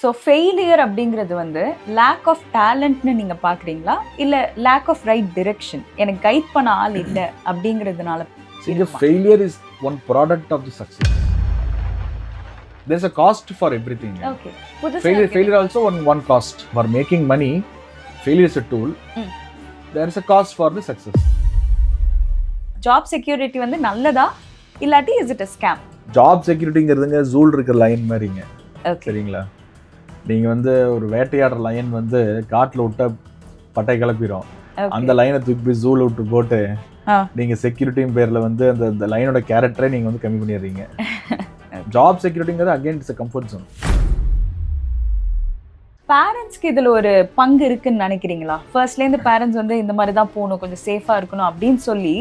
So failure அப்படிங்கிறது வந்து lack of டேலண்ட்னு நீங்கள் பார்க்குறீங்களா இல்லை லேக் ஆஃப் ரைட் டிரெக்ஷன், எனக்கு கைட் பண்ண ஆள் இல்லை அப்படிங்கிறதுனால? Failure is one product of the success. There's a cost for everything. Okay. Failure also one cost. For making money, failure is a tool. There is a cost for the success. Job security வந்து நல்லதா இல்லாட்டி is it a scam? Job செக்யூரிட்டிங்கிறதுங்க ஜூல் இருக்கிற line மாதிரிங்க. சரிங்களா? நீங்கள் வந்து ஒரு வேட்டையாடுற லைன் வந்து காட்டில் விட்ட பட்டை கிளப்பிடும். அந்த லைனை தூக்கி போய் ஜூல விட்டு போட்டு நீங்கள் செக்யூரிட்டியும் பேரில் வந்து அந்த லைனோட கேரக்டரை நீங்கள் வந்து கம்மி பண்ணிடுறீங்க. ஜாப் செக்யூரிட்டிங்கிறது again it's a comfort zone. பேரண்ட்ஸ்க்கு இதில் ஒரு பங்கு இருக்குன்னு நினைக்கிறீங்களா? ஃபர்ஸ்ட்லேருந்து பேரண்ட்ஸ் வந்து இந்த மாதிரி தான் போகணும், கொஞ்சம் சேஃபாக இருக்கணும் அப்படின்னு சொல்லி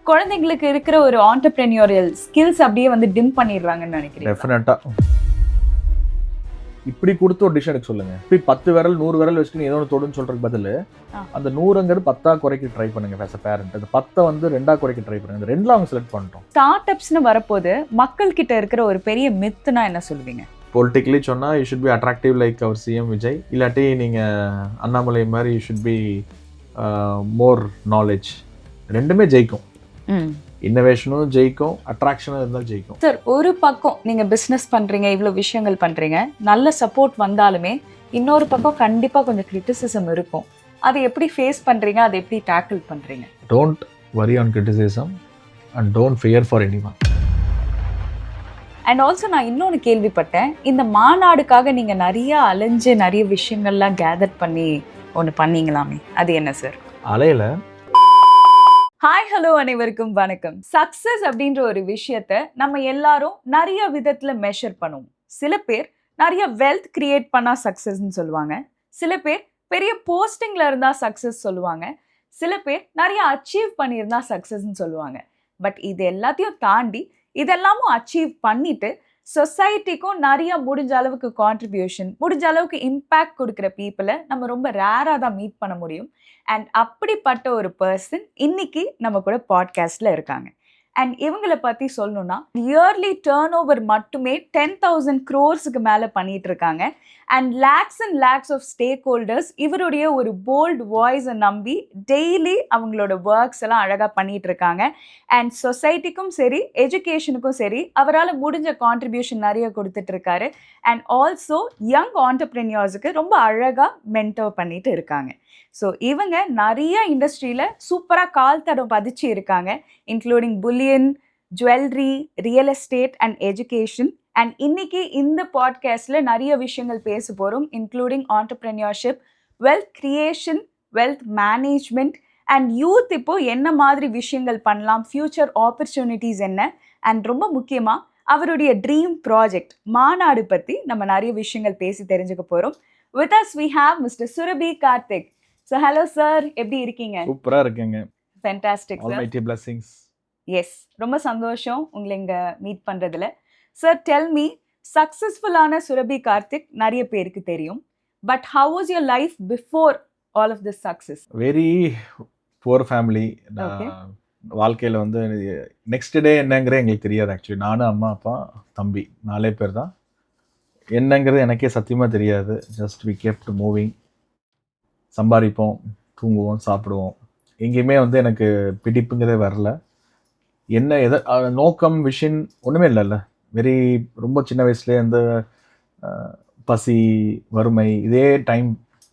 குழந்தைங்களுக்கு இருக்கிற ஒரு ஆண்டர்பிரெனியூரியல் ஸ்கில்ஸ் அப்படியே வந்து டிம் பண்ணிடுறாங்கன்னு நினைக்கிறேன். டெஃபினட்டாக இப்படி கொடுத்து ஒரு டிஷ் எடுக்க சொல்லுங்க. இப்படி 10 விரல் 100 விரல் வச்சுட்டு ஏதோ ஒன்று தொடுன்னு சொல்றதுக்கு பதில் அந்த 100ங்கிறது 10 குறைக்க ட்ரை பண்ணுங்க. ஆஸ் அ பேரண்ட் அந்த 10 வந்து 2 குறைக்க ட்ரை பண்ணுங்க. இந்த 2 அவங்க செலக்ட் பண்ணிட்டோம். ஸ்டார்ட் அப்ஸ்னு வரப்போது மக்கள் கிட்ட இருக்கிற ஒரு பெரிய மித்துனா என்ன சொல்லுவீங்க? பொலிட்டிக்கலி சொன்னா you should be attractive like our CM Vijay, இல்லாட்டி நீங்க அண்ணாமலை மாதிரி you should be more knowledge. ரெண்டுமே ஜெயிக்கும். இன்னோவேஷனும் ஜெயிக்கும், அட்ராக்ஷனும் இருந்தால் ஜெயிக்கும். சார், ஒரு பக்கம் நீங்கள் பிஸ்னஸ் பண்ணுறீங்க, இவ்வளோ விஷயங்கள் பண்ணுறீங்க, நல்ல சப்போர்ட் வந்தாலுமே இன்னொரு பக்கம் கண்டிப்பாக கொஞ்சம் கிரிட்டிசிசம் இருக்கும். அதை எப்படி ஃபேஸ் பண்ணுறீங்க, அதை எப்படி டேக்கிள் பண்ணுறீங்க? Don't worry on criticism and don't fear for anyone. And also நான் இன்னொன்று கேள்விப்பட்டேன், இந்த மாநாடுக்காக நீங்கள் நிறைய அலைஞ்சு நிறைய விஷயங்கள்லாம் கேதர் பண்ணி ஒன்று பண்ணீங்களாமே, அது என்ன சார்? அலையில. ஹாய், ஹலோ, அனைவருக்கும் வணக்கம். சக்ஸஸ் அப்படின்ற ஒரு விஷயத்த நம்ம எல்லாரும் நிறைய விதத்தில் மெஷர் பண்ணுவோம். சில பேர் நிறைய வெல்த் கிரியேட் பண்ணால் சக்ஸஸ்ன்னு சொல்லுவாங்க, சில பேர் பெரிய போஸ்டிங்கில் இருந்தால் சக்ஸஸ் சொல்லுவாங்க, சில பேர் நிறைய அச்சீவ் பண்ணியிருந்தா சக்ஸஸ்ன்னு சொல்லுவாங்க. பட் இது எல்லாத்தையும் தாண்டி இதெல்லாமும் அச்சீவ் பண்ணிட்டு சொசைட்டிக்கும் நிறைய முடிஞ்ச அளவுக்கு கான்ட்ரிபியூஷன், முடிஞ்ச அளவுக்கு இம்பேக்ட் கொடுக்குற பீப்புளை நம்ம ரொம்ப ரேராக தான் மீட் பண்ண முடியும். அண்ட் அப்படிப்பட்ட ஒரு பர்சன் இன்னைக்கு நம்ம கூட பாட்காஸ்டில் இருக்காங்க. அண்ட் இவங்களை பற்றி சொல்லணும்னா இயர்லி டேர்ன் ஓவர் மட்டுமே 10,000 crores மேலே பண்ணிட்டு இருக்காங்க. And lakhs of stake holders இவருடைய ஒரு போல்ட் வாய்ஸை நம்பி டெய்லி அவங்களோட ஒர்க்ஸ் எல்லாம் அழகாக பண்ணிட்டு இருக்காங்க. அண்ட் சொசைட்டிக்கும் சரி, எஜுகேஷனுக்கும் சரி அவரால் முடிஞ்ச கான்ட்ரிபியூஷன் நிறைய கொடுத்துட்டு இருக்காரு. அண்ட் ஆல்சோ யங் ஆண்டர்பிரெனியர்ஸுக்கு ரொம்ப அழகாக மென்டர் பண்ணிட்டு இருக்காங்க. ஸோ இவங்க நிறைய இண்டஸ்ட்ரியில் சூப்பராக கால் தடம் பதிச்சு இருக்காங்க, including bullion, jewellery, real estate and education. And இன்னைக்கு இந்த பாட்காஸ்டில் நிறைய விஷயங்கள் பேச போகிறோம், including entrepreneurship, wealth creation, wealth management and youth இப்போ என்ன மாதிரி விஷயங்கள் பண்ணலாம், ஃப்யூச்சர் ஆப்பர்ச்சுனிட்டிஸ் என்ன, அண்ட் ரொம்ப முக்கியமாக அவருடைய ட்ரீம் ப்ராஜெக்ட் மாநாடு பற்றி நம்ம நிறைய விஷயங்கள் பேசி தெரிஞ்சுக்க போகிறோம். With us we have Mr. Surabhi Karthik. So hello sir, எப்படி இருக்கீங்க? சூப்பரா இருக்கேங்க. Fantastic sir. Almighty blessings. Yes, ரொம்ப சந்தோஷம் உங்களை இங்க மீட் பண்றதுல. Sir, tell me, சக்சஸ்ஃபுல்லான Surabhi Karthik நிறைய பேருக்கு தெரியும். But how was your life before all of this success? Very poor family. வாழ்க்கையில் வந்து நெக்ஸ்ட் டே என்னங்கிறது எங்களுக்கு தெரியாது. ஆக்சுவலி நானும் அம்மா அப்பா தம்பி 4 பேர் தான். என்னங்கிறது எனக்கே சத்தியமாக தெரியாது. Just we kept moving. சம்பாதிப்போம், தூங்குவோம், சாப்பிடுவோம். எங்கேயுமே வந்து எனக்கு பிடிப்புங்கிறதே வரல. என்ன எதை நோக்கம் விஷன் ஒன்றுமே இல்லைல்ல. வெரி ரொம்ப சின்ன வயசுலேயே அந்த பசி, வறுமை, இதே டைம்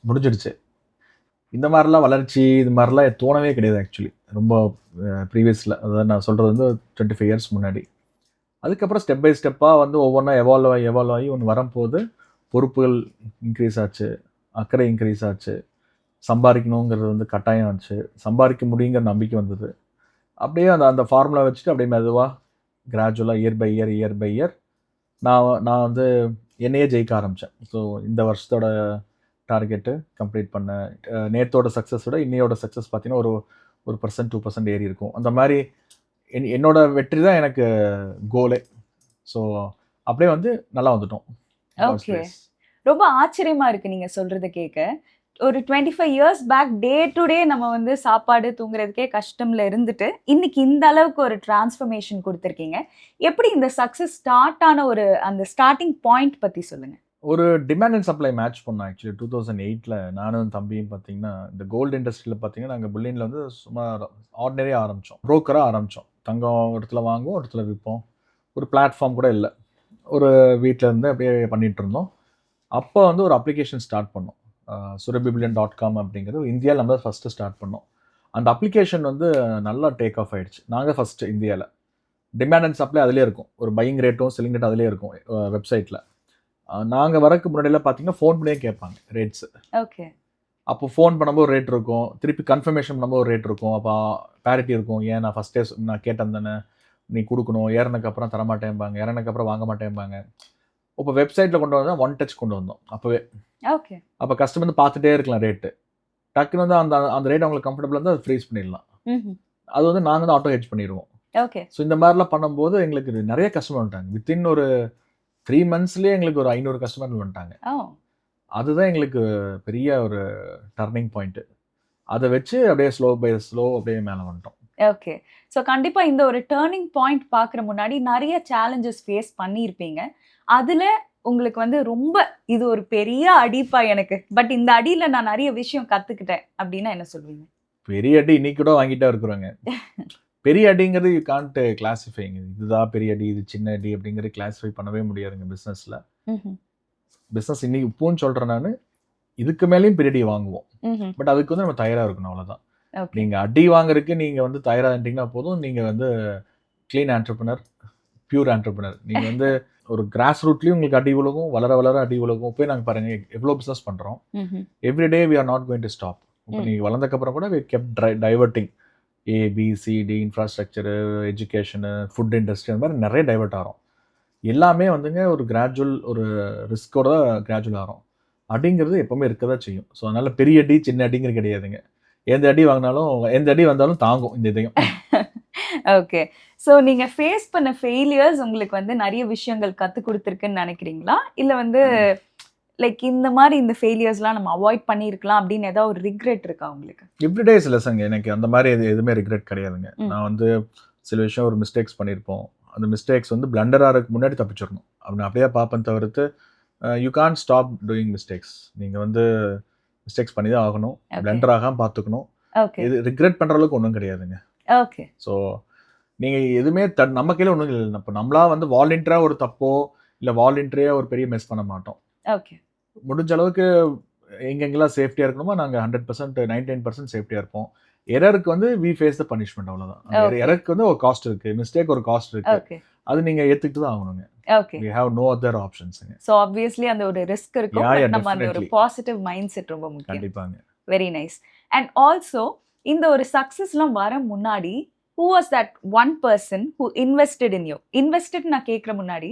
முடிஞ்சிடுச்சு. இந்த மாதிரிலாம் வளர்ச்சி இது மாதிரிலாம் தோணவே கிடையாது. ஆக்சுவலி ரொம்ப ப்ரீவியஸில், அதாவது நான் சொல்கிறது வந்து 25 years முன்னாடி. அதுக்கப்புறம் ஸ்டெப் பை ஸ்டெப்பாக வந்து ஒவ்வொன்றா எவால்வ் ஆகி ஒன்று வரும்போது பொறுப்புகள் இன்க்ரீஸ் ஆச்சு, அக்கறை இன்க்ரீஸ் ஆச்சு, சம்பாதிக்கணுங்கிறது வந்து கட்டாயம் ஆச்சு, சம்பாதிக்க முடியுங்கிற நம்பிக்கை வந்தது. அப்படியே அந்த ஃபார்முலா வச்சுட்டு அப்படியே மெதுவாக கிராஜுவலாக இயர் பை இயர் நான் வந்து என்னையே ஜெயிக்க ஆரம்பித்தேன். ஸோ இந்த வருஷத்தோட டார்கெட்டு கம்ப்ளீட் பண்ணேன். நேற்றோட சக்ஸஸோட இன்னையோட சக்ஸஸ் பார்த்தீங்கன்னா ஒரு 2% ஏறி இருக்கும். அந்த மாதிரி என்னோட வெற்றி தான் எனக்கு கோலே. ஸோ அப்படியே வந்து நல்லா வந்துட்டோம். ஓகே, ரொம்ப ஆச்சரியமா இருக்கு நீங்க சொல்றதை கேட்க. ஒரு 25 years back day to day நம்ம வந்து சாப்பாடு தூங்குறதுக்கே கஷ்டம்ல இருந்துட்டு இன்னைக்கு இந்த அளவுக்கு ஒரு டிரான்ஸ்ஃபர்மேஷன் கொடுத்துருக்கீங்க. எப்படி இந்த சக்ஸஸ் ஸ்டார்ட் ஆன ஒரு அந்த ஸ்டார்டிங் பாயிண்ட் பற்றி சொல்லுங்க. ஒரு டிமாண்ட் அண்ட் சப்ளை மேட்ச் பண்ணோம் ஆக்சுவலி 2008ல் நானும் தம்பியும் பார்த்தீங்கன்னா இந்த கோல்டு இண்டஸ்ட்ரியில் பார்த்தீங்கன்னா நாங்கள் புல்லினில் வந்து சும்மா ஆர்டினரியாக ஆரம்பித்தோம், ப்ரோக்கராக ஆரம்பித்தோம். தங்கம் இடத்துல வாங்குவோம், ஒரு இடத்துல விற்போம். ஒரு பிளாட்ஃபார்ம் கூட இல்லை, ஒரு வீட்டில் இருந்து அப்படியே பண்ணிகிட்டு இருந்தோம். அப்போ வந்து ஒரு அப்ளிகேஷன் ஸ்டார்ட் பண்ணோம், surabhibillion.com அப்படிங்கிறது இந்தியாவில் நம்ம ஃபஸ்ட்டு ஸ்டார்ட் பண்ணோம். அந்த அப்ளிகேஷன் வந்து நல்லா டேக் ஆஃப் ஆகிடுச்சு. நாங்கள் ஃபஸ்ட்டு இந்தியாவில் டிமாண்ட் அண்ட் சப்ளை அதிலே இருக்கும், ஒரு பையிங் ரேட்டும் செல்லிங் ரேட்டும் அதிலே இருக்கும் வெப்சைட்டில். நாங்கள் வரக்கு முன்னாடியெல்லாம் பார்த்தீங்கன்னா ஃபோன் பண்ணியே கேட்பாங்க ரேட்ஸு. ஓகே. அப்போ ஃபோன் பண்ணும்போது ஒரு ரேட் இருக்கும், திருப்பி கன்ஃபர்மேஷன் பண்ணும்போது ஒரு ரேட் இருக்கும். அப்போ பேரிட்டி இருக்கும். ஏன் நான் ஃபஸ்ட்டே நான் கேட்டேன் தானே, நீ கொடுக்கணும், ஏறினதுக்கப்புறம் தரமாட்டேன்பாங்க, இறங்கினதுக்கப்புறம் வாங்க மாட்டேன்பாங்க. இப்போ வெப்சைட்டில் கொண்டு வந்தால் ஒன் டச் கொண்டு வந்தோம் அப்போவே. ஓகே. அப்போ கஸ்டமர் வந்து பார்த்துட்டே இருக்கலாம் ரேட்டு. டக்குன்னு வந்து அந்த அந்த ரேட் அவங்களுக்கு கம்ஃபர்டபுளாக இருந்தால் அது ஃப்ரீஸ் பண்ணிடலாம். அது வந்து நாங்கள் வந்து ஆட்டோ ஹெட்ஜ் பண்ணிடுவோம். ஓகே. ஸோ இந்த மாதிரிலாம் பண்ணும்போது எங்களுக்கு நிறைய கஸ்டமர் வந்துட்டாங்க. வித்தின் ஒரு 3 monthsலேயே எங்களுக்கு ஒரு 500 கஸ்டமர் வந்துட்டாங்க. அதுதான் எங்களுக்கு பெரிய ஒரு டர்னிங் பாயிண்ட்டு. அதை வச்சு அப்படியே ஸ்லோ பை ஸ்லோ அப்படியே மேலே வந்துட்டோம். ஓகே. ஸோ கண்டிப்பாக இந்த ஒரு டேர்னிங் பாயிண்ட் பார்க்குற முன்னாடி நிறைய சேலஞ்சஸ் ஃபேஸ் பண்ணியிருப்பீங்க. அதில் உங்களுக்கு வந்து ரொம்ப இது ஒரு பெரிய அடிப்பா எனக்கு, பட் இந்த அடியில் நான் நிறைய விஷயம் கற்றுக்கிட்டேன் அப்படின்னா என்ன சொல்லுவீங்க? பெரிய அடி இன்னைக்கு கூட வாங்கிட்டே இருக்கிறோங்க. பெரிய அடிங்கிறது யூ கான்ட் கிளாஸிஃபைங்க. இதுதான் பெரிய அடி, இது சின்ன அடி அப்படிங்கிறது கிளாஸிஃபை பண்ணவே முடியாதுங்க பிஸ்னஸில். பிஸ்னஸ் இன்னைக்கு இப்போன்னு சொல்கிறேன் நான், இதுக்கு மேலேயும் பெரிய அடி வாங்குவோம். பட் அதுக்கு வந்து நம்ம தயாராக இருக்கணும், அவ்வளோதான். நீங்கள் அடி வாங்குறதுக்கு நீங்கள் வந்து தயாராக இருந்தீங்கன்னா போதும். நீங்கள் வந்து க்ளீன் ஆண்டர்ப்ரனர், பியூர் ஆண்டர்ப்ரனர். நீங்கள் வந்து ஒரு கிராஸ் ரூட்லேயும் உங்களுக்கு அடி உலகம், வளர வளர அடி உலகம். போய் நாங்கள் பாருங்கள் எவ்வளோ பிஸ்னஸ் பண்ணுறோம். Everyday we are not going to stop. இப்போ நீங்கள் வளர்ந்தக்கப்புறம் கூட we kept diverting. ABCD, infrastructure, education, food industry, அந்த மாதிரி நிறைய டைவர்ட் ஆகிறோம். எல்லாமே வந்துங்க ஒரு கிராஜுவல், ஒரு ரிஸ்கோட கிராஜுவல் ஆகிறோம். அடிங்கிறது எப்போவுமே இருக்க தான் செய்யும். ஸோ அதனால் பெரிய அடி சின்ன அடிங்கிறது கிடையாதுங்க. எந்த அடி வாங்கினாலும், எந்த அடி வந்தாலும் தாங்கும் இந்த இதையும். ஓகே. ஸோ நீங்கள் ஃபேஸ் பண்ண ஃபெயிலியர்ஸ் உங்களுக்கு வந்து நிறைய விஷயங்கள் கற்றுக் கொடுத்துருக்குன்னு நினைக்கிறீங்களா? இல்லை வந்து லைக் இந்த மாதிரி இந்த ஃபெயிலியர்ஸ்லாம் நம்ம அவாய்ட் பண்ணியிருக்கலாம் அப்படின்னு ஏதாவது ஒரு ரிக்ரெட் இருக்கா உங்களுக்கு? எவ்ரிடேஸ் லெசன்ங்க. எனக்கு அந்த மாதிரி எதுவுமே ரிக்ரெட் கிடையாதுங்க. நான் வந்து சில விஷயம் ஒரு மிஸ்டேக்ஸ் பண்ணியிருப்போம். அந்த மிஸ்டேக்ஸ் வந்து பிளண்டர் ஆகிறதுக்கு முன்னாடி தப்பிச்சிடணும் அப்படின்னு அப்படியே பார்ப்பேன் தவிர்த்து, you can't stop doing mistakes. நீங்கள் வந்து மிஸ்டேக்ஸ் பண்ணி தான் ஆகணும். பிளண்டர் ஆகாமல் பார்த்துக்கணும். இது ரிக்ரெட் பண்ணுற அளவுக்கு ஒன்றும் கிடையாதுங்க. ஓகே. ஸோ நீங்கள் எதுவுமே நம்ம கையில் ஒன்றும் இல்லை. இப்போ நம்மளா வந்து வாலண்டியராக ஒரு தப்போ இல்லை வாலண்டியராக ஒரு பெரிய மிஸ் பண்ண மாட்டோம். ஓகே. முடிஞ்ச அளவுக்கு எங்கெங்கெல்லாம் சேஃப்டியாக இருக்கணுமோ நாங்கள் 100%, 99% சேஃப்டியாக இருப்போம். எரருக்கு வந்து வி ஃபேஸ் த பனிஷ்மெண்ட், அவ்வளோதான். எரருக்கு வந்து ஒரு காஸ்ட் இருக்குது, மிஸ்டேக் ஒரு காஸ்ட் இருக்குது. அது நீங்கள் ஏற்றுக்கிட்டு தான் ஆகணுங்க. Okay. we have no other options. So obviously அந்த ஒரு ரிஸ்க் இருக்கும். நம்ம அந்த ஒரு பாசிட்டிவ் மைண்ட் செட் ரொம்ப முக்கியம். கண்டிப்பாங்க. Very nice. அண்ட் ஆல்சோ இந்த ஒரு சக்ஸஸ்லாம் வர முன்னாடி who was that one person who invested in you? Invested நான் கேட்குற முன்னாடி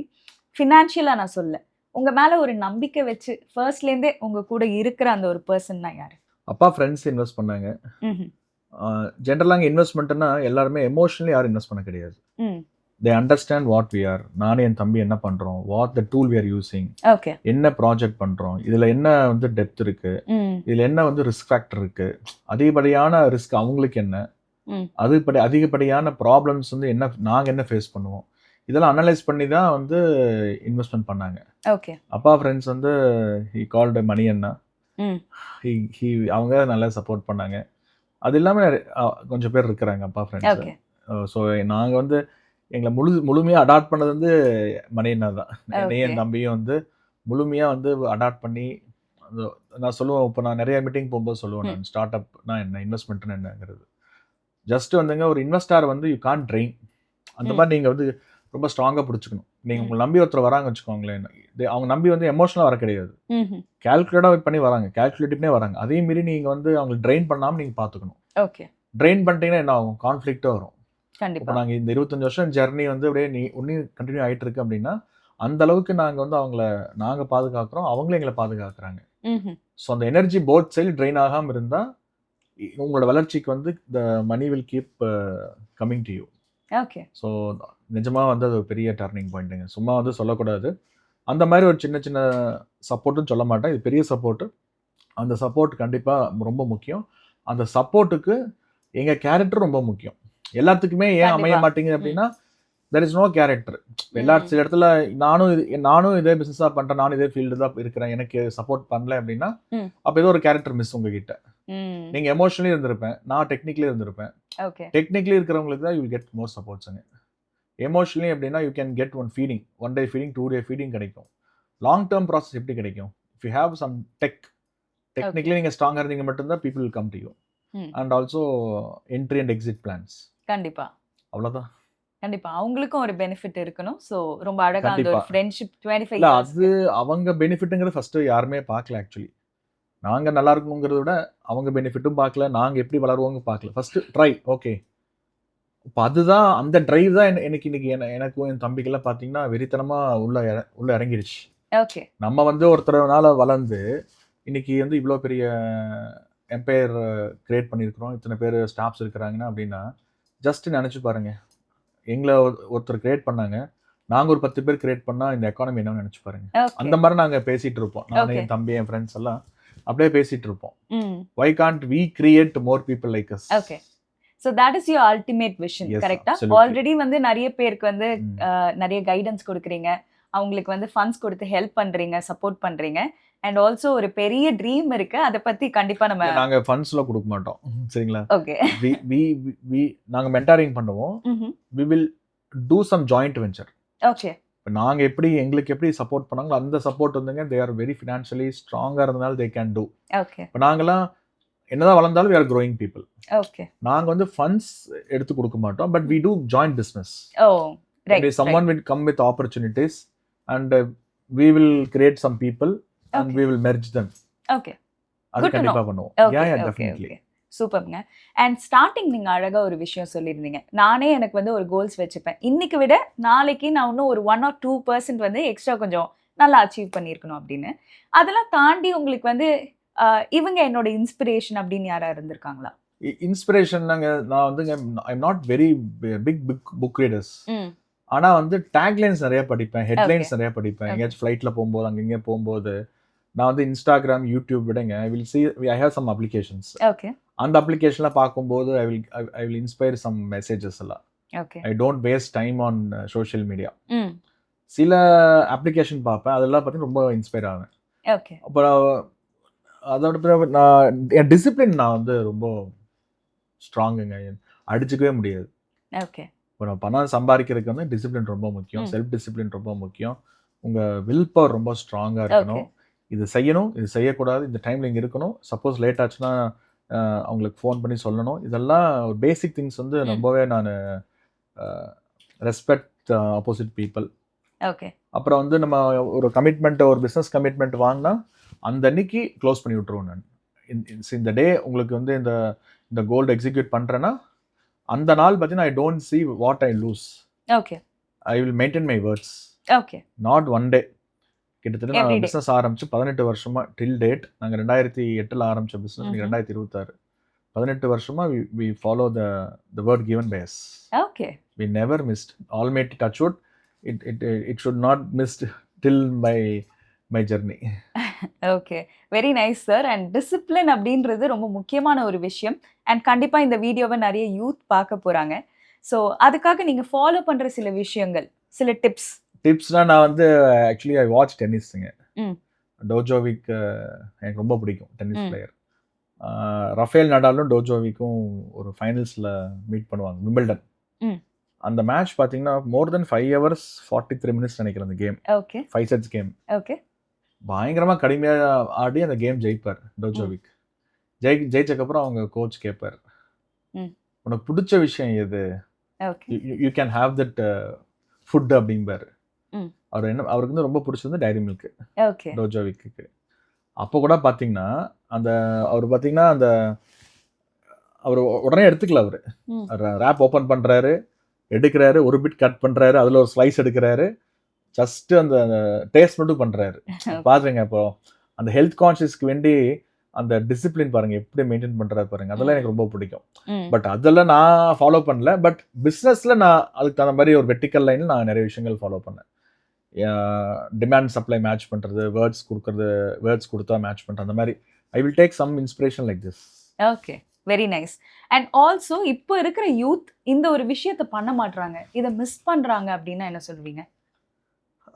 ஃபினான்ஷியலாக நான் சொல்ல, உங்க மேல ஒரு நம்பிக்கை வச்சு ஃபர்ஸ்ட்லேருந்தே உங்க கூட இருக்கிற அந்த ஒரு பர்சன்னா யாரு? அப்பா ஃப்ரெண்ட்ஸ் இன்வெஸ்ட் பண்ணாங்க. ஜென்ரலாக இன்வெஸ்ட்மெண்ட்னா எல்லாருமே எமோஷனலி யாரும் இன்வெஸ்ட் பண்ண கிடையாது. They understand what we are. நானே என் தம்பி என்ன பண்ணுறோம், what the tool we are using, என்ன ப்ராஜெக்ட் பண்ணுறோம், இதில் என்ன வந்து டெப்த் இருக்குது, இதில் என்ன வந்து ரிஸ்க் ஃபேக்டர் இருக்குது, அதிகப்படியான ரிஸ்க் அவங்களுக்கு என்ன, அதிகப்படியான ப்ராப்ளம்ஸ் வந்து என்ன, நாங்கள் என்ன ஃபேஸ் பண்ணுவோம், இதெல்லாம் அனலைஸ் பண்ணி தான் வந்து இன்வெஸ்ட்மெண்ட் பண்ணாங்க. ஓகே. அப்பா ஃப்ரெண்ட்ஸ் வந்து ஹி கால்டு மணி அண்ணா. அவங்க நல்லா சப்போர்ட் பண்ணாங்க. அது இல்லாமல் கொஞ்சம் பேர் இருக்கிறாங்க அப்பா ஃப்ரெண்ட்ஸ். ஸோ நாங்கள் வந்து எங்களை முழுமையாக அடாப்ட் பண்ணது வந்து மணி அண்ணா தான். என்னையும் என் தம்பியும் வந்து முழுமையாக வந்து அடாப்ட் பண்ணி, நான் சொல்லுவேன், இப்போ நான் நிறைய மீட்டிங் போகும்போது சொல்லுவேன், நான் ஸ்டார்ட் அப்னா என்ன, இன்வெஸ்ட்மெண்ட்னு என்னங்கிறது. ஜஸ்ட் வந்துங்க ஒரு இன்வெஸ்டார் வந்து யூ கான்ட் ட்ரெயின். அந்த மாதிரி நீங்கள் வந்து ரொம்ப ஸ்ட்ராங்காக பிடிச்சிக்கணும். நீங்கள் உங்களை நம்பி ஒருத்தர் வராங்க வச்சுக்கோங்களேன், அவங்க நம்பி வந்து எமோஷனலாக வர கிடையாது, கேல்குலேட்டாக பண்ணி வராங்க, கேல்குலேட்டிவ்னே வராங்க. அதே மீறி நீங்கள் வந்து அவங்களை ட்ரெயின் பண்ணாமல் நீங்கள் பார்த்துக்கணும். ஓகே. ட்ரெயின் பண்ணிட்டீங்கன்னா என்ன ஆகும், கான்ஃப்ளிக்டாக வரும். கண்டிப்பாக. இப்போ நாங்கள் இந்த 25 வருஷம் ஜெர்னி வந்து அப்படியே ஒன்றும் கண்டினியூ ஆகிட்டு இருக்கு அப்படின்னா, அந்த அளவுக்கு நாங்கள் வந்து நாங்கள் பாதுகாக்கிறோம், அவங்களும் எங்களை பாதுகாக்கிறாங்க. ஸோ அந்த எனர்ஜி போத் சைடு ட்ரெயின் ஆகாமல் இருந்தால் உங்களோட வளர்ச்சிக்கு வந்து the money will keep coming to you. Okay. So நிஜமாக வந்து அது ஒரு பெரிய டர்னிங் பாயிண்ட்டுங்க. சும்மா வந்து சொல்லக்கூடாது. அந்த மாதிரி ஒரு சின்ன சின்ன சப்போர்ட்டுன்னு சொல்ல மாட்டேன், இது பெரிய சப்போர்ட்டு. அந்த சப்போர்ட் கண்டிப்பாக ரொம்ப முக்கியம். அந்த சப்போர்ட்டுக்கு எங்கள் கேரக்டர் ரொம்ப முக்கியம். எல்லாத்துக்குமே ஏன் அமைய மாட்டேங்குது அப்படின்னா, தெர் இஸ் நோ கேரக்டர். எல்லா சில இடத்துல நானும் இதே பிசினஸா பண்றேன், நானும் இதே ஃபீல்டு தான் இருக்கிறேன், எனக்கு சப்போர்ட் பண்ணல அப்படின்னா அப்ப ஏதோ ஒரு கேரக்டர் மிஸ் உங்ககிட்ட. நீங்க எமோஷனலி இருந்திருப்பேன், நான் டெக்னிக்கலி இருந்திருப்பேன். ஓகே டெக்னிக்கலி இருக்கிறவங்களுக்கு தான் யூ கெட் மோர் சப்போர்ட்ஸுங்க. எமோஷனலி அப்படின்னா you can get one feeding, 1 day feeding, 2 day feeding கிடைக்கும். லாங் டேர்ம் ப்ராசஸ் எப்படி கிடைக்கும்? If you have some technically நீங்க ஸ்ட்ராங்கா இருந்தீங்க மட்டும்தான் people will come to you. And also entry and exit plans. கண்டிப்பா அவ்வளவுதான். கண்டிப்பா அவங்களுக்கும் ஒரு பெனிஃபிட் இருக்கணும். ஸோ ரொம்ப அழகா அந்த கண்டிப்பா. ஒரு ஃப்ரெண்ட்ஷிப் 25 இல்ல years. அது அவங்க பெனிஃபிட்டுங்கிறது ஃபர்ஸ்ட் யாருமே பார்க்கல ஆக்சுவலி. நாங்க நல்லா இருக்கணுங்கிறத விட அவங்க பெனிஃபிட்டும் பார்க்கல, நாங்க எப்படி வளருவோங்க பார்க்கல. First try, okay. இப்போ அதுதான் அந்த டிரைவ் தான் எனக்கு இன்னைக்கு எனக்கும் என் தம்பிக்கெல்லாம் பார்த்தீங்கன்னா வெறித்தனமா உள்ள இறங்கிடுச்சு. ஓகே நம்ம வந்து ஒருத்தரனால வளர்ந்து இன்னைக்கு வந்து இவ்வளோ பெரிய எம்பையர் கிரியேட் பண்ணியிருக்கிறோம், இத்தனை பேர் ஸ்டாஃப்ஸ் இருக்கிறாங்கன்னா அப்படின்னா ஜஸ்ட் நினச்சி பாருங்க. எங்களை ஒருத்தர் கிரியேட் பண்ணாங்க, நாங்கள் ஒரு 10 பேர் கிரியேட் பண்ணால் இந்த எக்கானமி என்னன்னு நினச்சி பாருங்க. அந்த மாதிரி நாங்கள் பேசிட்டு இருப்போம், நானே என் தம்பி என் ஃப்ரெண்ட்ஸ் எல்லாம் அப்படியே பேசிட்டு இருப்போம். Why can't we create more people like us? Okay so that is your ultimate vision. Yes, கரெக்டா? absolutely. ஆல்ரெடி வந்து நிறைய பேருக்கு வந்து நிறைய கைடன்ஸ் கொடுக்குறீங்க, அவங்களுக்கு வந்து ஃபண்ட்ஸ் கொடுத்து ஹெல்ப் பண்றீங்க, சப்போர்ட் பண்றீங்க. அண்ட் ஆல்சோ ஒரு பெரிய ட்ரீம் இருக்கு, அதை பத்தி கண்டிப்பா நம்ம நாங்கள் ஃபண்ட்ஸ்லாம் கொடுக்க மாட்டோம், சரிங்களா? ஓகே நாங்கள் மென்டாரிங் பண்ணுவோம். We will do some joint venture. Okay இப்போ நாங்கள் எங்களுக்கு எப்படி சப்போர்ட் பண்ணாங்களோ அந்த சப்போர்ட் வந்துங்க, தே ஆர் வெரி ஃபினான்ஷியலி ஸ்ட்ராங்காக இருந்தனால தே கேன் டூ. ஓகே இப்போ நாங்களாம் என்னதான் வளர்ந்தாலும் we are growing people. Okay நாங்கள் வந்து ஃபண்ட்ஸ் எடுத்து கொடுக்க மாட்டோம், but we do joint business. Oh right Someone will come with opportunities and we will create some people and we will merge them. Okay அது Good to கண்டிப்பா பண்ணுவோம். Okay Yeah, okay definitely. Okay சூப்பர்ங்க. And starting நீங்க அழகா ஒரு விஷயம் சொல்லியிருந்தீங்க, நானே எனக்கு வந்து ஒரு கோல்ஸ் வச்சுப்பேன், இன்னைக்கு விட நாளைக்கு நான் இன்னும் ஒரு 1 or 2% வந்து எக்ஸ்ட்ரா கொஞ்சம் நல்லா அச்சீவ் பண்ணியிருக்கணும் அப்படின்னு. அதெல்லாம் தாண்டி உங்களுக்கு வந்து இவங்க என்னோட இன்ஸ்பிரேஷன் அப்படின்னு யாரா இருந்திருக்காங்களா? இன்ஸ்பிரேஷன் நான் வந்து I am not very big book readers. ஆனா வந்து டேக்லைன்ஸ் நிறைய படிப்பேன், ஹெட்லைன்ஸ் நிறைய படிப்பேன். எங்கேயாச்சும் ஃப்ளைட்ல போகும்போது அங்கங்கே போகும்போது நான் வந்து இன்ஸ்டாகிராம், யூடியூப் விடுங்க, I have some applications. Okay அந்த அப்ளிகேஷன்ல பார்க்கும்போது I will inspire some messages எல்லாம். Okay I don't waste time on social media. சில அப்ளிகேஷன் பார்ப்பேன், அதெல்லாம் பார்த்தீங்கன்னா ரொம்ப இன்ஸ்பயர் ஆவேன். ஓகே அப்புறம் அதோட பிறகு நான் என் டிசிப்ளின் நான் வந்து ரொம்ப ஸ்ட்ராங்குங்க, அடிச்சுக்கவே முடியாது. ஓகே இப்போ நான் பணம் சம்பாதிக்கிறதுக்கு வந்து டிசிப்ளின் ரொம்ப முக்கியம், செல்ஃப் டிசிப்ளின் ரொம்ப முக்கியம், உங்கள் வில் பவர் ரொம்ப ஸ்ட்ராங்காக இருக்கணும். இது செய்யணும், இது செய்யக்கூடாது, இந்த டைமில் இங்கே இருக்கணும், சப்போஸ் லேட் ஆச்சுன்னா அவங்களுக்கு ஃபோன் பண்ணி சொல்லணும். இதெல்லாம் ஒரு பேசிக் திங்ஸ் வந்து ரொம்பவே நான் ரெஸ்பெக்ட் ஆப்போசிட் பீப்புள். ஓகே அப்புறம் வந்து நம்ம ஒரு கமிட்மெண்ட், ஒரு பிஸ்னஸ் கமிட்மெண்ட் வாங்கினா அந்த அன்னைக்கு க்ளோஸ் பண்ணி விட்ருவோம். நான் இந்த டே உங்களுக்கு வந்து இந்த கோல்டு எக்ஸிக்யூட் பண்ணுறேன்னா அந்த நாள் பார்த்தீங்கன்னா I don't see what I loose. Okay I will maintain my words. Okay not one day. கிட்டத்தட்ட நான் பிஸ்னஸ் ஆரம்பிச்சு 18 வருஷமா டில் டேட். நாங்கள் 2008 ஆரம்பித்த பிஸ்னஸ் 2026, 18 வருஷமா we follow the word given by us. Okay we never missed. Almighty touchwood, it should not missed till my journey. Okay very nice sir. And discipline அப்படின்றது ரொம்ப முக்கியமான ஒரு விஷயம். அண்ட் கண்டிப்பாக இந்த வீடியோவை நிறைய யூத் பார்க்க போகிறாங்க. ஸோ அதுக்காக நீங்கள் ஃபாலோ பண்ணுற சில விஷயங்கள், சில டிப்ஸ்னா நான் வந்து ஆக்சுவலி ஐ வாட்ச் டென்னிஸுங்க. டோஜோவிக் எனக்கு ரொம்ப பிடிக்கும், டென்னிஸ் பிளேயர். ரஃபேல் நடாலும் டோஜோவிக்கும் ஒரு ஃபைனல்ஸில் மீட் பண்ணுவாங்க, விம்பிள்டன். அந்த மேட்ச் பார்த்தீங்கன்னா மோர் தென் 5 hours 43 minutes நினைக்கிறேன் அந்த game. Okay 5 sets game. Okay பயங்கரமாக கடுமையாக ஆடி அந்த கேம் ஜெயிப்பார் டோஜோவிக். ஜெயிச்சக்கப்புறம் அவங்க கோச் கேட்பார், உனக்கு பிடிச்ச விஷயம் எது, you can have that food அப்படிம்பார். அவருக்கு வந்து ரொம்ப பிடிச்சது டைரி மில்க் டோஜோவிக்கு. அப்போ கூட பார்த்தீங்கன்னா அவர் பார்த்தீங்கன்னா அவர் உடனே எடுத்துக்கல. அவர் ரேப் ஓப்பன் பண்ணுறாரு, எடுக்கிறாரு, ஒரு பிட் கட் பண்ணுறாரு, அதில் ஒரு ஸ்லைஸ் எடுக்கிறாரு, ஜஸ்ட் அந்த டேஸ்ட் மட்டும் பண்ணுறாரு. பாருங்க, இப்போ அந்த ஹெல்த் கான்ஷியஸ்க்கு வேண்டி அந்த டிசிப்ளின் பாருங்க எப்படி மெயின்டைன் பண்ணுறாரு பாருங்க. அதெல்லாம் எனக்கு ரொம்ப பிடிக்கும். பட் அதெல்லாம் நான் ஃபாலோ பண்ணல. பட் பிஸ்னஸில் நான் அதுக்கு தகுந்த மாதிரி ஒரு வெர்டிக்கல் லைனில் நான் நிறைய விஷயங்கள் ஃபாலோ பண்ணேன். டிமாண்ட் சப்ளை மேட்ச் பண்ணுறது, வேர்ட்ஸ் கொடுத்தா மேட்ச் பண்ணுறது, அந்த மாதிரி I will take some inspiration like this. Okay very nice. And also இப்போ இருக்கிற யூத் இந்த ஒரு விஷயத்த பண்ண மாட்றாங்க, இதை மிஸ் பண்றாங்க அப்படின்னா என்ன சொல்வீங்க?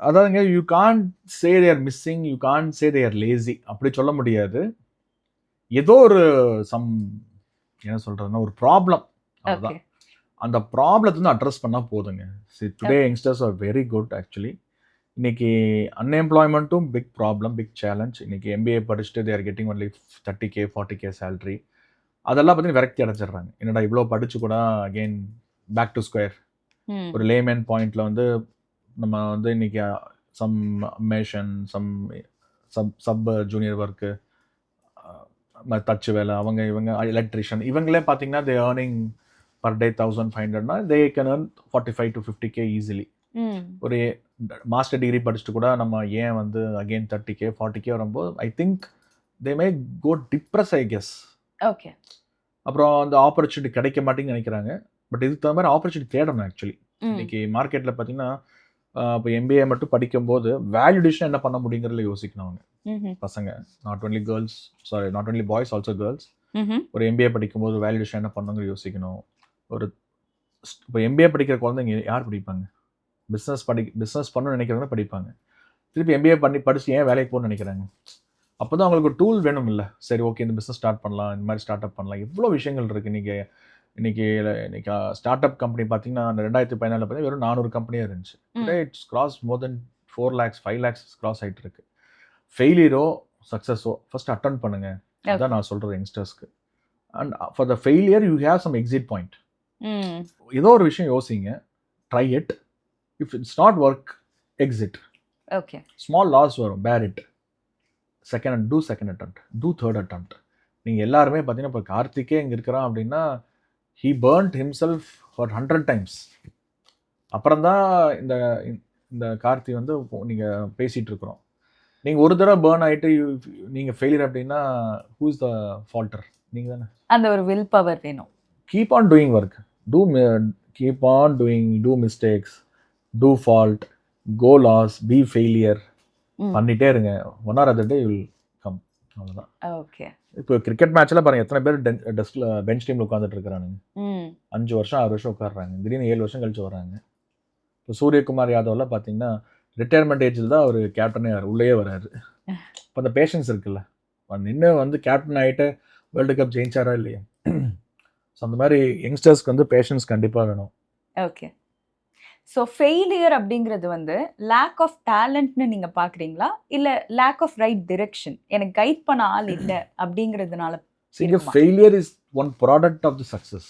அதாவதுங்க, you can't say they are missing, you can't say they are lazy, அப்படி சொல்ல முடியாது. ஏதோ ஒரு என்ன சொல்றதுன்னா ஒரு ப்ராப்ளம், அதுதான். ஓகே. அந்த ப்ராப்ளத்தை வந்து அட்ரஸ் பண்ணா போதுங்க. Today youngsters are very good actually. இன்னைக்கு அன்எம்ப்ளாய்மெண்ட்டும் பிக் ப்ராப்ளம், பிக் சேலஞ்ச். இன்னைக்கு எம்பிஏ படிச்சுட்டு they are getting only 30K 40K salary. அதெல்லாம் பார்த்தீங்கன்னா விரக்தி அடைஞ்சிடுறாங்க. என்னடா இவ்வளோ படிச்சு கூட அகெயின் பேக் டு ஸ்கொயர். ஒரு லேமேன் பாயிண்ட்ல வந்து நம்ம வந்து இன்னைக்கு some mason, sub junior work, தச்சு வேலை, அவங்க இவங்க எலக்ட்ரிஷியன், இவங்களே பார்த்தீங்கன்னா தே ஏர்னிங் பர் டே 1500னா they can earn 45 to 50K easily. ஒரு மாஸ்டர் டிகிரி படிச்சுட்டு கூட நம்ம ஏன் வந்து அகெயின் 30K 40K வரும்போது I think they may go depress, I guess. Okay. அப்புறம் அந்த ஆப்பர்ச்சுனிட்டி கிடைக்க மாட்டேங்குன்னு நினைக்கிறாங்க. பட் இதுக்கு தகுந்த மாதிரி ஆப்பர்ச்சுனிட்டி தேடணும் ஆக்சுவலி. இன்னைக்கு மார்க்கெட்டில் பார்த்தீங்கன்னா இப்போ எம்பிஏ மட்டும் படிக்கும்போது வேல்யூடேஷன் என்ன பண்ண முடியுங்கிறதுல யோசிக்கணும் அவங்க பசங்க. Not only girls, sorry, not only boys, also girls. ஒரு எம்பிஏ படிக்கும்போது வேல்யூடேஷன் என்ன பண்ணுங்கிற யோசிக்கணும். ஒரு இப்போ எம்பிஏ படிக்கிற குழந்தைங்க யார் படிப்பாங்க? பிஸ்னஸ் பண்ணணும்னு நினைக்கிறவங்க படிப்பாங்க. திருப்பி எம்பிஏ படிச்சு ஏன் வேலைக்கு போகணும்னு நினைக்கிறாங்க? அப்போ தான் அவங்களுக்கு ஒரு டூல் வேணும் இல்லை? சரி, ஓகே, இந்த பிஸ்னஸ் ஸ்டார்ட் பண்ணலாம், இந்த மாதிரி ஸ்டார்ட் அப் பண்ணலாம். எவ்வளோ விஷயங்கள் இருக்குது. இன்னைக்கு ஸ்டார்ட் அப் கம்பெனி பார்த்தீங்கன்னா அந்த 2014 பார்த்தீங்கன்னா வெறும் 400 கம்பெனியாக இருந்துச்சு. Today it's cross more then 4 lakhs 5 lakhs cross ஆகிட்டு இருக்கு. ஃபெயிலியரோ சக்ஸஸோ ஃபர்ஸ்ட் அட்டன் பண்ணுங்க, அதான் நான் சொல்கிறது யங்ஸ்டர்ஸ்க்கு. And for the failure you have some exit point. ஏதோ ஒரு விஷயம் யோசிங்க, try it. If it's not work, exit. Okay. Small loss வரும், bear it. Second attempt, to third attempt. நீங்கள் எல்லாருமே பார்த்தீங்கன்னா இப்போ கார்த்திகே இங்கே இருக்கிறான் அப்படின்னா he burnt himself for 100 times. அப்புறம் தான் இந்த கார்த்தி வந்து நீங்கள் பேசிகிட்டு இருக்கிறோம். நீங்கள் ஒரு தடவை பேர்ன் ஆகிட்டு நீங்கள் ஃபெயிலியர் அப்படின்னா ஹூ இஸ் த ஃபால்டர்? நீங்கள் தானே. அந்த ஒரு வில் பவர் வேணும். Keep on doing work, do mistakes, do fault, go loss, be failure பண்ணிட்டே இருங்க. One or other day will come. அவ்வளோதான். ஓகே. இப்போ கிரிக்கெட் மேட்ச்ல பாருங்க, எத்தனை பேர் டெஸ்க்ல பெஞ்ச் டீம்ல உட்காந்துட்டு இருக்கிறானுங்க. 5 வருஷம் 6 வருஷம் உட்காடுறாங்க, திடீர்னு 7 வருஷம் கழிச்சு வராங்க. இப்போ சூரியகுமார் யாதவ்லாம் பார்த்தீங்கன்னா ரிட்டையர்மெண்ட் ஏஜில் தான் அவர் கேப்டனே உள்ளேயே வராரு. இப்போ அந்த பேஷன்ஸ் இருக்குல்ல, நின்று வந்து கேப்டன் ஆகிட்டு வேர்ல்டு கப் ஜெயிச்சாரா இல்லையா? ஸோ அந்த மாதிரி யங்ஸ்டர்ஸ்க்கு வந்து பேஷன்ஸ் கண்டிப்பாக வேணும். ஓகே. ஸோ ஃபெயிலியர் அப்படிங்கிறது வந்து லேக் ஆஃப் டேலண்ட்னு நீங்கள் பார்க்குறீங்களா, இல்லை லேக் ஆஃப் ரைட் டிரெக்ஷன், எனக்கு கைட் பண்ண ஆள் இல்லை அப்படிங்கிறதுனால? Failure is one product of the success.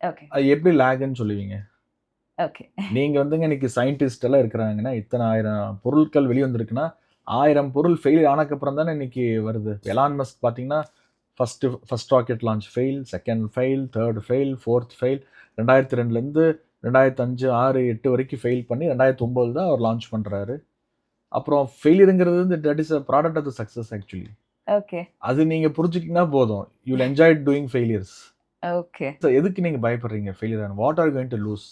Okay. அது எப்படி லேக்னு சொல்லுவீங்க? ஓகே. நீங்கள் வந்துங்க இன்னைக்கு சயின்டிஸ்ட் எல்லாம் இருக்கிறாங்கன்னா, இத்தனை 1000 பொருட்கள் வெளியே வந்திருக்குன்னா 1000 பொருள் ஃபெயிலியர் ஆனக்கப்புறம் தானே இன்னைக்கு வருது. எலான் மஸ்க் பார்த்தீங்கன்னா first rocket launch fail, second fail, third fail, fourth fail. 2002லேருந்து 2005 6 8 வரைக்கும் ஃபெயில் பண்ணி 2009 தான் அவர் லான்ச் பண்ணுறாரு. அப்புறம் ஃபெயிலியருங்கிறது வந்து that is a product of the success actually. Okay. அது நீங்கள் புரிஞ்சுக்கிங்கன்னா போதும், you will enjoy doing failures. Okay. So எதுக்கு நீங்கள் பயப்படுறீங்க ஃபெயிலியர் ஆன? What are going to lose?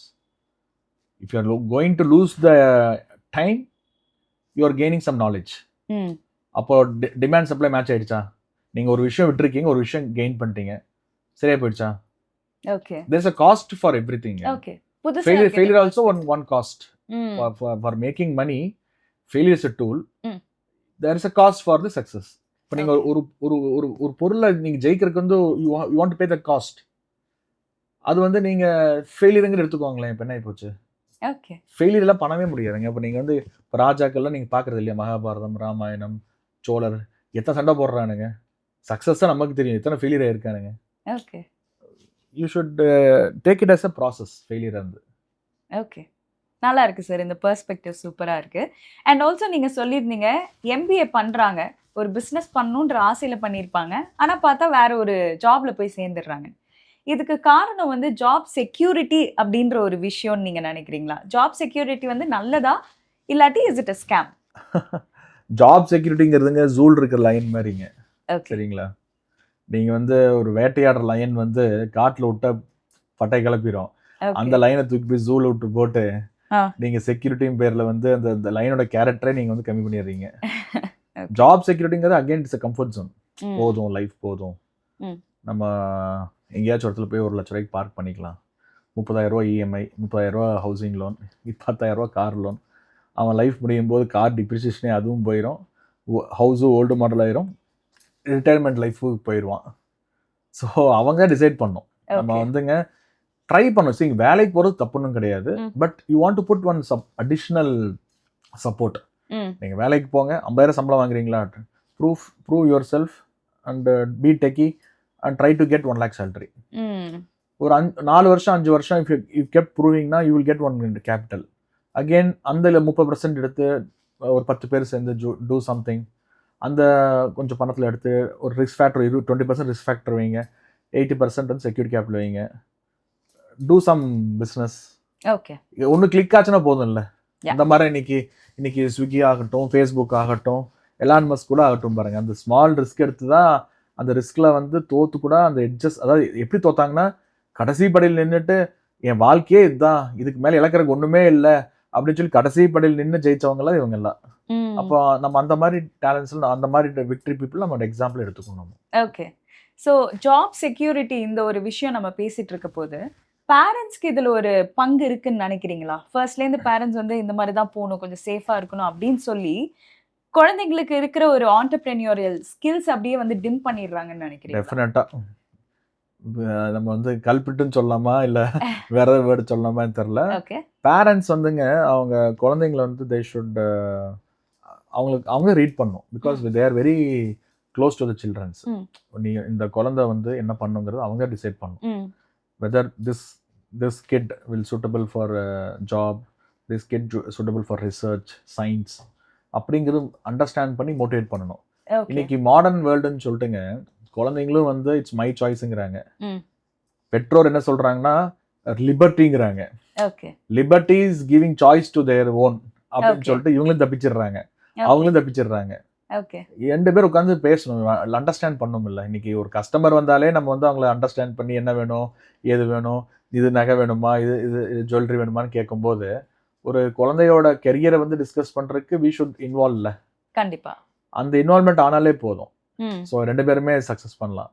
If you are going to lose the time, you are gaining some knowledge. அப்போ demand supply match ஆயிடுச்சா? நீங்கள் ஒரு விஷயம் விட்டுருக்கீங்க, ஒரு விஷயம் கெயின் பண்ணிட்டீங்க, சரியா போயிடுச்சா? Okay. There is a cost for everything. Okay. Failure also one cost. For making money, failure is a tool. There is a cost for the success. இப்போ நீங்கள் ஒரு பொருளை நீங்கள் ஜெயிக்கிறதுக்கு வந்து you want to pay the cost. அது வந்து நீங்கள் ஃபெயிலியருங்கிற எடுத்துக்கோங்களேன். இப்போ என்ன போச்சு, ஓகே, ஃபெயிலியர் எல்லாம் பண்ணவே முடியாதுங்க. இப்போ நீங்கள் வந்து இப்போ ராஜாக்கள்லாம் நீங்கள் பார்க்குறது இல்லையா? மகாபாரதம், ராமாயணம், சோழர், எத்தனை சண்டை போடுறானுங்க. சக்ஸஸ் தான் நமக்கு தெரியும், எத்தனை ஃபெயிலியர் ஆயிருக்கானுங்க. Okay. You should take it as a process. Failure வந்து ஓகே, நல்லா இருக்குது சார், இந்த பெர்ஸ்பெக்டிவ் சூப்பராக இருக்குது. அண்ட் ஆல்சோ நீங்கள் சொல்லியிருந்தீங்க எம்பிஏ பண்ணுறாங்க, ஒரு பிஸ்னஸ் பண்ணணுன்ற ஆசையில் பண்ணியிருப்பாங்க, ஆனால் பார்த்தா வேற ஒரு ஜாபில் போய் சேர்ந்துடுறாங்க. இதுக்கு காரணம் வந்து ஜாப் செக்யூரிட்டி அப்படின்ற ஒரு விஷயம்னு நீங்கள் நினைக்கிறீங்களா? ஜாப் செக்யூரிட்டி வந்து நல்லதா, இல்லாட்டி is it a scam? Job செக்யூரிட்டிங்கிறதுங்க ஜூல் இருக்கிற லைன் மாதிரிங்க, சரிங்களா? நீங்கள் வந்து ஒரு வேட்டையாடுற லைன் வந்து காட்டில் விட்ட பட்டை கிளப்பிடும். அந்த லைனை தூக்கி போய் ஜூல விட்டு போட்டு நீங்க செக்யூரிட்டியும் பேர்ல வந்து அந்த லைனோட கேரக்டரை நீங்க வந்து கம்மி பண்ணிடுறீங்க. ஜாப் செக்யூரிட்டிங்கிறது again it's a comfort zone. போதும், லைஃப் போதும், நம்ம எங்கேயாச்சும் இடத்துல போய் 1 லட்ச ரூபாய்க்கு பார்க் பண்ணிக்கலாம். 30,000 ரூபா இஎம்ஐ, 30,000 ரூபா ஹவுசிங் லோன், 10,000 ரூபா கார் லோன். அவன் லைஃப் முடியும் போது கார் டிப்ரிசியேஷனே அதுவும் போயிடும், ஹவுஸும் ஓல்டு மாடல் ஆயிரும், ரிட்டையர்மெண்ட் லைஃபுக்கு போயிடுவான். ஸோ அவங்க டிசைட் பண்ணோம். நம்ம வந்துங்க ட்ரை பண்ணோம். சரி, வேலைக்கு போகிறது தப்புன்னு கிடையாது, but you want to put one additional support. நீங்கள் வேலைக்கு போங்க, 50,000 சம்பளம் வாங்குறீங்களா, prove yourself and be techie and try to get 1 lakh salary. ஒரு 4 வருஷம் 5 வருஷம் இஃப் கெப்ட் ப்ரூவிங்னா you will get 1 capital. Again அந்த 30% எடுத்து ஒரு 10 பேர் சேர்ந்து டூ சம்திங், அந்த கொஞ்சம் பணத்தில் எடுத்து ஒரு ரிஸ்க் ஃபேக்டர் 20% ரிஸ்க் ஃபேக்டர் வைங்க, 80% வந்து செக்யூரிட்டி கேபிட்டல் வைங்க, டூ சம் பிஸ்னஸ். ஓகே, ஒன்று கிளிக் ஆச்சுன்னா போதும் இல்லை? இந்த மாதிரி இன்னைக்கு ஸ்விக்கி ஆகட்டும், ஃபேஸ்புக் ஆகட்டும், எலான் மஸ்க் கூட ஆகட்டும் பாருங்க, அந்த ஸ்மால் ரிஸ்க் எடுத்து தான் அந்த ரிஸ்க்ல வந்து தோத்து கூட அந்த எட்ஜஸ், அதாவது எப்படி தோத்தாங்கன்னா கடைசி படியில் நின்றுட்டு என் வாழ்க்கையே இதுதான், இதுக்கு மேலே இழக்கிறதுக்கு ஒன்றுமே இல்லை அப்படின்னு சொல்லி கடைசி படியில் நின்று ஜெயிச்சவங்களாம் இவங்க எல்லாம். அப்போ நம்ம அந்த மாதிரி டேலண்ட்ஸ்ல அந்த மாதிரி விக்டரி பீப்புள் நம்ம எக்ஸாம்பிள் எடுத்துக்கணும். ஓகே, ஸோ ஜாப் செக்யூரிட்டி இந்த ஒரு விஷயம் நம்ம பேசிட்டு இருக்க போது பேரண்ட்ஸ்க்கு இதில் ஒரு பங்கு இருக்குன்னு நினைக்கிறீங்களா? ஃபர்ஸ்ட்லேருந்து பேரண்ட்ஸ் வந்து இந்த மாதிரி தான் போகணும், கொஞ்சம் சேஃபாக இருக்கணும் அப்படின்னு சொல்லி குழந்தைங்களுக்கு இருக்கிற ஒரு ஆண்டர்பிரெனியூரியல் ஸ்கில்ஸ் அப்படியே வந்து டிம் பண்ணிடுறாங்கன்னு நினைக்கிறேன். டெஃபினட்டாக நம்ம வந்து கல்பிட்டுன்னு சொல்லலாமா இல்லை வேற வேர்டு சொல்லலாமான்னு தெரில. பேரண்ட்ஸ் வந்துங்க அவங்க குழந்தைங்களை வந்து தே ஷுட் அவங்க ரீட் பண்ணும், because they are very close to the childrens. நீ இந்த குழந்தை வந்து என்ன பண்ணுங்கிறது அவங்க டிசைட் பண்ணும். Whether this kid will suitable for job, this kid suitable for research, science அப்படிங்கிறது அண்டர்ஸ்டாண்ட் பண்ணி மோட்டிவேட் பண்ணணும். இன்னைக்கு மாடர்ன் வேர்ல்டுன்னு சொல்லிட்டுங்க குழந்தைங்களும் வந்து இட்ஸ் மை சாய்ஸுங்கிறாங்க. பெற்றோர் என்ன சொல்றாங்கன்னா லிபர்ட்டிங்கிறாங்க. Liberty is giving choice to their own அப்படின்னு சொல்லிட்டு இவங்களும் தப்பிச்சிடுறாங்க, அவங்களும் தப்பிச்சிடுறாங்க. 2 பேர் உட்காந்து பேசணும், அண்டர்ஸ்டாண்ட் பண்ணணும். இல்லை இன்னைக்கு ஒரு கஸ்டமர் வந்தாலே நம்ம வந்து அவங்கள அண்டர்ஸ்டாண்ட் பண்ணி என்ன வேணும், ஏது வேணும், இது நகை வேணுமா, இது ஜுவல்லரி வேணுமான்னு கேட்கும்போது ஒரு குழந்தையோட கெரியரை வந்து டிஸ்கஸ் பண்றதுக்கு வி ஷுட் இன்வால்வ். இல்லை கண்டிப்பா அந்த இன்வால்வ்மெண்ட் ஆனாலே போதும். ஸோ 2 பேருமே சக்ஸஸ் பண்ணலாம்.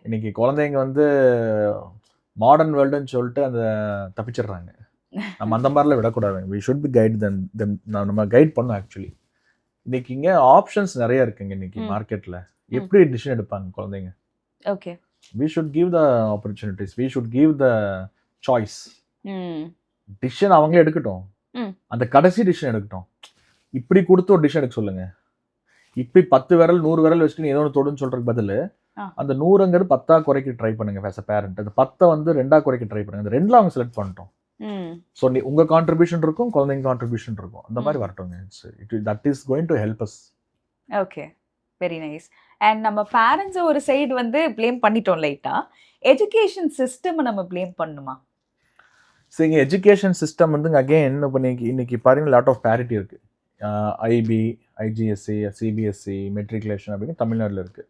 இன்னைக்கு குழந்தைங்க வந்து மாடர்ன் வேர்ல்டுன்னு சொல்லிட்டு அந்த தப்பிச்சிடுறாங்க. நம்ம அந்த மாதிரிலாம் விடக்கூடாது. We should be guide them. நம்ம கைட் பண்ணோம். ஆக்சுவலி இன்னைக்கு இங்கே ஆப்ஷன்ஸ் நிறைய இருக்குங்க. இன்னைக்கு மார்க்கெட்டில் எப்படி டிசிஷன் எடுப்பாங்க குழந்தைங்க? Okay, we should give the opportunities, we should give the choice. Decision அவங்களே எடுக்கட்டும், அந்த கடைசி டிசிஷன் எடுக்கட்டும். இப்படி கொடுத்து ஒரு டிசிஷன் எடுக்க சொல்லுங்க. இப்படி 10 விரல் 100 விரல் வச்சுட்டு ஏதோ ஒன்று தொடுன்னு சொல்றதுக்கு பதில் அந்த 100ங்கிறது 10ஆ குறைக்க ட்ரை பண்ணுங்க. ஆஸ் அ பேரண்ட் அந்த 10 வந்து 2ஆ குறைக்க ட்ரை பண்ணுங்க. அந்த 2ல அவங்க செலக்ட் பண்ணிட்டோம். ஸோ உங்க கான்ட்ரிபியூஷன் இருக்கும், குழந்தைங்க கான்ட்ரிபியூஷன் இருக்கும், அந்த மாதிரி வரட்டுங்க. That is going to help us. Okay, very nice. And நம்ம பேரண்ட்ஸ் ஒரு சைடு வந்து ப்ளேம் பண்ணிட்டோம் லைட்டா, எஜுகேஷன் சிஸ்டம் நம்ம ப்ளேம் பண்ணுமா? சரிங்க, எஜுகேஷன் சிஸ்டம் வந்து அகெயின் இப்போ இன்னைக்கு பாருங்க லாட் ஆஃப் பேரிட்டி இருக்கு. ஐபி, ஐஜிஎஸ்சி, சிபிஎஸ்சி, மெட்ரிகுலேஷன் அப்படின்னு தமிழ்நாட்டில் இருக்குது.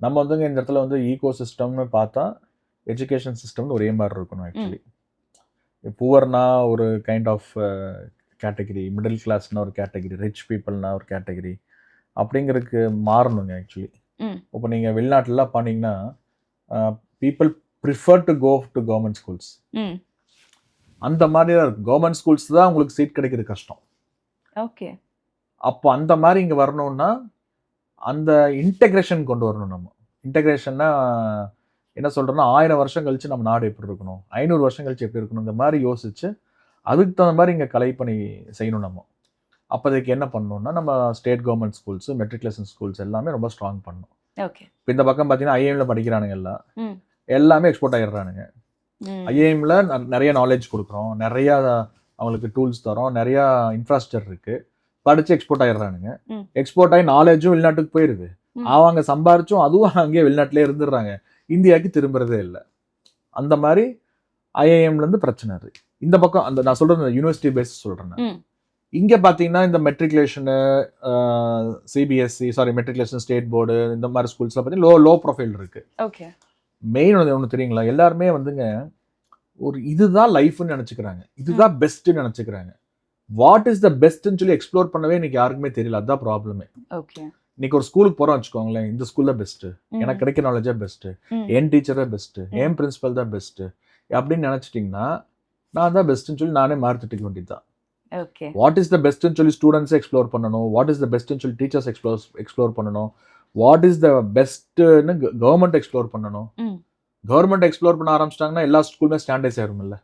நம்ம வந்துங்க இந்த இடத்துல வந்து ஈகோ சிஸ்டம்னு பார்த்தா எஜுகேஷன் சிஸ்டம் ஒரே மாதிரி இருக்கணும். ஆக்சுவலி புவர்னா ஒரு கைண்ட் ஆஃப் கேட்டகிரி, மிடில் கிளாஸ்னா ஒரு கேட்டகிரி, ரிச் பீப்புள்னா ஒரு கேட்டகிரி அப்படிங்கிறதுக்கு மாறணுங்க. ஆக்சுவலி இப்போ நீங்கள் வெளிநாட்டிலலாம் போனீங்கன்னா people prefer to go to government schools. அந்த மாதிரி தான் இருக்கும். கவர்மெண்ட் ஸ்கூல்ஸ் தான் உங்களுக்கு சீட் கிடைக்கிறது கஷ்டம். ஓகே, அப்போ அந்த மாதிரி இங்கே வரணும்னா அந்த இன்டெகிரேஷன் கொண்டு வரணும். நம்ம இன்டெகிரேஷன்னா என்ன சொல்கிறோன்னா 1000 வருஷம் கழிச்சு நம்ம நாடு எப்படி இருக்கணும், 500 வருஷம் கழிச்சு எப்படி இருக்கணும், இந்த மாதிரி யோசிச்சு அதுக்கு தகுந்த மாதிரி இங்கே கலைப்பணி செய்யணும். நம்ம அப்போதைக்கு என்ன பண்ணணும்னா நம்ம state government schools, matriculation schools எல்லாமே ரொம்ப ஸ்ட்ராங் பண்ணணும். ஓகே, இப்போ இந்த பக்கம் பார்த்தீங்கன்னா ஐஏஎம்ல படிக்கிறானுங்க, எல்லாமே எக்ஸ்போர்ட் ஆகிடுறானுங்க. ஐஏஎம்ல நிறைய நாலேஜ் கொடுக்குறோம், நிறையா அவங்களுக்கு டூல்ஸ் தரோம், நிறையா இன்ஃப்ராஸ்ட்ரக்சர் இருக்குது, படித்து எக்ஸ்போர்ட் ஆகிடுறானுங்க. எக்ஸ்போர்ட் ஆகி நாலேஜும் வெளிநாட்டுக்கு போயிடுது, அவங்க சம்பாரிச்சும் அதுவும் அங்கேயே வெளிநாட்டிலே இருந்துடுறாங்க, இந்தியாவுக்கு திரும்புறதே இல்லை. அந்த மாதிரி ஐஏஎம்லேருந்து பிரச்சனை இருக்குது. இந்த பக்கம் அந்த நான் சொல்கிறது யூனிவர்சிட்டி பேஸ் சொல்கிறேன். இங்கே பார்த்தீங்கன்னா இந்த matriculation, CBSE, matriculation state board, இந்த மாதிரி ஸ்கூல்ஸில் பார்த்தீங்கன்னா லோ ப்ரொஃபைல் இருக்குது. ஓகே, மெயின் ஒன்று தெரியுங்களா, எல்லாருமே வந்துங்க ஒரு இதுதான் லைஃப்னு நினச்சிக்கிறாங்க, இதுதான் பெஸ்ட்டுன்னு நினச்சிக்கிறாங்க. வாட் இஸ் த பெஸ்ட்னு சொல்லி எக்ஸ்ப்ளோர் பண்ணவே இன்னைக்கு யாருக்குமே தெரியல. அதுதான் ப்ராப்ளமே. ஓகே, இன்னைக்கு ஒரு ஸ்கூலுக்கு போகிறோம் வச்சுக்கோங்களேன், இந்த ஸ்கூல் தான் பெஸ்ட்டு, எனக்கு கிடைக்கிற நாலேஜே பெஸ்ட்டு, என் டீச்சர் தான் பெஸ்ட்டு, என் பிரின்சிபல் தான் பெஸ்ட்டு அப்படின்னு நினச்சிட்டிங்கன்னா நான் தான் பெஸ்ட்டுன்னு சொல்லி நானே மாற்றிட்டுக்க வேண்டியது தான். ஓகே. வாட் இஸ் த பெஸ்ட்டுன்னு சொல்லி ஸ்டூடெண்ட்ஸை எக்ஸ்ப்ளோர் பண்ணணும், வாட் இஸ் த பெஸ்ட்டுன்னு சொல்லி டீச்சர்ஸ் எக்ஸ்ப்ளோர் பண்ணணும், வாட் இஸ் த பெஸ்ட்டுன்னு கவர்மெண்ட் எக்ஸ்ப்ளோர் பண்ணணும். கவர்மெண்ட் எக்ஸ்ப்ளோர் பண்ண ஆரம்பிச்சிட்டாங்கன்னா எல்லா ஸ்கூலுமே ஸ்டாண்டர்டைஸ் ஆயிரும்ல.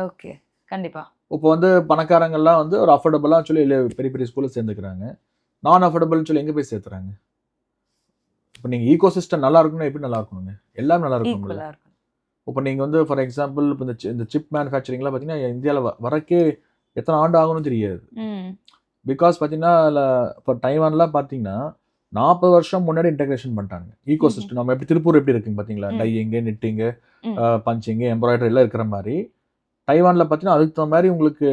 ஓகே, கண்டிப்பாக. இப்போ வந்து பணக்காரங்கள்லாம் வந்து ஒரு அஃபோர்டபுளாக சொல்லி பெரிய பெரிய ஸ்கூலில் சேர்ந்துக்கிறாங்க, நான் அஃபோர்டபுள்னு சொல்லி எங்கே போய் சேர்த்துறாங்க? இப்போ நீங்கள் ஈகோ சிஸ்டம் நல்லா இருக்கணும்னா எப்படி நல்லா இருக்கணுங்க? எல்லாமே நல்லா இருக்கணும்ல. இப்போ நீங்கள் வந்து ஃபார் எக்ஸாம்பிள் இப்போ இந்த சிப் மேனுஃபேக்சரிங்லாம் பார்த்தீங்கன்னா இந்தியாவில் வரக்கே எத்தனை ஆண்டு ஆகணும்னு தெரியாது. பிகாஸ் பார்த்தீங்கன்னா இப்போ டைவான்லாம் பார்த்தீங்கன்னா 40 வருஷம் முன்னாடி இன்டெகிரேஷன் பண்ணிட்டாங்க ஈகோ சிஸ்டம். நம்ம எப்படி திருப்பூர் எப்படி இருக்குங்க பார்த்தீங்களா, டையிங்கு, நிட்டிங்கு, பஞ்சிங்கு, எம்ப்ராய்டரி எல்லாம் இருக்கிற மாதிரி டைவானில் பார்த்தீங்கன்னா அதுக்கு தகுந்த மாதிரி உங்களுக்கு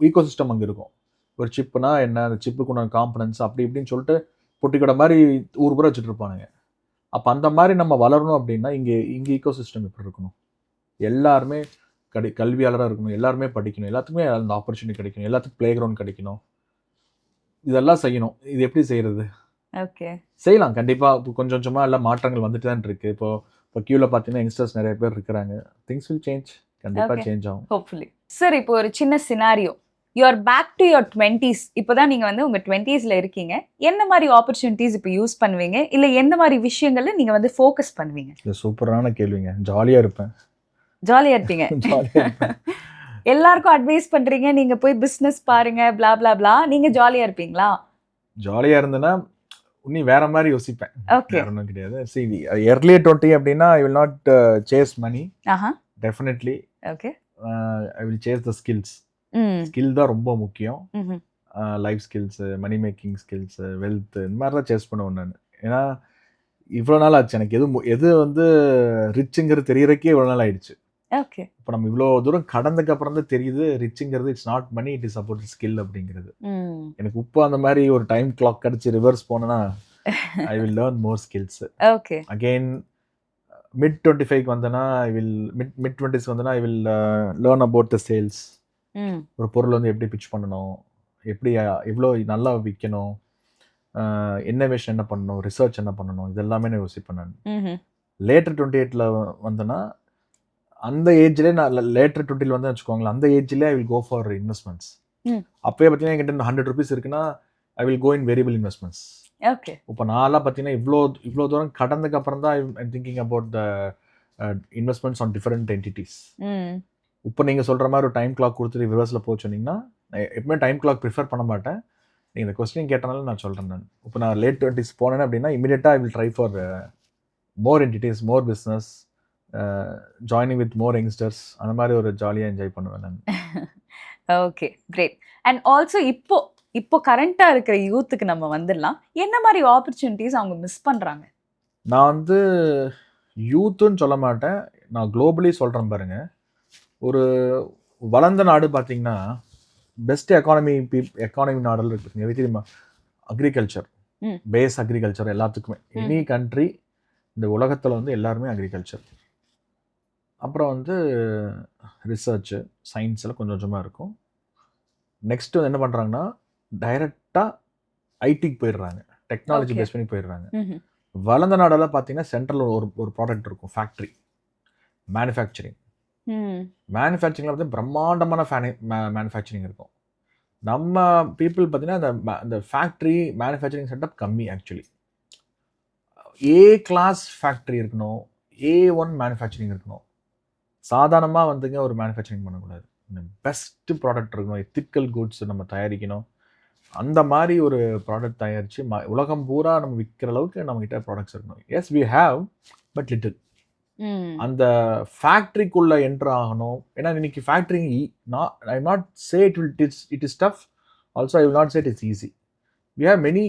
ஈகோ சிஸ்டம் அங்கே இருக்கும். ஒரு சிப்புனா என்ன, அந்த சிப்புக்கு உண்டான காம்பனன்ஸ் அப்படி இப்படின்னு சொல்லிட்டு பொட்டிக்கடை மாதிரி ஊர் பூரா வச்சுட்டு இருப்பானுங்க. அப்போ அந்த மாதிரி நம்ம வளரணும் அப்படின்னா இங்கே ஈகோ சிஸ்டம் எப்படி இருக்கணும்? எல்லாருமே கல்வியாளராக இருக்கணும், எல்லாருமே படிக்கணும், எல்லாத்துக்குமே அந்த ஆப்பர்ச்சுனிட்டி கிடைக்கணும், எல்லாத்துக்கும் பிளே கிரவுண்ட் கிடைக்கணும், இதெல்லாம் செய்யணும். இது எப்படி செய்கிறது? ஓகே, செய்யலாம் கண்டிப்பாக. இப்போ கொஞ்சம் கொஞ்சமாக எல்லாம் மாற்றங்கள் வந்துட்டு தான் இருக்குது. இப்போ கியூவில் பார்த்தீங்கன்னா யங்ஸ்டர்ஸ் நிறைய பேர் இருக்கிறாங்க. திங்ஸ் வில் சேஞ்ச், கண்டிப்பாக சேஞ்ச் ஆகும் ஹோப்ஃபுல்லி. சார், இப்போ ஒரு சின்ன scenario, you are back to your 20s. இப்போ தான் நீங்கள் வந்து உங்கள் 20sல இருக்கீங்க. என்ன மாதிரி ஆப்பர்ச்சுனிட்டிஸ் இப்போ யூஸ் பண்ணுவீங்க, இல்லை எந்த மாதிரி விஷயங்கள்ல நீங்கள் வந்து ஃபோக்கஸ் பண்ணுவீங்க? இது சூப்பரான கேள்விங்க. ஜாலியாக இருப்பேன். ஜாலியாக இருப்பீங்க. எல்லாருக்கும் அட்வைஸ் பண்ணுறீங்க, நீங்கள் போய் பிஸ்னஸ் பாருங்க பிளா பிளா பிளா, நீங்கள் ஜாலியாக இருப்பீங்களா? ஜாலியாக இருந்தேன்னா இன்னும் வேற மாதிரி யோசிப்பேன். ஓகே, ஒன்றும் கிடையாது. சரி, early 20 அப்படின்னா I will not chase money. Definitely. Okay, I will chase the skills. Skill தான் ரொம்ப முக்கியம். Life skills, money making skills, wealth, இந்த மாதிரி தான் சேஸ் பண்ணுவேன் நான். ஏன்னா இவ்வளோ நாள் ஆச்சு எனக்கு எது வந்து ரிச்சுங்கிறது தெரியறதுக்கே இவ்வளோ நாள் ஆயிடுச்சு. ஓகே, இப்போ நம்ம இவ்வளோ தூரம் கடந்ததுக்கு அப்புறம் தான் தெரியுது ரிச்சுங்கிறது it's not money, it is about skill அப்படிங்கிறது. எனக்கு இப்போ அந்த மாதிரி ஒரு டைம் கிளாக் அடிச்சு ரிவர்ஸ் போனேன்னா I will learn more skills. Okay, again mid 25க்கு வந்தேன்னா மிட் 20s வந்தேன்னா I will learn about the sales. ஒரு பொருள் வந்து எப்படி பிச் பண்ணணும், எப்படி எவ்வளோ நல்லா விற்கணும், இன்னோவேஷன் என்ன பண்ணணும், ரிசர்ச் என்ன பண்ணணும், இதெல்லாமே நான் யோசிப்பேன் நான். லேட்டர் 28ல வந்தேன்னா அந்த ஏஜ்லேயே நான் லேட்டர் 20ல வந்து வச்சுக்கோங்களேன், அந்த ஏஜ்லேயே I will go for investments. அப்போயே பார்த்தீங்கன்னா என்கிட்ட 100 rupees இருக்குன்னா I will go in variable investments. Okay, இப்போ நான்லாம் பார்த்தீங்கன்னா இவ்வளோ தூரம் கடந்ததுக்கு அப்புறம் தான் I thinking about the investments on different entities. இப்போ நீங்கள் சொல்கிற மாதிரி ஒரு டைம் கிளாக் கொடுத்துட்டு ரிவர்ஸில் போக சொன்னீங்கன்னா நான் எப்பவுமே டைம் கிளாக் ப்ரிஃபர் பண்ண மாட்டேன். நீங்கள் இந்த கொஸ்டின் கேட்டனால நான் சொல்கிறேன். நான் இப்போ நான் லேட் 20s போனேன் அப்படின்னா இமீடியட்டாக I will try for more entities, more business, joining with more youngsters. அந்த மாதிரி ஒரு ஜாலியாக என்ஜாய் பண்ணுவேன் நான். Okay, great. அண்ட் ஆல்சோ இப்போ கரண்ட்டாக இருக்கிற யூத்துக்கு நம்ம வந்துடலாம். என்ன மாதிரி ஆப்பர்ச்சுனிட்டிஸ் அவங்க மிஸ் பண்ணுறாங்க? நான் வந்து யூத்துன்னு சொல்ல மாட்டேன், நான் குளோபலி சொல்கிறேன் பாருங்க. ஒரு வளர்ந்த நாடு பார்த்தீங்கன்னா பெஸ்ட் எக்கானமி நாடுகள் இருக்குங்க. எது தெரியுமா? அக்ரிகல்ச்சர், பேஸ் அக்ரிகல்ச்சர் எல்லாத்துக்குமே. எனி கண்ட்ரி இந்த உலகத்தில் வந்து எல்லாருமே அக்ரிகல்ச்சர். அப்புறம் வந்து ரிசர்ச்சு, சயின்ஸ் எல்லாம் கொஞ்சம் கொஞ்சமாக இருக்கும். நெக்ஸ்ட் வந்து என்ன பண்ணுறாங்கன்னா டைரெக்டாக ஐடிக்கு போயிடுறாங்க, டெக்னாலஜி பேஸ் பண்ணி போயிடுறாங்க. வளர்ந்த நாடெல்லாம் பார்த்தீங்கன்னா சென்ட்ரல் ஒரு ப்ராடக்ட் இருக்கும், ஃபேக்ட்ரி, மேனுஃபேக்சரிங். மேனுஃபேக்சரிங்கில் வந்து பிரம்மாண்டமான மேனுஃபேக்சரிங் இருக்கும். நம்ம பீப்புள் பார்த்தீங்கன்னா இந்த ஃபேக்ட்ரி மேனுஃபேக்சரிங் செட்டப் கம்மி. ஆக்சுவலி ஏ கிளாஸ் ஃபேக்ட்ரி இருக்கணும், A1 மேனுஃபேக்சரிங் இருக்கணும். சாதாரணமாக வந்துங்க ஒரு மேனுஃபேக்சரிங் பண்ணக்கூடாது. பெஸ்ட்டு ப்ராடக்ட் இருக்கணும், எத்திக்கல் குட்ஸ் நம்ம தயாரிக்கணும். அந்த மாதிரி ஒரு ப்ராடக்ட் தயாரித்து உலகம் பூரா நம்ம விற்கிற அளவுக்கு நம்மக்கிட்ட ப்ராடக்ட்ஸ் இருக்கணும். Yes we have, but little. அந்த ஃபேக்ட்ரிக்குள்ளே என்ட்ரு ஆகணும். ஏன்னா இன்னைக்கு factory I not say it is tough, also I will not say it is easy. We have many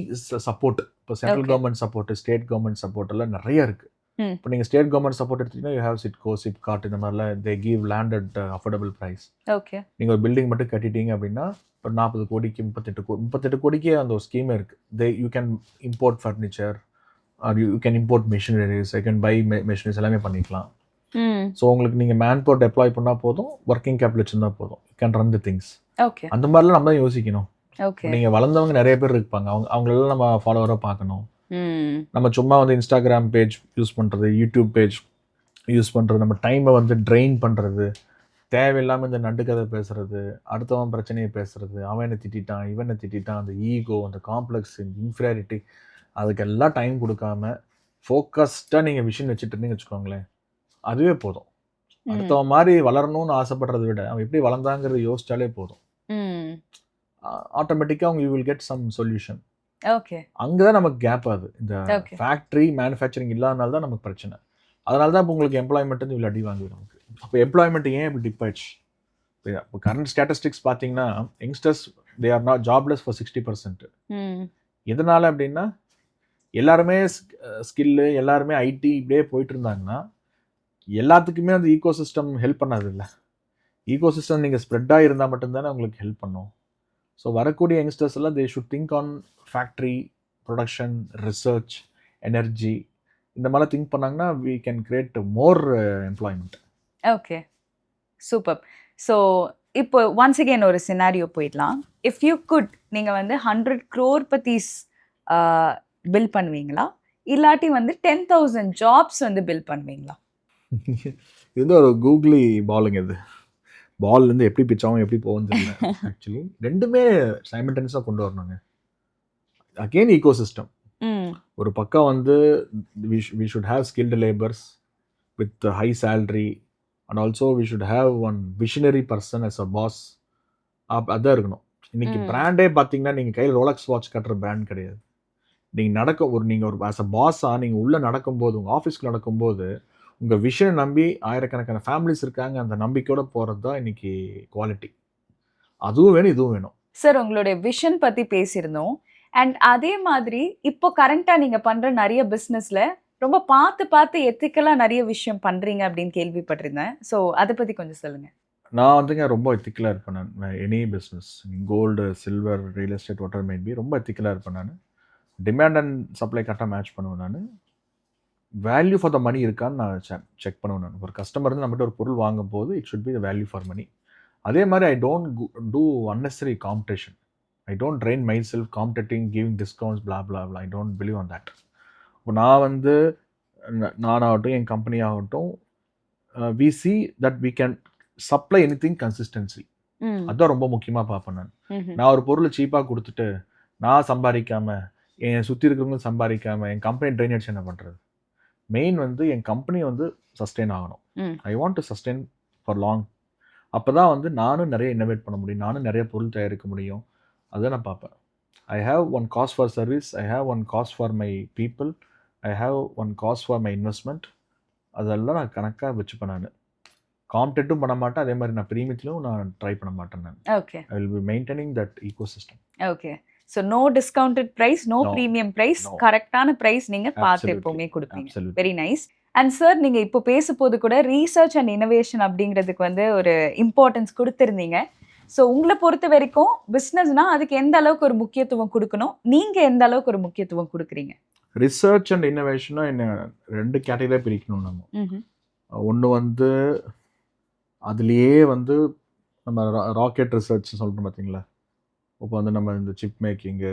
support. இப்போ central government support, state government support எல்லாம் நிறைய இருக்குது. இப்போ நீங்கள் ஸ்டேட் கவர்மெண்ட் சப்போர்ட் எடுத்தீங்கன்னா யூ ஹேவ் சிட்கோ, சிப்காட், இந்த மாதிரிலாம் they give land at affordable price. Okay, நீங்கள் ஒரு பில்டிங் மட்டும் கட்டிட்டீங்க அப்படின்னா ஒரு 40 கோடிக்கு 38 கோடிக்கே அந்த ஒரு ஸ்கீமே இருக்குது. You can import furniture, you can import machineries, you can buy machineries, எல்லாமே பண்ணிக்கலாம். ஸோ உங்களுக்கு நீங்கள் மேன் பவர் டெப்ளாய் பண்ணால் போதும், ஒர்க்கிங் கேபிட்டல் வச்சுருந்தா போதும், you can run the things. Okay, அந்த மாதிரிலாம் நம்ம தான் யோசிக்கணும். ஓகே. நீங்கள் வளர்ந்தவங்க நிறைய பேர் இருப்பாங்க, அவங்களெல்லாம் நம்ம ஃபாலோவராக பார்க்கணும். நம்ம சும்மா வந்து இன்ஸ்டாகிராம் பேஜ் யூஸ் பண்ணுறது, யூடியூப் பேஜ் யூஸ் பண்ணுறது, நம்ம டைமை வந்து ட்ரெயின் பண்ணுறது, தேவையில்லாமல் இந்த நண்டு கதை பேசுறது, அடுத்தவன் பிரச்சனையை பேசுறது, அவன் என்ன திட்டான், இவன் என்ன திட்டான், அந்த ஈகோ, அந்த காம்ப்ளெக்ஸ், இன்ஃபீரியாரிட்டி, அதுக்கெல்லாம் டைம் கொடுக்காம ஃபோக்கஸ்டாக நீங்கள் விஷன் வச்சுட்டு இருந்தீங்கன்னு வச்சுக்கோங்களேன், அதுவே போதும். அடுத்தவன் மாதிரி வளரணும்னு ஆசைப்படுறதை விட அவன் எப்படி வளர்ந்தாங்கிறத யோசிச்சாலே போதும். ஆட்டோமேட்டிக்காக அவங்க you will get some solution. Okay. அங்கே தான் நமக்கு கேப் ஆகுது. இந்த ஃபேக்ட்ரி மேனுஃபேக்சரிங் இல்லாதனால தான் நமக்கு பிரச்சனை. அதனால தான் இப்போ உங்களுக்கு எம்ப்ளாய்மெண்ட் வந்து இவ்வளோ அடி வாங்குது நமக்கு. அப்போ எம்ப்ளாய்மெண்ட் ஏன் இப்படி டிப் ஆயிடுச்சு? இப்போ கரண்ட் ஸ்டாட்டிஸ்டிக்ஸ் பார்த்தீங்கன்னா youngsters they are not jobless for 60%. எதனால அப்படின்னா எல்லாருமே ஸ்கில்லு, எல்லாருமே ஐடி இப்படியே போயிட்டு இருந்தாங்கன்னா எல்லாத்துக்குமே அந்த ஈகோ சிஸ்டம் ஹெல்ப் பண்ணாது இல்லை. ஈகோ சிஸ்டம் நீங்கள் ஸ்ப்ரெட்டாக இருந்தால் மட்டும்தானே உங்களுக்கு ஹெல்ப் பண்ணும். ஸோ வரக்கூடிய யங்ஸ்டர்ஸ் எல்லாம் they should think on factory, production, research, energy, இந்த மாதிரிலாம் திங்க் பண்ணாங்கன்னா we can create more employment. Okay, super. So இப்போ ஒன்ஸ் அகெயின் ஒரு சினாரியோ போயிடலாம். இஃப் யூ குட், நீங்கள் வந்து 100 crores பில் பண்ணுவீங்களா, இல்லாட்டி வந்து 10,000 ஜாப்ஸ் வந்து பில் பண்ணுவீங்களா? இது வந்து ஒரு கூகுளி பாலுங்க. இது பால் வந்து எப்படி பிச்சாவும் எப்படி போகும் தெரியல. ஆக்சுவலி ரெண்டுமே சைமல்டேனியஸாக கொண்டு வரணுங்க. Again ecosystem. ஒரு பக்கம் வந்து we should have skilled laborers with high salary and also we should have one visionary person as a boss. அதான் இருக்கணும். இன்னைக்கு பிராண்டே பார்த்தீங்கன்னா நீங்கள் கையில் ரோலக்ஸ் வாட்ச் கட்டுற பிராண்ட் கிடையாது. நீங்கள் ஒரு ஆஸ் அ பாஸாக நீங்கள் உள்ளே நடக்கும்போது, உங்கள் ஆஃபீஸ்க்கு நடக்கும்போது உங்கள் விஷனை நம்பி ஆயிரக்கணக்கான ஃபேமிலிஸ் இருக்காங்க, அந்த நம்பிக்கையோடு போகிறது தான் இன்னைக்கு குவாலிட்டி. அதுவும் வேணும், இதுவும் வேணும். சார், உங்களுடைய விஷன் பற்றி பேசியிருந்தோம். அண்ட் அதே மாதிரி இப்போ கரண்ட்டாக நீங்கள் பண்ணுற நிறைய பிஸ்னஸில் ரொம்ப பார்த்து எத்திக்கலாக நிறைய விஷயம் பண்ணுறீங்க அப்படின்னு கேள்விப்பட்டிருந்தேன். ஸோ அதை பற்றி கொஞ்சம் சொல்லுங்கள். நான் வந்துங்க ரொம்ப எத்திக்கலாக இருப்பேன். நான் any business, gold, silver, real estate, water might be, ரொம்ப எத்திக்கலாக இருப்பேன். நான் டிமாண்ட் அண்ட் சப்ளை கரெக்டாக மேட்ச் பண்ணுவேன். நான் வேல்யூ ஃபார் த மணி இருக்கான்னு நான் செக் பண்ணுவேன். நான் ஒரு கஸ்டமர் வந்து நம்மகிட்ட ஒரு பொருள் வாங்கும் போது it should be the value for money. அதே மாதிரி I don't do unnecessary competition. I don't drain myself competing, giving discounts, blah blah blah. I don't believe on that. இப்போ நான் வந்து நானாகட்டும், என் கம்பெனி ஆகட்டும், we see that we can supply anything consistency. அதுதான் ரொம்ப முக்கியமாக பார்ப்பேன். நான் ஒரு பொருளை சீப்பாக கொடுத்துட்டு நான் சம்பாதிக்காமல், என் சுற்றி இருக்கிறவங்களும் சம்பாதிக்காமல், என் கம்பெனி ட்ரெயின் அடிச்சு என்ன பண்ணுறது? மெயின் வந்து என் கம்பெனி வந்து சஸ்டெயின் ஆகணும். ஐ want to sustain for long. அப்போ தான் வந்து நானும் நிறைய இன்னோவேட் பண்ண முடியும், நானும் நிறைய பொருள் தயாரிக்க முடியும். அதுதான் நான் பார்ப்பேன். I have one cost for service, I have one cost for my people, I have one cost for my investment. அதெல்லாம் நான் கணக்காக வச்சுப்பேன். நான் காம்படேட்டும் பண்ண மாட்டேன், அதே மாதிரி நான் ப்ரீமியத்திலும் நான் ட்ரை பண்ண மாட்டேன். நான் okay, I will be maintaining that ecosystem. Okay. So no discounted price, no premium price, கரெக்டான ப்ரைஸ் நீங்கள் பார்த்து எப்போவுமே கொடுப்பீங்க. Very nice. அண்ட் சார், நீங்கள் இப்போ பேசும்போது கூட ரீசர்ச் அண்ட் இனோவேஷன் அப்படிங்கிறதுக்கு வந்து ஒரு இம்பார்ட்டன்ஸ் கொடுத்துருந்தீங்க. ஸோ உங்களை பொறுத்த வரைக்கும் பிஸ்னஸ்னால் அதுக்கு எந்த அளவுக்கு ஒரு முக்கியத்துவம் கொடுக்கணும், நீங்கள் எந்த அளவுக்கு ஒரு முக்கியத்துவம் கொடுக்குறீங்க? ரிசர்ச் அண்ட் இனோவேஷனாக என்ன 2 கேட்டகரியாக பிரிக்கணும் நம்ம. ஒன்று வந்து அதுலேயே வந்து நம்ம ராக்கெட் ரிசர்ச் சொல்கிறோம் பார்த்தீங்களா. இப்போ வந்து நம்ம இந்த சிப் மேக்கிங்கு,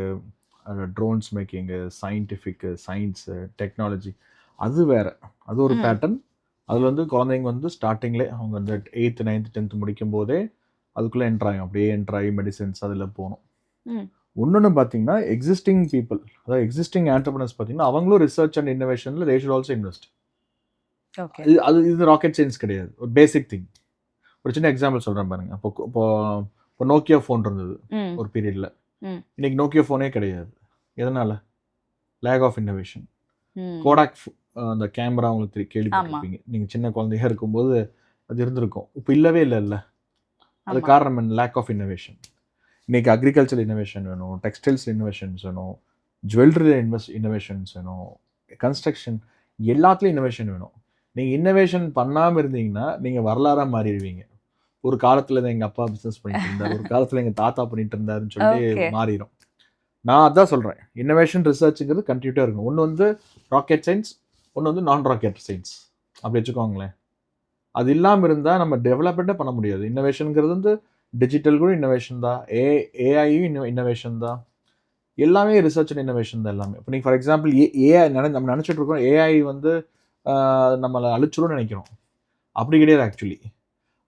ட்ரோன்ஸ் மேக்கிங்கு, சயின்டிஃபிக்கு, சயின்ஸு, டெக்னாலஜி, அது வேறு, அது ஒரு பேட்டர்ன். அதில் வந்து குழந்தைங்க வந்து ஸ்டார்டிங்லேயே அவங்க வந்து 8th 9th 10th முடிக்கும் போதே அதுக்குள்ளே என்ட்ராயும், அப்படியே என்ட்ராயி மெடிசன்ஸ் அதில் போகணும். இன்னொன்று பார்த்தீங்கன்னா எக்ஸிஸ்டிங் பீப்புள், அதாவது எக்ஸிஸ்டிங் ஆண்டர்பிரினர்ஸ் பார்த்தீங்கன்னா அவங்களும் ரிசர்ச் அண்ட் இன்னோவேஷனில் தே ஷுட் ஆல்சோ இன்வெஸ்ட். இது ராக்கெட் சயின்ஸ் கிடையாது, ஒரு பேசிக் திங். ஒரு சின்ன எக்ஸாம்பிள் சொல்கிறேன் பாருங்க. இப்போ நோக்கியா ஃபோன் இருந்தது ஒரு பீரியடில். இன்னைக்கு நோக்கியா ஃபோனே கிடையாது. எதனால்? Lakh of innovation. கோடாக் அந்த கேமரா உங்களுக்கு கேள்விப்பட்டிருப்பீங்க. நீங்கள் சின்ன குழந்தையா இருக்கும்போது அது இருந்திருக்கும், இப்போ இல்லவே இல்லைல்ல. அது காரணம் என்ன? Lack of innovation. இன்றைக்கி அக்ரிகல்ச்சர் இன்னோவேஷன் வேணும், டெக்ஸ்டைல்ஸ் இன்னோவேஷன்ஸ் வேணும், ஜுவல்லரியில் இன்னோவேஷன்ஸ் வேணும், கன்ஸ்ட்ரக்ஷன், எல்லாத்துலேயும் இன்னோவேஷன் வேணும். நீங்கள் இன்னோவேஷன் பண்ணாமல் இருந்தீங்கன்னா நீங்கள் வரலாறாக மாறிடுவீங்க. ஒரு காலத்தில் எங்கள் அப்பா பிஸ்னஸ் பண்ணிட்டு இருந்தார், ஒரு காலத்தில் எங்கள் தாத்தா பண்ணிட்டு இருந்தாருன்னு சொல்லி மாறிடும். நான் அதான் சொல்கிறேன், இன்னோவேஷன் ரிசர்ச்சுங்கிறது கண்டினியூட்டாக இருக்கும். ஒன்று வந்து ராக்கெட் சயின்ஸ், ஒன்று வந்து நான் ராக்கெட் சயின்ஸ், அப்படி வச்சுக்கோங்களேன். அது இல்லாமல் இருந்தால் நம்ம டெவலப்மெண்ட்டே பண்ண முடியாது. இன்னோவேஷனுங்கிறது வந்து டிஜிட்டல் கூட இன்னோவேஷன் தான், ஏஐயும் இன்னோவேஷன் தான், எல்லாமே ரிசர்ச் அண்ட் இன்னோவேஷன் தான் எல்லாமே. இப்போ நீங்கள் ஃபார் எக்ஸாம்பிள் ஏஐ நம்ம நினச்சிட்டு இருக்கோம் ஏஐ வந்து நம்மளை அழிச்சிடும்னு நினைக்கிறோம். அப்படி கிடையாது ஆக்சுவலி.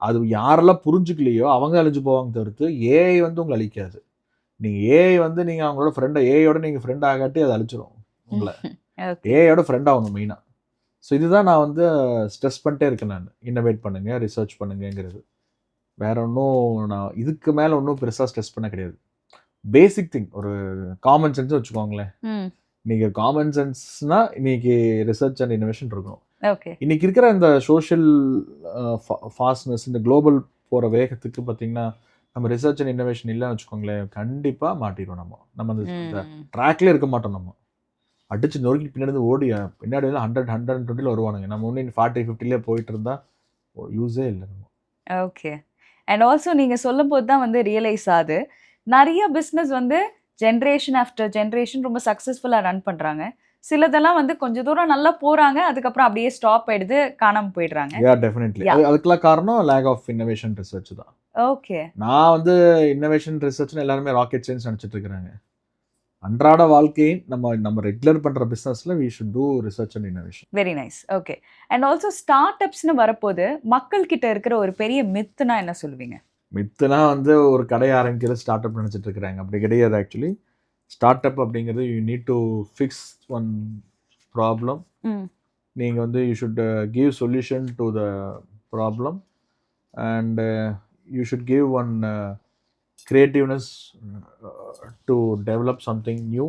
அது யாரெல்லாம் புரிஞ்சுக்கலையோ அவங்க அழிஞ்சு போவாங்க தவிர்த்து ஏஐ வந்து உங்களை அழிக்காது. நீங்கள் ஏஐ வந்து நீங்கள் அவங்களோட ஃப்ரெண்டை ஏஐயோட நீங்கள் ஃப்ரெண்ட் ஆகாட்டி அது அழிச்சிடும் உங்களை. ஏஐயோட ஃப்ரெண்ட் ஆகணும் மெயினாக. ஸோ இதுதான் நான் வந்து ஸ்ட்ரெஸ் பண்ணிட்டே இருக்கேன். நான் இன்னோவேட் பண்ணுங்கள், ரிசர்ச் பண்ணுங்கிறது. வேற ஒன்றும் நான் இதுக்கு மேலே ஒன்றும் பெருசாக ஸ்ட்ரெஸ் பண்ண கிடையாது. பேசிக் திங் ஒரு காமன் சென்ஸ் வச்சுக்கோங்களேன். நீங்கள் காமன் சென்ஸ்னால் இன்னைக்கு ரிசர்ச் அண்ட் இன்னோவேஷன் இருக்கணும். இன்னைக்கு இருக்கிற இந்த சோஷியல் ஃபாஸ்ட்னஸ், இந்த குளோபல் போகிற வேகத்துக்கு பார்த்தீங்கன்னா நம்ம ரிசர்ச் அண்ட் இன்னோவேஷன் இல்லைன்னு வச்சுக்கோங்களேன், கண்டிப்பாக மாட்டிடுவோம். நம்ம அந்த ட்ராக்லேயே இருக்க மாட்டோம். நம்ம அடிச்சு நொறுக்கி பின்னாடி ஓடி பின்னாடி வந்து 100-120 வருவானுங்க. நம்ம ஒன்று 40-50 போயிட்டு இருந்தா யூஸே இல்லை. ஓகே. அண்ட் ஆல்சோ நீங்கள் சொல்லும் போது தான் வந்து ரியலைஸ் ஆகுது, நிறைய பிஸ்னஸ் வந்து ஜென்ரேஷன் ஆஃப்டர் ஜென்ரேஷன் ரொம்ப சக்ஸஸ்ஃபுல்லாக ரன் பண்ணுறாங்க. சிலதெல்லாம் வந்து கொஞ்சம் தூரம் நல்லா போகிறாங்க, அதுக்கப்புறம் அப்படியே ஸ்டாப் ஆகிடுது, காணாமல் போயிடுறாங்க. டெஃபினெட்லி அதுக்கெல்லாம் காரணம் லேக் ஆஃப் இன்னோவேஷன் ரிசர்ச் தான். ஓகே. நான் வந்து இன்னோவேஷன் ரிசர்ச்னு எல்லாருமே ராக்கெட் சயின்ஸ் நினச்சிட்டு இருக்கிறாங்க. அன்றாட வாழ்க்கையை நம்ம ரெகுலர் பண்ணுற பிஸ்னஸில் we should do research and innovation. Very nice. Okay. And also start அப்ஸ்னு வரப்போது மக்கள்கிட்ட இருக்கிற ஒரு பெரிய மித்துனா என்ன சொல்லுவீங்க? மித்துனா வந்து ஒரு கடையை ஆரம்பிக்கிறது ஸ்டார்ட் அப் நினச்சிட்டு இருக்கிறாங்க. அப்படி கிடையாது ஆக்சுவலி. ஸ்டார்ட் அப் அப்படிங்கிறது you need to fix one problem. நீங்கள் வந்து you should give solution to the problem and you should give one creativeness to develop something new.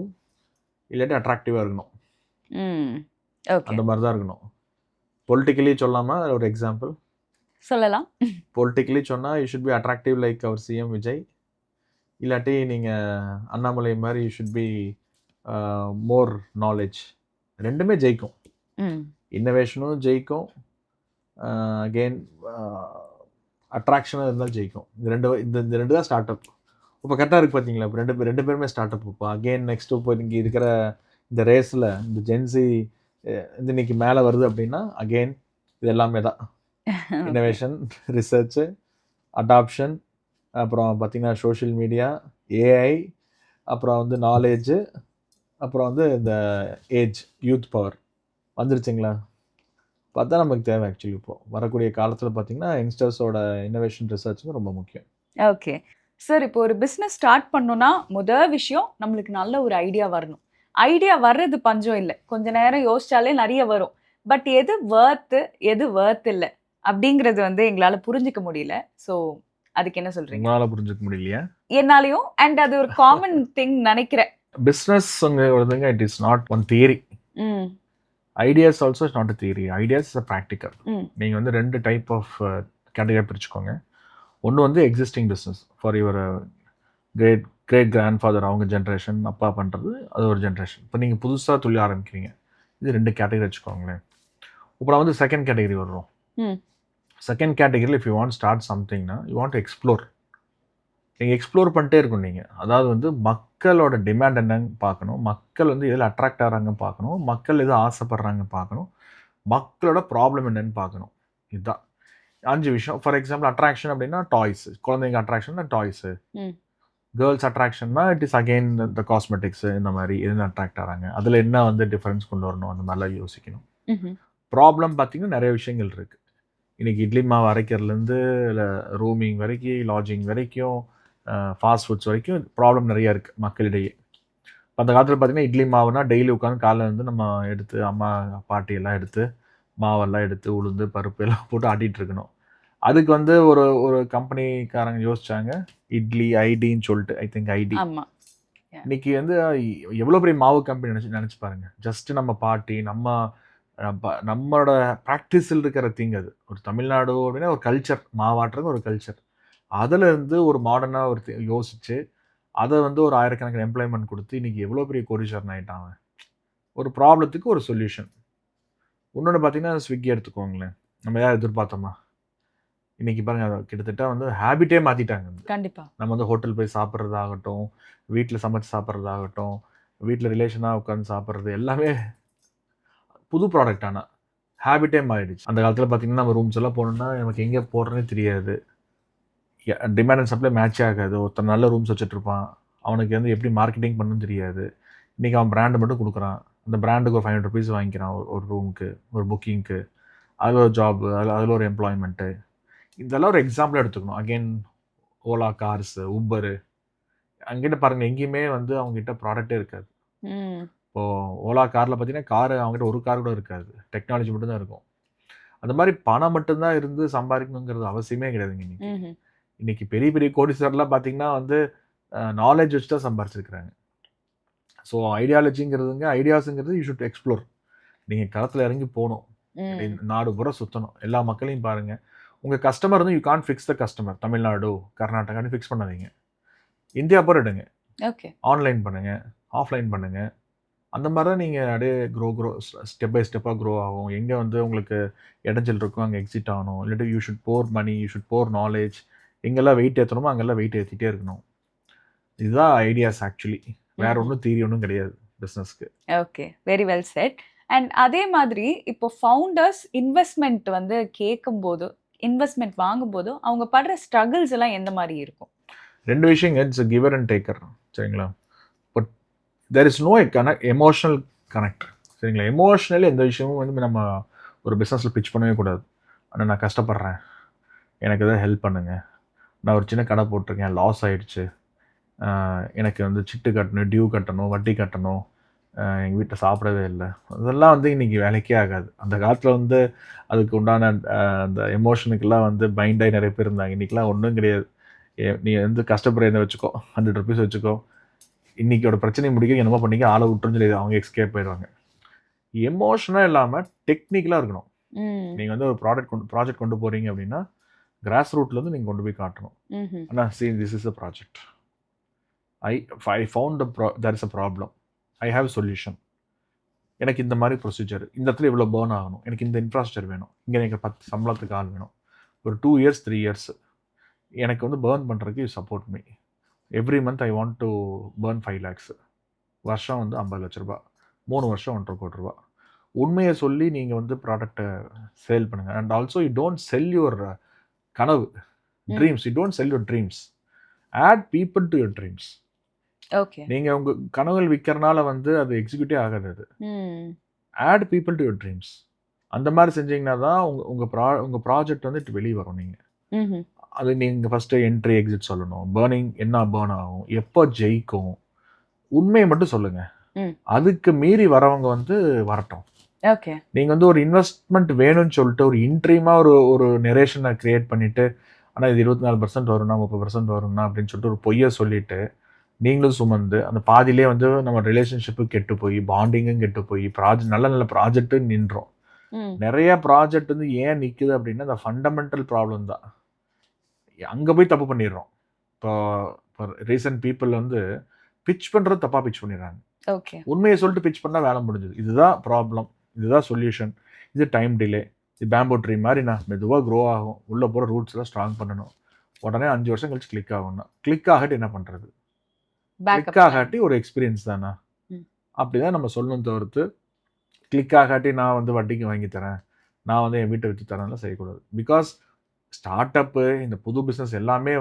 இல்லாட்டி அட்ராக்டிவாக இருக்கணும். அந்த மாதிரி தான் இருக்கணும். பொலிட்டிக்கலி சொல்லாமல் ஒரு எக்ஸாம்பிள் சொல்லலாம். பொலிட்டிக்கலி சொன்னால் you should be attractive like our CM Vijay. இல்லாட்டி நீங்கள் அண்ணாமலை மாதிரி you should be more knowledge. ரெண்டுமே ஜெயிக்கும். இன்னோவேஷனும் ஜெயிக்கும், அகெயின் அட்ராக்ஷனும் இருந்தால் ஜெயிக்கும். இந்த ரெண்டு தான் ஸ்டார்ட் அப். இப்போ கரெக்டாக இருக்குது பார்த்தீங்களா? இப்போ ரெண்டு பேருமே ஸ்டார்ட் அப். இப்போ அகெயின் நெக்ஸ்ட்டு இப்போ இங்கே இருக்கிற இந்த ரேஸில் இந்த ஜென்சி இன்னைக்கு மேலே வருது அப்படின்னா அகெயின் இது எல்லாமே தான் இன்னோவேஷன், ரிசர்ச்சு, அடாப்ஷன், அப்புறம் பார்த்திங்கன்னா சோஷியல் மீடியா, ஏஐ, அப்புறம் வந்து நாலேஜு, அப்புறம் வந்து இந்த ஏஜ் யூத் பவர் வந்துருச்சுங்களா? பார்த்தா நமக்கு தேவை ஆக்சுவலி. இப்போது வரக்கூடிய காலத்தில் பார்த்திங்கன்னா யங்ஸ்டர்ஸோட இன்னோவேஷன் ரிசர்ச்சும் ரொம்ப முக்கியம். Okay sir. இப்போ ஒரு பிஸ்னஸ் ஸ்டார்ட் பண்ணணும்னா முதல் விஷயம் நம்மளுக்கு நல்ல ஒரு ஐடியா வரணும். ஐடியா வர்றது பஞ்சம் இல்லை, கொஞ்ச நேரம் யோசிச்சாலே நிறைய வரும். பட் எது வர்த் இல்லை அப்படிங்கிறது வந்து எங்களால் புரிஞ்சிக்க முடியல. ஸோ அதுக்கு என்ன சொல்றீங்க? உங்களால் புரிஞ்சுக்க முடியலையா? என்னாலையும். அண்ட் அது ஒரு காமன் திங் நினைக்கிறேன். பிஸ்னஸ்ங்கிறதுங்க it is not one theory. Ideas also is not a theory. Ideas is a practical. நீங்கள் வந்து 2 டைப் ஆஃப் கேட்டகரி பிரிச்சுக்கோங்க. ஒன்று வந்து existing business for your great grand father, அவங்க ஜென்ரேஷன் அப்பா பண்ணுறது, அது ஒரு ஜென்ரேஷன். இப்போ நீங்கள் புதுசாக தொழில் ஆரம்பிக்கிறீங்க, இது 2 கேட்டகரி வச்சுக்கோங்களேன். அப்புறம் வந்து செகண்ட் கேட்டகரி வரும். செகண்ட் கேட்டகரியில் இஃப் யூ வாண்ட் ஸ்டார்ட் சம்திங்னா யூ வாண்ட் டு எக்ஸ்ப்ளோர். நீங்கள் எக்ஸ்ப்ளோர் பண்ணிட்டே இருக்கும். நீங்கள் அதாவது வந்து மக்களோட டிமாண்ட் என்னன்னு பார்க்கணும், மக்கள் வந்து எதில் அட்ராக்ட் ஆகிறாங்க பார்க்கணும், மக்கள் எது ஆசைப்படுறாங்க பார்க்கணும், மக்களோட ப்ராப்ளம் என்னன்னு பார்க்கணும். இதுதான் 5 விஷயம். ஃபார் எக்ஸாம்பிள் அட்ராக்ஷன் அப்படின்னா டாய்ஸு, குழந்தைங்க அட்ராக்ஷன்னா டாய்ஸு. கேர்ள்ஸ் அட்ராக்ஷன்னா இட் இஸ் அகெயின் இந்த காஸ்மெட்டிக்ஸு. இந்த மாதிரி என்ன அட்ராக்ட் ஆகிறாங்க, அதில் என்ன வந்து டிஃப்ரென்ஸ் கொண்டு வரணும், அந்த மாதிரிலாம் யோசிக்கணும். ப்ராப்ளம் பார்த்திங்கன்னா நிறைய விஷயங்கள் இருக்குது. இன்றைக்கி இட்லி மாவு அரைக்கிறதுலேருந்து இல்லை ரூமிங் வரைக்கும், லாட்ஜிங் வரைக்கும், ஃபாஸ்ட் ஃபுட்ஸ் வரைக்கும் ப்ராப்ளம் நிறையா இருக்குது மக்களிடையே. அந்த காலத்தில் பார்த்திங்கன்னா இட்லி மாவுனா டெய்லி உட்காந்து காலையில் வந்து நம்ம எடுத்து அம்மா பாட்டி எல்லாம் எடுத்து மாவெல்லாம் எடுத்து உளுந்து பருப்பு எல்லாம் போட்டு ஆட்டிகிட்டு இருக்கணும். அதுக்கு வந்து ஒரு கம்பெனிக்காரங்க யோசிச்சாங்க இட்லி ஐடின்னு சொல்லிட்டு, ஐ திங்க் ஐடி. இன்னைக்கு வந்து எவ்வளோ பெரிய மாவு கம்பெனி நினச்சி பாருங்க. ஜஸ்ட்டு நம்ம பாட்டி நம்மளோட ப்ராக்டிஸில் இருக்கிற திங். அது ஒரு தமிழ்நாடு அப்படின்னா ஒரு கல்ச்சர், மாவாட்டுறது ஒரு கல்ச்சர். அதில் இருந்து ஒரு மாடர்னாக ஒரு யோசித்து அதை வந்து ஒரு ஆயிரக்கணக்கான எம்ப்ளாய்மெண்ட் கொடுத்து இன்றைக்கி எவ்வளோ பெரிய கோடீஸ்வரன் ஆகிட்டாங்க. ஒரு ப்ராப்ளத்துக்கு ஒரு சொல்யூஷன். இன்னொன்று பார்த்தீங்கன்னா ஸ்விக்கி எடுத்துக்கோங்களேன். நம்ம யார் எதிர்பார்த்தோமா? இன்றைக்கி பாருங்கள் கிட்டத்தட்ட வந்து ஹேபிட்டே மாற்றிட்டாங்க. கண்டிப்பாக நம்ம வந்து ஹோட்டல் போய் சாப்பிட்றதாகட்டும், வீட்டில் சமைச்சு சாப்பிட்றதாகட்டும், வீட்டில் ரிலேஷனாக உட்காந்து சாப்பிட்றது எல்லாமே புது ப்ராடக்ட். ஆனால் ஹேபிட்டே மாறிடுச்சு. அந்த காலத்தில் பார்த்திங்கன்னா நம்ம ரூம்ஸ் எல்லாம் போனோம்னா நமக்கு எங்கே போடுறதுனே தெரியாது. டிமாண்ட் அண்ட் சப்ளை மேட்ச் ஆகாது. ஒருத்தன் நல்ல ரூம்ஸ் வச்சுட்ருப்பான், அவனுக்கு வந்து எப்படி மார்க்கெட்டிங் பண்ணணும்னு தெரியாது. இன்றைக்கி அவன் பிராண்டு மட்டும் கொடுக்குறான், அந்த பிராண்டுக்கு ஒரு ₹500 வாங்கிக்கிறான் ஒரு ரூமுக்கு, ஒரு புக்கிங்க்கு. அதில் ஒரு ஜாப், அதில் ஒரு எம்ப்ளாய்மெண்ட்டு. இதெல்லாம் ஒரு எக்ஸாம்பிளாக எடுத்துக்கணும். அகெயின் ஓலா கார்ஸு, உபரு, அங்கிட்ட பாருங்கள் எங்கேயுமே வந்து அவங்ககிட்ட ப்ராடக்டே இருக்காது. இப்போது ஓலா காரில் பார்த்தீங்கன்னா காரு அவங்ககிட்ட ஒரு கார் கூட இருக்காது, டெக்னாலஜி மட்டும்தான் இருக்கும். அந்த மாதிரி பணம் மட்டும்தான் இருந்து சம்பாதிக்கணுங்கிறது அவசியமே கிடையாதுங்க. இன்னைக்கு பெரிய பெரிய கோடீஸ்வரர்லாம் பார்த்தீங்கன்னா வந்து நாலேஜ் வச்சு தான் சம்பாரிச்சிருக்கிறாங்க. ஸோ ஐடியாஸுங்கிறது யூ ஷுட் எக்ஸ்ப்ளோர். நீங்கள் களத்தில் இறங்கி போகணும், நாடு பூரா சுற்றணும், எல்லா மக்களையும் பாருங்கள். உங்கள் கஸ்டமர் வந்து you can't fix the customer. Tamil Nadu, கர்நாடகான்னு ஃபிக்ஸ் பண்ணாதீங்க. இந்தியா பூரா எடுங்க, ஆன்லைன் பண்ணுங்கள், ஆஃப்லைன் பண்ணுங்கள். அந்த மாதிரி தான் நீங்கள் அப்படியே க்ரோ ஸ்டெப் பை ஸ்டெப்பாக க்ரோ ஆகும். எங்கே வந்து உங்களுக்கு இடைஞ்சல் இருக்கும் அங்கே எக்ஸிட் ஆகணும். இல்லாட்டி you should pour money, you should pour knowledge. எங்கெல்லாம் வெயிட் ஏற்றணுமோ அங்கெல்லாம் வெயிட் ஏற்றிட்டே இருக்கணும். இதுதான் ஐடியாஸ் ஆக்சுவலி. வேற ஒன்றும் தியரி ஒன்றும் கிடையாது பிஸ்னஸ்க்கு. Okay, very well said. And அதே மாதிரி இப்போ ஃபவுண்டர்ஸ் இன்வெஸ்ட்மெண்ட் வந்து கேட்கும்போது, இன்வெஸ்ட்மெண்ட் வாங்கும்போது அவங்க படுற ஸ்ட்ரகிள்ஸ் எல்லாம் எந்த மாதிரி இருக்கும்? 2 விஷயங்க. இட்ஸ் கிவர் அண்ட் டேக்கர், சரிங்களா? But there is no emotional connect, சரிங்களா? எமோஷ்னலி எந்த விஷயமும் வந்து நம்ம ஒரு பிஸ்னஸில் பிச் பண்ணவே கூடாது. ஆனால் நான் கஷ்டப்படுறேன், எனக்கு எதாவது ஹெல்ப் பண்ணுங்கள், நான் ஒரு சின்ன கடை போட்டிருக்கேன், லாஸ் ஆகிடுச்சு, எனக்கு வந்து சிட்டு கட்டணும், டியூ கட்டணும், வட்டி கட்டணும், எங்கள் வீட்டில் சாப்பிடவே இல்லை, அதெல்லாம் வந்து இன்றைக்கி வேலைக்கே ஆகாது. அந்த காலத்தில் வந்து அதுக்கு உண்டான அந்த எமோஷனுக்கெல்லாம் வந்து பைண்டாகி நிறைய பேர் இருந்தாங்க. இன்றைக்கெலாம் ஒன்றும் கிடையாது. நீ வந்து கஷ்டப்படுறத வச்சுக்கோ, ₹100 வச்சுக்கோ, இன்றைக்கோட பிரச்சனையை முடிக்க என்னமோ பண்ணிக்க, ஆளை விட்டுருன்னு சொல்லி அவங்க எஸ்கேப் போயிடுவாங்க. எமோஷனாக இல்லாமல் டெக்னிக்கலாக இருக்கணும். நீங்கள் வந்து ஒரு ப்ராஜெக்ட் கொண்டு போகிறீங்க அப்படின்னா கிராஸ் ரூட்லேருந்து நீங்கள் கொண்டு போய் காட்டணும். ஆனால் this is a project, I found there is a problem, I have solution, எனக்கு இந்த மாதிரி ப்ரொசீஜர், இந்த இடத்துல இவ்வளோ பேர்ன் ஆகணும், எனக்கு இந்த இன்ஃப்ராஸ்ட்ரக்சர் வேணும், இங்கே எனக்கு 10 சம்பளத்துக்கு ஆள் வேணும், ஒரு 2 இயர்ஸ் 3 இயர்ஸ் எனக்கு வந்து பேர்ன் பண்ணுறதுக்கு you support me, every month I want to burn 5 lakhs, வருஷம் வந்து 50 லட்ச ரூபா, 3 வருஷம் 1.25 கோடி ரூபா. உண்மையை சொல்லி நீங்கள் வந்து ப்ராடக்டை சேல் பண்ணுங்கள். And also you don't sell your கனவு, dreams, you don't sell your dreams, add people to your dreams. Okay, நீங்கள் உங்கள் கனவுகள் விற்கிறனால வந்து அது எக்ஸிக்யூட்டே ஆகாது. அது add people to your dreams. அந்த மாதிரி செஞ்சீங்கன்னா தான் உங்கள் ப்ராஜெக்ட் வந்து இட்டு வெளியே வரும். நீங்கள் அது நீங்கள் ஃபஸ்ட்டு என்ட்ரி எக்ஸிட் சொல்லணும், பேர்னிங் என்ன பேர்ன் ஆகும், எப்போ ஜெயிக்கும், உண்மையை மட்டும் சொல்லுங்கள். அதுக்கு மீறி வரவங்க வந்து வரட்டும். ஓகே, நீங்கள் வந்து ஒரு இன்வெஸ்ட்மெண்ட் வேணும்னு சொல்லிட்டு ஒரு இன்ட்ரீமாக ஒரு நெரேஷனை க்ரியேட் பண்ணிவிட்டு, ஆனால் இது 24% வரும்னா 30% வரும்னா அப்படின்னு சொல்லிட்டு ஒரு பொய்யை சொல்லிவிட்டு நீங்களும் சுமந்து அந்த பாதியிலே வந்து நம்ம ரிலேஷன்ஷிப்பு கெட்டு போய், பாண்டிங்கும் கெட்டு போய், நல்ல ப்ராஜெக்ட்டு நின்றோம். நிறைய ப்ராஜெக்ட் வந்து ஏன் நிற்குது அப்படின்னா அந்த ஃபண்டமெண்டல் ப்ராப்ளம் தான். அங்கே போய் தப்பு பண்ணிடுறோம். இப்போ ரீசன்ட் பீப்புள் வந்து பிச் பண்ணுறது தப்பாக பிச் பண்ணிடுறாங்க. ஓகே, உண்மையை சொல்லிட்டு பிச் பண்ணால் வேலை முடிஞ்சுது. இதுதான் ப்ராப்ளம், இதுதான் சொல்யூஷன், இது டைம் டிலே, இது பேம்போ ட்ரீ மாதிரி நான் மெதுவாக க்ரோ ஆகும், உள்ளே போகிற ரூட்ஸ்லாம் ஸ்ட்ராங் பண்ணணும், உடனே 5 வருஷம் கழிச்சு கிளிக் ஆகும்னா கிளிக் ஆகட்டு என்ன பண்ணுறது, கிளிக் ஆகாட்டி ஒரு எக்ஸ்பீரியன்ஸ் தானே, அப்படிதான் நம்ம சொல்லணும். தவிர்த்து கிளிக் ஆகாட்டி நான் வந்து வட்டிக்கு வாங்கி தரேன், நான் வந்து என் வீட்டை விற்று தரேன்லாம் செய்யக்கூடாது. பிகாஸ் ஸ்டார்ட் அப்பு, இந்த புது பிஸ்னஸ் எல்லாமே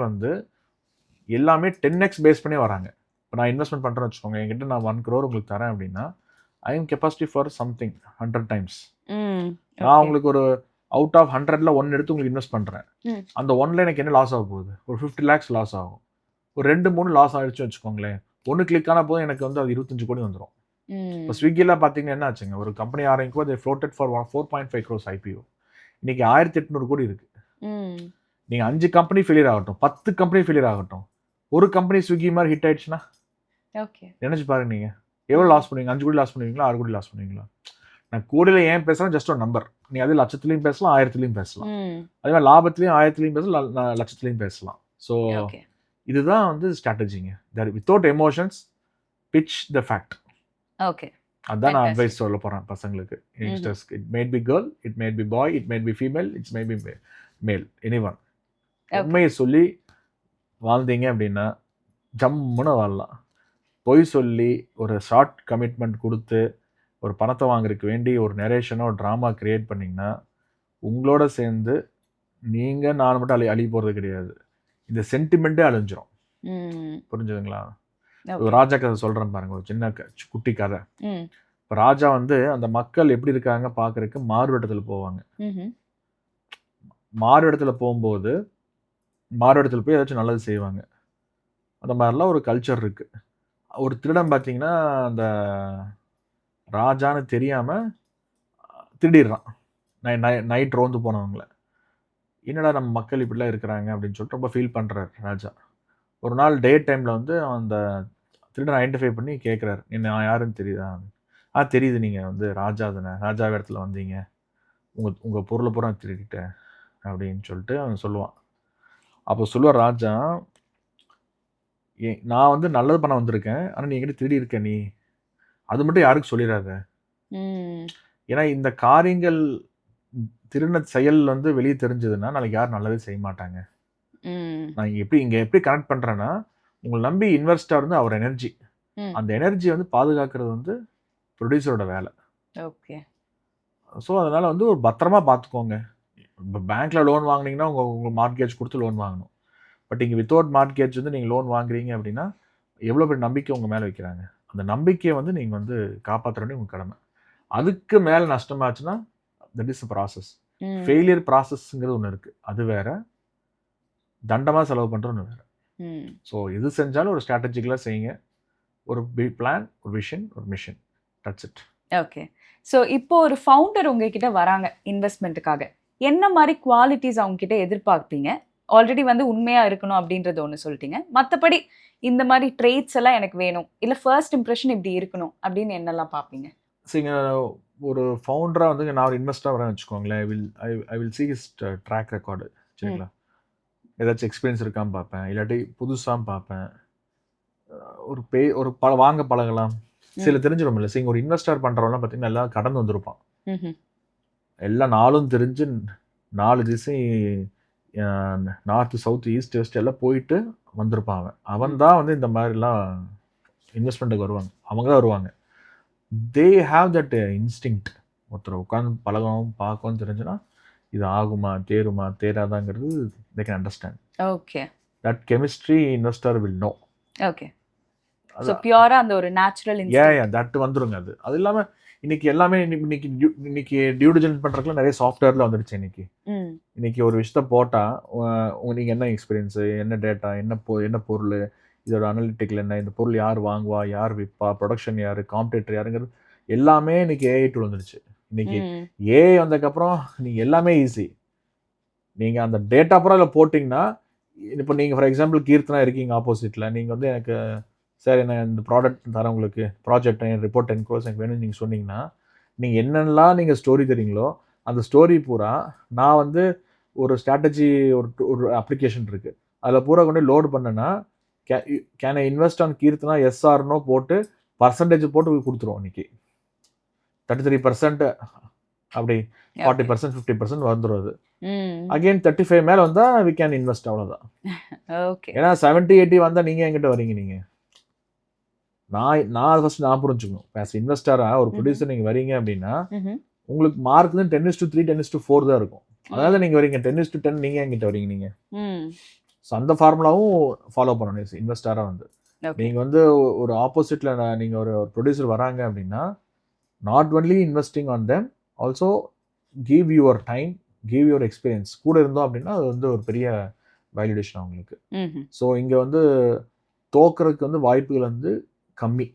10x பேஸ் பண்ணி வராங்க. இப்போ நான் இன்வெஸ்ட்மெண்ட் பண்ணுறேன்னு வச்சுக்கோங்க, என்கிட்ட நான் 1 crore உங்களுக்கு தரேன் அப்படின்னா I am capacity for something 100 times. நான் உங்களுக்கு ஒரு அவுட் ஆஃப் 100ல் 1 எடுத்து உங்களுக்கு இன்வெஸ்ட் பண்ணுறேன். அந்த 1ல் எனக்கு என்ன லாஸ் ஆக போகுது, ஒரு 50 lakhs லாஸ் ஆகும். ஒரு 2-3 லாஸ் ஆகிடுச்சு வச்சுக்கோங்களேன், 1 கிளிக் ஆனால் போதும் எனக்கு வந்து அது 25 கோடி வந்துடும். இப்போ ஸ்விக்கியில் பார்த்தீங்கன்னா என்ன ஆச்சுங்க, ஒரு கம்பெனி ஆரம்பிக்கும் போது ஃப்ளோட்டட் ஃபார் 4.5 crores IPO, இன்னைக்கு 1800 கோடி இருக்குது. நீங்கள் 5 கம்பெனி ஃபெயிலியர் ஆகட்டும், 10 கம்பெனி ஃபெயிலியர் ஆகட்டும், ஒரு கம்பெனி ஸ்விக்கி மாதிரி ஹிட் ஆயிடுச்சுன்னா நினைச்சு பாருங்க, நீங்கள் எவ்வளோ லாஸ் பண்ணுவீங்க? 5 கோடி லாஸ் பண்ணுவீங்களா, 6 கோடி லாஸ் பண்ணுவீங்களா? நான் கோடியில் ஏன் பேசுகிறேன், ஜஸ்ட் ஒரு நம்பர். நீ அது லட்சத்துலையும் பேசலாம், 1000லையும் பேசலாம், அதே மாதிரி லாபத்துலையும் 1000லையும் பேசலாம், லட்சத்துலையும் பேசலாம். ஸோ இதுதான் வந்து ஸ்ட்ராட்டஜிங்க. Without emotions pitch the fact. Okay, அதான் நான் அட்வைஸ் சொல்ல போகிறேன் பசங்களுக்கு, யங்ஸ்டர்ஸ்க்கு. It may be girl, it may be boy, it may be female, it's may be male, anyone. உண்மையை சொல்லி வாழ்ந்தீங்க அப்படின்னா ஜம்முன்னு வாழலாம். பொய் சொல்லி ஒரு ஷார்ட் கமிட்மெண்ட் கொடுத்து ஒரு பணத்தை வாங்குறதுக்கு வேண்டி ஒரு நரேஷனோ ஒரு ட்ராமா க்ரியேட் பண்ணிங்கன்னா உங்களோட சேர்ந்து நீங்கள் நான் மட்டும் அழி போகிறது கிடையாது. இந்த சென்டிமெண்ட்டே அழிஞ்சிரும். ம். புரிஞ்சுதுங்களா? Okay. ஒரு ராஜா கதை சொல்றேன் பாருங்க, ஒரு சின்ன குட்டி கதை. ம். இப்போ ராஜா வந்து அந்த மக்கள் எப்படி இருக்காங்க பார்க்கறதுக்கு மாறுவேடத்தில் போவாங்க. ம்ஹும். மாறுவேடத்தில் போகும்போது மாறுவேடத்தில் போய் ஏதாச்சும் நல்லது செய்வாங்க. அந்த மாதிரிலாம் ஒரு கல்ச்சர் இருக்கு. ஒரு திருடன் பார்த்தீங்கன்னா அந்த ராஜான்னு தெரியாம திருடிடுறான். நைட் ரோந்து போனவங்கள. என்னடா நம்ம மக்கள் இப்படிலாம் இருக்கிறாங்க அப்படின்னு சொல்லிட்டு ரொம்ப ஃபீல் பண்றாரு ராஜா. ஒரு நாள் டே டைம்ல வந்து அந்த திருடன் ஐடென்டிஃபை பண்ணி கேட்குறாரு, என்ன யாருன்னு தெரியுதா? தெரியுது, நீங்க வந்து ராஜா தானே, ராஜா இடத்துல வந்தீங்க, உங்க பொருளை பூரா திருடிட்டேன் அப்படின்னு சொல்லிட்டு அவன் சொல்லுவான். அப்போ சொல்லுவார் ராஜா, நான் வந்து நல்லது பண்ண வந்திருக்கேன், ஆனால் நீ என்கிட்ட திருடி இருக்க, நீ அது மட்டும் யாருக்கு சொல்லிடாத. ஏன்னா இந்த காரியங்கள் திருடின செயல் வந்து வெளியே தெரிஞ்சதுன்னா நாளைக்கு யாரும் நல்லதே செய்ய மாட்டாங்க. நான் இங்க எப்படி கனெக்ட் பண்றேன்னா, உங்களை நம்பி இன்வெஸ்டர் வந்து அவர் எனர்ஜி, அந்த எனர்ஜி வந்து பாதுகாக்கிறது வந்து ப்ரொடியூசரோட வேலை. ஓகே. ஸோ அதனால வந்து ஒரு பத்திரமா பார்த்துக்கோங்க. இப்போ பேங்க்ல லோன் வாங்கினீங்கன்னா உங்களுக்கு மார்ட்கேஜ் கொடுத்து லோன் வாங்கணும். பட் இங்கே வித்தவுட் மார்ட்கேஜ் வந்து நீங்கள் லோன் வாங்குறீங்க அப்படின்னா எவ்வளோ பெரிய நம்பிக்கை உங்கள் மேலே வைக்கிறாங்க. அந்த நம்பிக்கையை வந்து நீங்கள் வந்து காப்பாற்ற வேண்டிய உங்கள் கடமை. அதுக்கு மேலே நஷ்டமாச்சுன்னா that is a process. Failure ப்ராசஸ்ங்கிறது ஒன்று இருக்குது, அது வேற. தண்டமாக செலவு பண்ணுறது ஒன்று வேற. ஸோ எது செஞ்சாலும் ஒரு ஸ்ட்ராட்டஜிக்கலாக செய்யுங்க. ஒரு பிளான், ஒரு விஷன், ஒரு mission. That's it. Okay. So இப்போ ஒரு ஃபவுண்டர் உங்ககிட்ட வராங்க இன்வெஸ்ட்மெண்ட்டுக்காக, என்ன மாதிரி குவாலிட்டிஸ் அவங்க கிட்ட எதிர்பார்ப்பீங்க? ஆல்ரெடி வந்து உண்மையாக இருக்கணும் அப்படின்றது ஒன்று சொல்லிட்டீங்க. மற்றபடி இந்த மாதிரி ட்ரேட்ஸ் எல்லாம் எனக்கு வேணும், இல்லை ஃபர்ஸ்ட் இம்ப்ரெஷன் இப்படி இருக்கணும் அப்படின்னு என்னெல்லாம் பார்ப்பீங்க? சரிங்க, ஒரு ஃபவுண்டராக வந்து நான் ஒரு இன்வெஸ்டராக வரேன்னு வச்சுக்கோங்களேன். I will see his track record. சரிங்களா? ஏதாச்சும் எக்ஸ்பீரியன்ஸ் இருக்கான்னு பார்ப்பேன், இல்லாட்டி புதுசாக பார்ப்பேன். ஒரு வாங்க பழகலாம், சில தெரிஞ்சிடும் இல்லை. சரிங்க, ஒரு இன்வெஸ்டர் பண்ணுறவங்களாம் பார்த்தீங்கன்னா எல்லாம் கடந்து வந்திருப்பான். எல்லாம் நாளும் தெரிஞ்சு 4 திசை, நார்த்து, சவுத், ஈஸ்ட், வெஸ்ட் எல்லாம் போயிட்டு வந்திருப்பான். அவன் தான் வந்து இந்த மாதிரிலாம் இன்வெஸ்ட்மெண்ட்டுக்கு வருவாங்க. அவங்க தான் வருவாங்க. They have that instinct. ஒருத்தர் உட்காந்து பழகவும் பார்க்கவும் தெரிஞ்சுன்னா இது ஆகுமா, தேருமா, தேராதாங்கிறது they can understand. Okay. That chemistry investor will know. Okay. So பியூரா அந்த ஒரு நேச்சுரல் தட் வந்துருங்க. அது இல்லாமல் இன்னைக்கு எல்லாமே இன்னைக்கு டியூ டிலிஜென்ஸ் பண்ணுறதுக்குலாம் நிறைய சாஃப்ட்வேர்ல வந்துடுச்சு. இன்னைக்கு ஒரு விஷயத்த போட்டால் நீங்கள் என்ன எக்ஸ்பீரியன்ஸு, என்ன டேட்டா, என்ன பொருள், இதோட அனலிட்டிக்கல் என்ன, இந்த பொருள் யார் வாங்குவா, யார் விற்பா, ப்ரொடக்ஷன் யார், காம்படிட்டர் யாருங்கிறது எல்லாமே இன்னைக்கு ஏஐ டூல் வந்துடுச்சு. இன்னைக்கு ஏஐ வந்ததுக்கப்புறம் நீங்கள் எல்லாமே ஈஸி. நீங்கள் அந்த டேட்டா பூரா அதில் போட்டிங்கன்னா, இப்போ நீங்கள் ஃபார் எக்ஸாம்பிள் கீர்த்தனா இருக்கீங்க ஆப்போசிட்டில், நீங்கள் வந்து எனக்கு சார் என்ன இந்த ப்ராடக்ட் தரேன், உங்களுக்கு ப்ராஜெக்ட் ரிப்போர்ட் 10 crores எனக்கு வேணும்னு நீங்கள் சொன்னீங்கன்னா, நீங்கள் என்னென்னலாம் நீங்கள் ஸ்டோரி தரீங்களோ அந்த ஸ்டோரி பூரா நான் வந்து ஒரு ஸ்ட்ராட்டஜி, ஒரு அப்ளிகேஷன் இருக்குது, அதில் பூரா கொண்டு லோடு பண்ணேன்னா can I invest on Keerthana எஸ்ஆர்னோ போட்டு பர்சன்டேஜ் போட்டு கொடுத்துருவோம். இன்னைக்கு 33% அப்படி 40%, 50% வந்துடும். அது அகெயின் 35 மேலே வந்தால் வி கேன் இன்வெஸ்ட், அவ்வளோதான். ஓகே. ஏன்னா 70-80 வந்தால் நீங்கள் என்கிட்ட வரீங்க. நீங்கள் நான் ஃபர்ஸ்ட் நான் புரிஞ்சுக்கணும். ஆஸ் இன்வெஸ்டராக ஒரு ப்ரொடியூசர் நீங்கள் வரீங்க அப்படின்னா உங்களுக்கு மார்க் வந்து 10:3, 10:4 தான் இருக்கும். அதனால நீங்கள் வரீங்க. 10:10 நீங்கள் என்கிட்ட வரீங்க. நீங்கள் ஸோ அந்த ஃபார்முலாவும் ஃபாலோ பண்ணணும் இன்வெஸ்டராக வந்து. நீங்கள் வந்து ஒரு ஆப்போசிட்டில் நீங்கள் ஒரு ப்ரொடியூசர் வராங்க அப்படின்னா, not only investing on them, also give your time, give your experience. கூட இருந்தோம் அப்படின்னா அது வந்து ஒரு பெரிய வேல்யூடேஷன் அவங்களுக்கு. ஸோ இங்கே வந்து தோக்குறதுக்கு வந்து வாய்ப்புகள் வந்து கம்மி.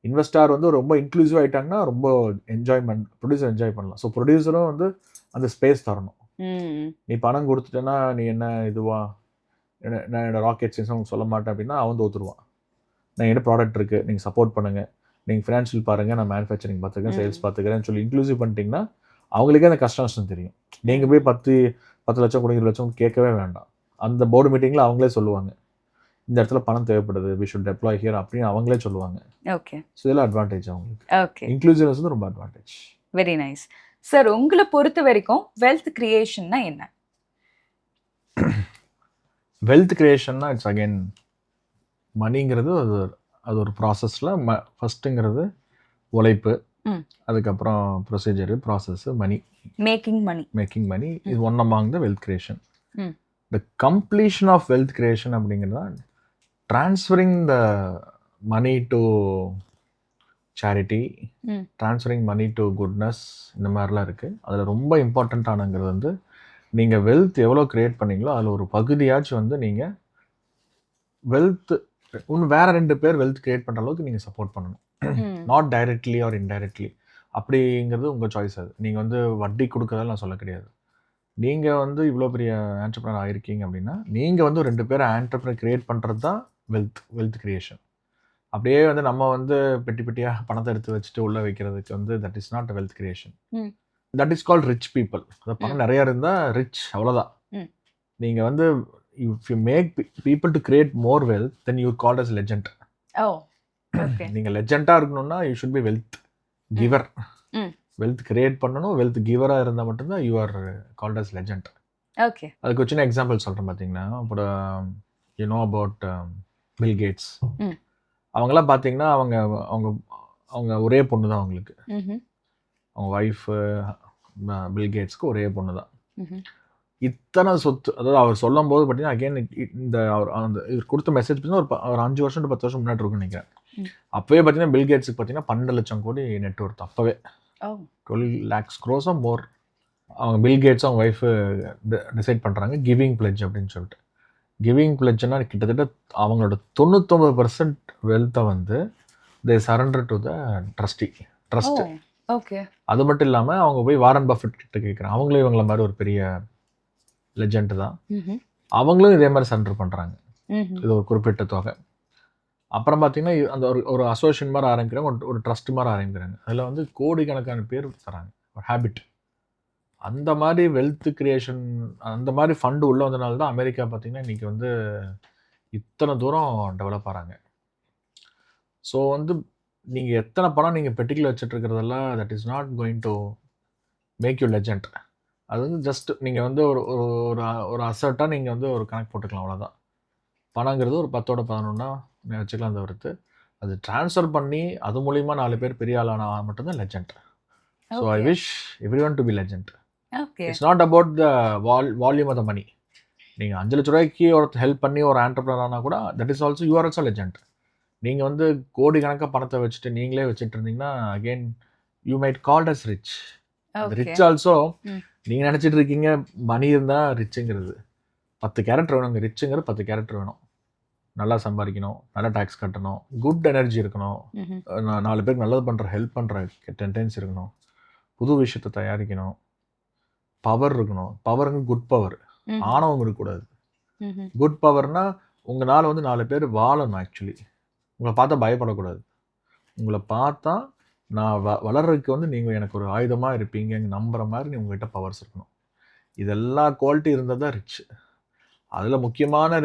இன்வெஸ்டார் வந்து ரொம்ப இன்க்ளூசிவ் ஆகிட்டாங்கன்னா ரொம்ப என்ஜாய்மெண்ட், ப்ரொடியூசர் என்ஜாய் பண்ணலாம். ஸோ ப்ரொடியூசரும் வந்து அந்த ஸ்பேஸ் தரணும். நீ பணம் கொடுத்துட்டேன்னா நீ என்ன இதுவா, நான் என்னோட ராக்கெட் சயின்ஸ் அவங்க சொல்ல மாட்டேன் அப்படின்னா அவன் தோற்றுருவான். நான் என்ன ப்ராடக்ட் இருக்குது, நீங்கள் சப்போர்ட் பண்ணுங்கள், நீங்கள் ஃபினான்ஷியல் பாருங்கள், நான் மேனுஃபேக்சரிங் பார்த்துக்கிறேன், சேல்ஸ் பார்த்துக்கிறேன்னு சொல்லி இன்க்ளூசிவ் பண்ணிட்டீங்கன்னா அவங்களுக்கே அந்த கஷ்டம் நஷ்டம் தெரியும். நீங்கள் போய் 10 லட்சம் கூட 20 லட்சம் கேட்கவே வேண்டாம். அந்த போர்டு மீட்டிங்கில் அவங்களே சொல்லுவாங்க, இந்த இடத்துல பணம் தேவைப்படுது, வி ஷுட் டெப்ளாய் ஹியர் அப்படின்னு அவங்களே சொல்லுவாங்க. ஓகே. ஸோ இதெல்லாம் அட்வான்டேஜ் அவங்களுக்கு. ஓகே. இன்க்ளூசிவ்னஸ் வந்து ரொம்ப அட்வான்டேஜ். Very nice sir. உங்களை பொறுத்த வரைக்கும் வெல்த் கிரியேஷன்னா என்ன? வெல்த் கிரியேஷன்னா இட்ஸ் அகெயின் மணிங்கிறது அது ஒரு ப்ராசஸில் ஃபஸ்ட்டுங்கிறது உழைப்பு, அதுக்கப்புறம் procedure, process, money, making money இது one among the wealth creation. The completion of wealth creation அப்படிங்கிறதா transferring the money to charity, transferring money to goodness, இந்த மாதிரிலாம் இருக்குது. அதில் ரொம்ப இம்பார்ட்டண்ட்டானங்கிறது வந்து நீங்கள் வெல்த் எவ்வளோ க்ரியேட் பண்ணீங்களோ அதில் ஒரு பகுதியாச்சும் வந்து நீங்கள் வெல்த் இன்னும் வேறு 2 பேர் வெல்த் க்ரியேட் பண்ணுற அளவுக்கு நீங்கள் சப்போர்ட் பண்ணணும். Not directly R indirectly. அப்படிங்கிறது உங்கள் சாய்ஸ். அது நீங்கள் வந்து வட்டி கொடுக்குறதால நான் சொல்ல கிடையாது. நீங்கள் வந்து இவ்வளோ பெரிய ஆண்டர்ப்ரனர் ஆகிருக்கீங்க அப்படின்னா நீங்கள் வந்து 2 பேரை ஆண்டர்ப்ரனர் க்ரியேட் பண்ணுறது தான் வெல்த் கிரியேஷன். அப்படியே வந்து நம்ம வந்து பெட்டி பெட்டியாக பணத்தை எடுத்து வச்சுட்டு உள்ளே வைக்கிறதுக்கு வந்து that is not wealth creation. That is called rich people. அது பணம் நிறையா இருந்தால் ரிச், அவ்வளோதான். நீங்கள் வந்து if you make people to create more wealth then you called as legend. நீங்கள் லெஜெண்டாக இருக்கணும்னா you should be wealth giver. Wealth create பண்ணணும், வெல்த் கிவராக இருந்தால் மட்டும்தான் you are called as legend. Okay, அதுக்கு ஒரு சின்ன எக்ஸாம்பிள் சொல்கிறேன். பார்த்தீங்கன்னா இப்போ you know about Bill Gates. அவங்கெல்லாம் பார்த்தீங்கன்னா அவங்க அவங்க அவங்க ஒரே பொண்ணு தான் அவங்களுக்கு. அவங்க ஒய்ஃபு பில் கேட்ஸ்க்கு ஒரே பொண்ணு தான். இத்தனை சொத்து, அதாவது அவர் சொல்லும் போது பார்த்தீங்கன்னா அகெயின் இந்த அவர் அந்த இவர் கொடுத்த மெசேஜ் பார்த்தீங்கன்னா ஒரு 5 வருஷம் to 10 வருஷம் முன்னாடி இருக்குன்னு நினைக்கிறேன். அப்போவே பார்த்தீங்கன்னா பில் கேட்ஸுக்கு பார்த்தீங்கன்னா 12 லட்சம் கோடி நெட் ஒர்த். அப்போவே 12 lakhs crores மோர். அவங்க பில் கேட்ஸ் அவங்க ஒய்ஃபு டிசைட் பண்ணுறாங்க கிவிங் பிளெட்ஜ் அப்படின்னு சொல்லிட்டு. கிவிங் பிளெட்ஜ்னா கிட்டத்தட்ட அவங்களோட 99% வெல்த்தை வந்து they surrender to the trust. Okay. அது மட்டும் இல்லாமல் அவங்க போய் வாரன் பஃபெட் கிட்ட கேட்குறாங்க. அவங்களும் இவங்கள மாதிரி ஒரு பெரிய லெஜெண்ட் தான். அவங்களும் இதே மாதிரி சரண்டர் பண்ணுறாங்க. இது ஒரு குறிப்பிட்ட தொகை. அப்புறம் பார்த்தீங்கன்னா அந்த ஒரு அசோசியேஷன் மாதிரி ஆரம்பிக்கிறாங்க, ஒரு ட்ரஸ்ட் மாதிரி ஆரம்பிக்கிறாங்க. அதில் வந்து கோடிக்கணக்கான பேர் தராங்க. ஒரு ஹேபிட். அந்த மாதிரி வெல்த் கிரியேஷன், அந்த மாதிரி ஃபண்டு உள்ளே வந்தனால தான் அமெரிக்கா பார்த்திங்கன்னா இன்றைக்கி வந்து இத்தனை தூரம் டெவலப் ஆகிறாங்க. ஸோ வந்து நீங்கள் எத்தனை பணம் நீங்கள் பெட்டிக்குள்ள வச்சுட்ருக்கிறதெல்லாம் that is not going to make you legend. அது வந்து ஜஸ்ட் நீங்கள் வந்து ஒரு அசர்ட்டாக நீங்கள் வந்து ஒரு கணக்கு போட்டுக்கலாம், அவ்வளோதான். பணங்கிறது ஒரு 10ஓட 11னா வச்சுக்கலாம் தவிர்த்து அது ட்ரான்ஸ்ஃபர் பண்ணி அது மூலிமா 4 பேர் பெரிய ஆளானா மட்டும்தான் legend. So I wish every one to be legend. It's not about the volume of the money. நீங்கள் 5 லட்ச ரூபாய்க்கு ஒருத்தர் ஹெல்ப் பண்ணி ஒரு ஆண்டர்ப்ரனர் ஆனால் கூட that is also you are also legend. நீங்கள் வந்து கோடி கணக்காக பணத்தை வச்சுட்டு நீங்களே வச்சுட்டு இருந்தீங்கன்னா again you might called as rich. Rich also நீங்கள் நினச்சிட்டு இருக்கீங்க மணி இருந்தால் ரிச்சுங்கிறது. 10 கேரக்டர் வேணும். அங்கே ரிச்சுங்கிற 10 கேரக்டர் வேணும். நல்லா சம்பாதிக்கணும், நல்லா டேக்ஸ் கட்டணும், குட் எனர்ஜி இருக்கணும், 4 பேருக்கு நல்லது பண்ணுற ஹெல்ப் பண்ணுற டெண்டன்சி இருக்கணும், புது விஷயத்தை தயாரிக்கணும், பவர் இருக்கணும். பவருங்க குட் பவர், ஆணவம் இருக்கக்கூடாது. குட் பவர்னா உங்களால் வந்து 4 பேர் வாழணும். ஆக்சுவலி உங்களை பார்த்தா பயப்படக்கூடாது. உங்களை பார்த்தா நான் வளர்றதுக்கு வந்து நீங்கள் எனக்கு ஒரு ஆயுதமாக இருப்பீங்க நம்புகிற மாதிரி உங்கள்கிட்ட பவர்ஸ் இருக்கணும். இதெல்லாம் குவாலிட்டி இருந்தால் தான் ரிச். அதில் முக்கியமான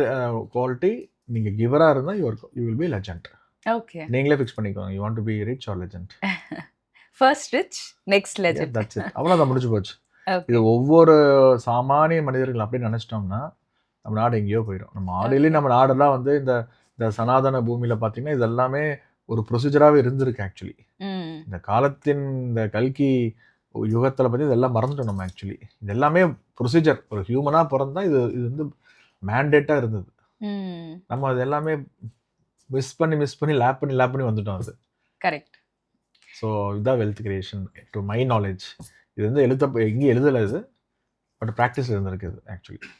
குவாலிட்டி நீங்கள் கிவராக இருந்தால் you will be legend. Okay, நீங்களே ஃபிக்ஸ் பண்ணிக்கோங்க. You want to be rich or legend. First rich, next legend. That's it. அவ்வளோதான், முடிஞ்சு போச்சு. இது ஒவ்வொரு சாமானிய மனிதர்கள் அப்படி நினச்சிட்டோம்னா நம்ம நாடு எங்கேயோ போயிடும். நம்ம ஆடிலையும் நம்ம நாடெல்லாம் வந்து இந்த சனாதன பூமியில் பார்த்தீங்கன்னா இது எல்லாமே ஒரு ப்ரொசீஜராகவே இருந்திருக்கு. ஆக்சுவலி இந்த காலத்தின் இந்த கல்கி யுகத்தில் பற்றி இதெல்லாம் மறந்துட்டோம் நம்ம. ஆக்சுவலி இது எல்லாமே ப்ரொசீஜர். ஒரு ஹியூமனாக பிறந்தா இது வந்து மேண்டேட்டாக இருந்தது. நம்ம அது எல்லாமே மிஸ் பண்ணி லேப் பண்ணி வந்துட்டோம். அது கரெக்ட். ஸோ இதுதான் wealth creation to my knowledge. இது வந்து எங்கேயும் எழுதலை இது, பட் ப்ராக்டிஸில் இருந்திருக்கு இது ஆக்சுவலி.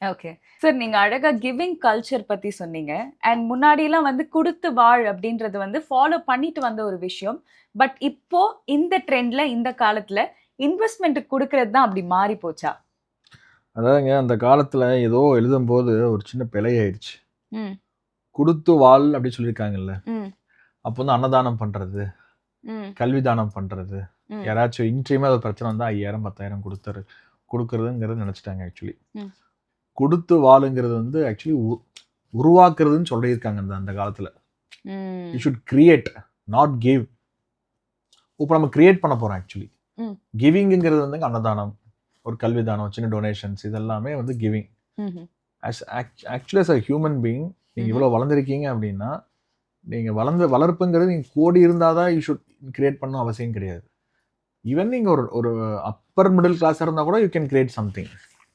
ஓகே சார், நீங்கள் அழகாக கிவிங் கல்ச்சர் பற்றி சொன்னீங்க. அண்ட் முன்னாடியெல்லாம் வந்து கொடுத்து வாழ் அப்படின்றது வந்து ஃபாலோ பண்ணிட்டு வந்த ஒரு விஷயம். பட் இப்போ இந்த ட்ரெண்டில் இந்த காலத்தில் இன்வெஸ்ட்மெண்ட்டுக்கு கொடுக்கறது தான் அப்படி மாறி போச்சா? அதாவதுங்க அந்த காலத்தில் ஏதோ எழுதும்போது ஒரு சின்ன பிழை ஆயிடுச்சு. கொடுத்து வாழ் அப்படி சொல்லியிருக்காங்கல்ல. அப்போ வந்து அன்னதானம் பண்ணுறது, கல்வி தானம் பண்ணுறது, யாராச்சும் இன்ட்ரீமாக ஒரு பிரச்சனை வந்தால் 5000 10,000 கொடுக்கறதுங்கிறது நினச்சிட்டாங்க. ஆக்சுவலி கொடுத்து வாழுங்கிறது வந்து ஆக்சுவலி உருவாக்குறதுன்னு சொல்லியிருக்காங்க அந்த காலத்தில். You should create, not give. இப்போ நம்ம கிரியேட் பண்ண போகிறோம். ஆக்சுவலி கிவிங்கிறது வந்து அன்னதானம், ஒரு கல்வி தானம், சின்ன டொனேஷன்ஸ், இதெல்லாமே வந்து giving. Actually as a human being நீங்கள் இவ்வளோ வளர்ந்துருக்கீங்க அப்படின்னா நீங்கள் வளர்ப்புங்கிறது நீங்கள் கோடி இருந்தால் தான் யூ ஷுட் கிரியேட் பண்ணணும் அவசியம் கிடையாது. ஈவன் நீங்கள் ஒரு அப்பர் மிடில் கிளாஸாக இருந்தால் கூட யூ கேன் கிரியேட் சம்திங்.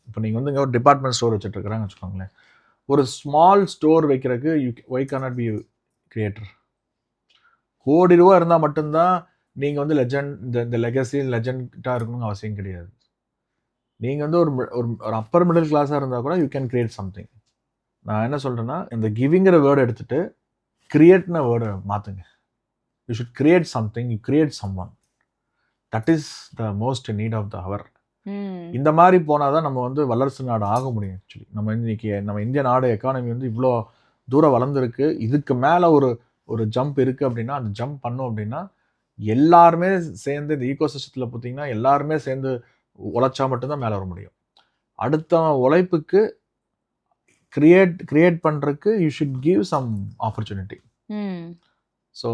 இப்போ நீங்கள் வந்து இங்கே ஒரு டிபார்ட்மெண்ட் ஸ்டோர் வச்சுட்டு இருக்கிறாங்க வச்சுக்கோங்களேன். ஒரு ஸ்மால் ஸ்டோர் வைக்கிறதுக்கு ஒய் கானாட் பி கிரியேட்டர்? கோடி ரூபா இருந்தால் மட்டும்தான் நீங்கள் வந்து லெஜண்ட் இந்த லெகசி லெஜண்டாக இருக்கணும்னு அவசியம் கிடையாது. நீங்கள் வந்து ஒரு ஒரு அப்பர் மிடில் கிளாஸாக இருந்தால் கூட யூ கேன் கிரியேட் சம்திங். நான் என்ன சொல்கிறேன்னா, இந்த கிவிங்கிற வேர்டு எடுத்துகிட்டு கிரியேட்ன வேர்டை மாற்றுங்க. You should create something, you create some one. That is the most need of the hour. இந்த மாதிரி போனால் தான் நம்ம வந்து வல்லரசு நாடு ஆக முடியும். ஆக்சுவலி நம்ம இன்னைக்கு நம்ம இந்திய நாடு எக்கானமி வந்து இவ்வளோ தூரம் வளர்ந்துருக்கு. இதுக்கு மேலே ஒரு ஜம்ப் இருக்குது அப்படின்னா, அந்த ஜம்ப் பண்ணோம் அப்படின்னா எல்லாருமே சேர்ந்து இந்த ஈகோ சிஸ்டத்தில் பார்த்தீங்கன்னா எல்லாருமே சேர்ந்து உழைச்சா மட்டும்தான் மேலே வர முடியும். அடுத்த உழைப்புக்கு கிரியேட் பண்ணுறதுக்கு you should give some opportunity. So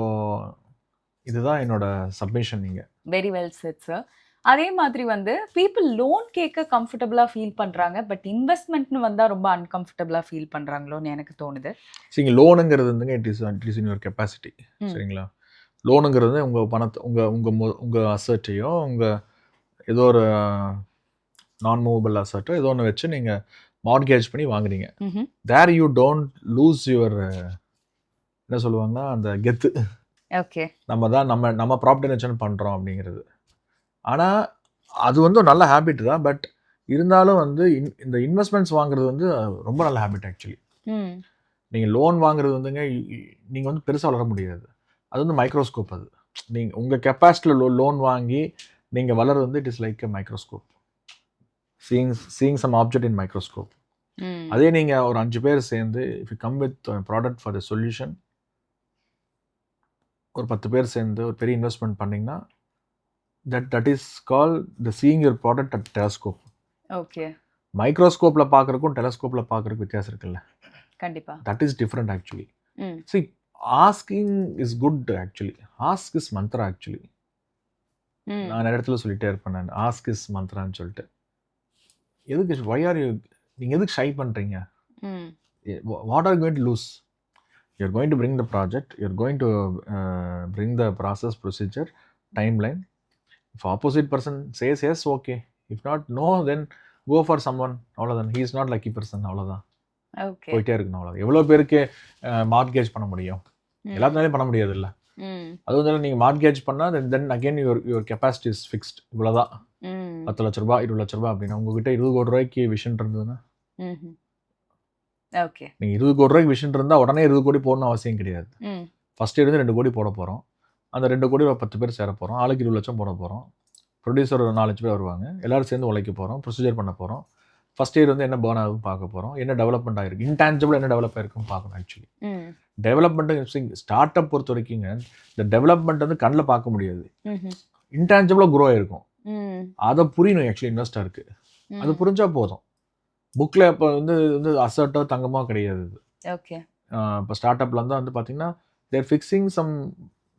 இதுதான் என்னோட சப்மிஷன். நீங்கள் வெரி வெல் செட் சார். அதே மாதிரி வந்து பீப்புள் லோன் கேட்க கம்ஃபர்டபுளாக ஃபீல் பண்ணுறாங்க, பட் இன்வெஸ்ட்மெண்ட்னு வந்தால் ரொம்ப அன்கம்ஃபர்டபுளாக ஃபீல் பண்ணுறாங்களோன்னு எனக்கு தோணுது. சரிங்க, லோனுங்கிறது வந்துங்க it is in your capacity. சரிங்களா? லோனுங்கிறது உங்கள் பணத்தை உங்கள் அசர்ட்டையோ உங்கள் ஏதோ ஒரு நான் மூவபிள் அசர்ட்டோ ஏதோ ஒன்று வச்சு நீங்கள் மார்கேஜ் பண்ணி வாங்குறீங்க. There you don't lose your என்ன சொல்லுவாங்கன்னா அந்த கெத்து. ஓகே, நம்ம ப்ராப்பர்ட்டி இன்வெஸ்ட்மெண்ட் பண்ணுறோம் அப்படிங்கிறது. ஆனால் அது வந்து ஒரு நல்ல ஹேபிட் தான். பட் இருந்தாலும் வந்து இந்த இன்வெஸ்ட்மெண்ட்ஸ் வாங்குறது வந்து ரொம்ப நல்ல ஹேபிட் ஆக்சுவலி. நீங்கள் லோன் வாங்குறது வந்துங்க நீங்கள் வந்து பெருசாக வளர முடியாது. அது வந்து மைக்ரோஸ்கோப். அது நீங்கள் உங்கள் கெப்பாசிட்டியில் லோன் வாங்கி நீங்கள் வளர்றது வந்து it is like a microscope, seeing some object in microscope. அதே நீங்கள் ஒரு 5 பேர் சேர்ந்து if you come with product for the solution, ஒரு 10 பேர் சேர்ந்து ஒரு பெரிய இன்வெஸ்ட்மெண்ட் பண்ணிங்கன்னா that is call the seeing your product at telescope. Okay, மைக்ரோஸ்கோப்பில் பார்க்குறக்கும் டெலஸ்கோப்பில் பார்க்குறதுக்கு வித்தியாசம் இருக்குல்ல. கண்டிப்பாக that is different actually. See, asking is good actually. Ask is mantra actually. நான் நிறைய இடத்துல சொல்லிட்டே இருப்பேன் நான், ஆஸ்க் இஸ் மந்த்ரான்னு சொல்லிட்டு. எதுக்கு நீங்கள் எதுக்கு ஷை பண்ணுறீங்க? What are going to lose? You're going to bring the project, you're going to bring the process, procedure, timeline. If opposite person says yes, okay. If not no, then go for some one. அவ்வளோதான். He is not lucky person. அவ்வளோதான். போயிட்டே இருக்கணும். அவ்வளோ எவ்வளோ பேருக்கு mortgage பண்ண முடியும்? எல்லாத்தினாலையும் பண்ண முடியாது இல்லை. அது வந்து நீங்கள் மார்கேஜ் பண்ணால் then again your capacity is fixed. இவ்வளோதான். 10 லட்ச ரூபா 20 லட்ச ரூபா அப்படின்னா உங்ககிட்ட 20 கோடி ரூபாய்க்கு விஷன் இருந்ததுன்னா, ஓகே, நீங்கள் 20 கோடி ரூபாய்க்கு விஷன் இருந்தால் உடனே 20 கோடி போடணும் அவசியம் கிடையாது. ஃபர்ஸ்ட் இயர் 2 கோடி போட போகிறோம். அந்த 2 கோடி 10 பேர் சேர போகிறோம். ஆளுக்கு 20 லட்சம் போட போகிறோம். ப்ரொடியூசர் ஒரு 4 பேர் வருவாங்க. எல்லோரும் சேர்ந்து உழைக்க போகிறோம். ப்ரொசீஜர் பண்ண போகிறோம். ஃபர்ஸ்ட் இயர் வந்து என்ன பேர்ன் ஆகுதுன்னு பார்க்க போகிறோம். என்ன டெவலப்மெண்ட் ஆகிருக்கு, இன்டான்ஜிபிள் என்ன டெவலப் ஆகிருக்குன்னு பார்க்கணும். ஆக்சுவலி டெவலப்மெண்ட்டு ஸ்டார்ட்-அப் பொறுத்த வரைக்குங்க இந்த டெவலப்மெண்ட் வந்து கண்ணில் பார்க்க முடியாது. இன்டான்ஜிபிளாக க்ரோ ஆகிருக்கும். அதை புரியணும் ஆக்சுவலி இன்வெஸ்டருக்கு. அது புரிஞ்சா போதும். புக்கில் இப்போ வந்து அசர்ட்டோ தங்கமோ கிடையாது. ஓகே, இப்போ ஸ்டார்ட் அப்ல வந்து பார்த்தீங்கன்னா they're fixing some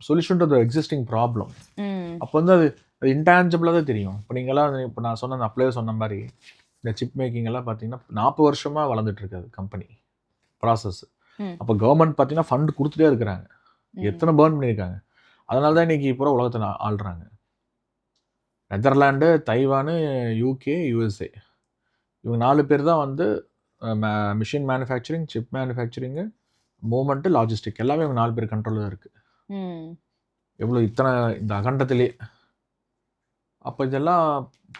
solution to the existing problem. அப்போ வந்து அது இன்டான்ஜிபிளாக தான் தெரியும். இப்போ நீங்களாம் இப்போ நான் சொன்ன அப்படியே சொன்ன மாதிரி இந்த சிப் மேக்கிங் எல்லாம் பார்த்தீங்கன்னா 40 வருஷமாக வளர்ந்துட்டு இருக்காது கம்பெனி ப்ராசஸ். அப்போ கவர்மெண்ட் பார்த்தீங்கன்னா ஃபண்ட் கொடுத்துட்டே இருக்கிறாங்க. எத்தனை பேர்ன் பண்ணியிருக்காங்க. அதனால தான் இன்னைக்கு பூரா உலகத்தை ஆள்றாங்க. நெதர்லாண்டு, தைவானு, யூகே, யூஎஸ்ஏ, இவங்க 4 பேர் தான் வந்து machine manufacturing, chip manufacturing, movement, logistic எல்லாமே இவங்க 4 பேர் கண்ட்ரோலில் தான் இருக்குது. எவ்வளோ இத்தனை இந்த அகண்டத்திலே. அப்போ இதெல்லாம்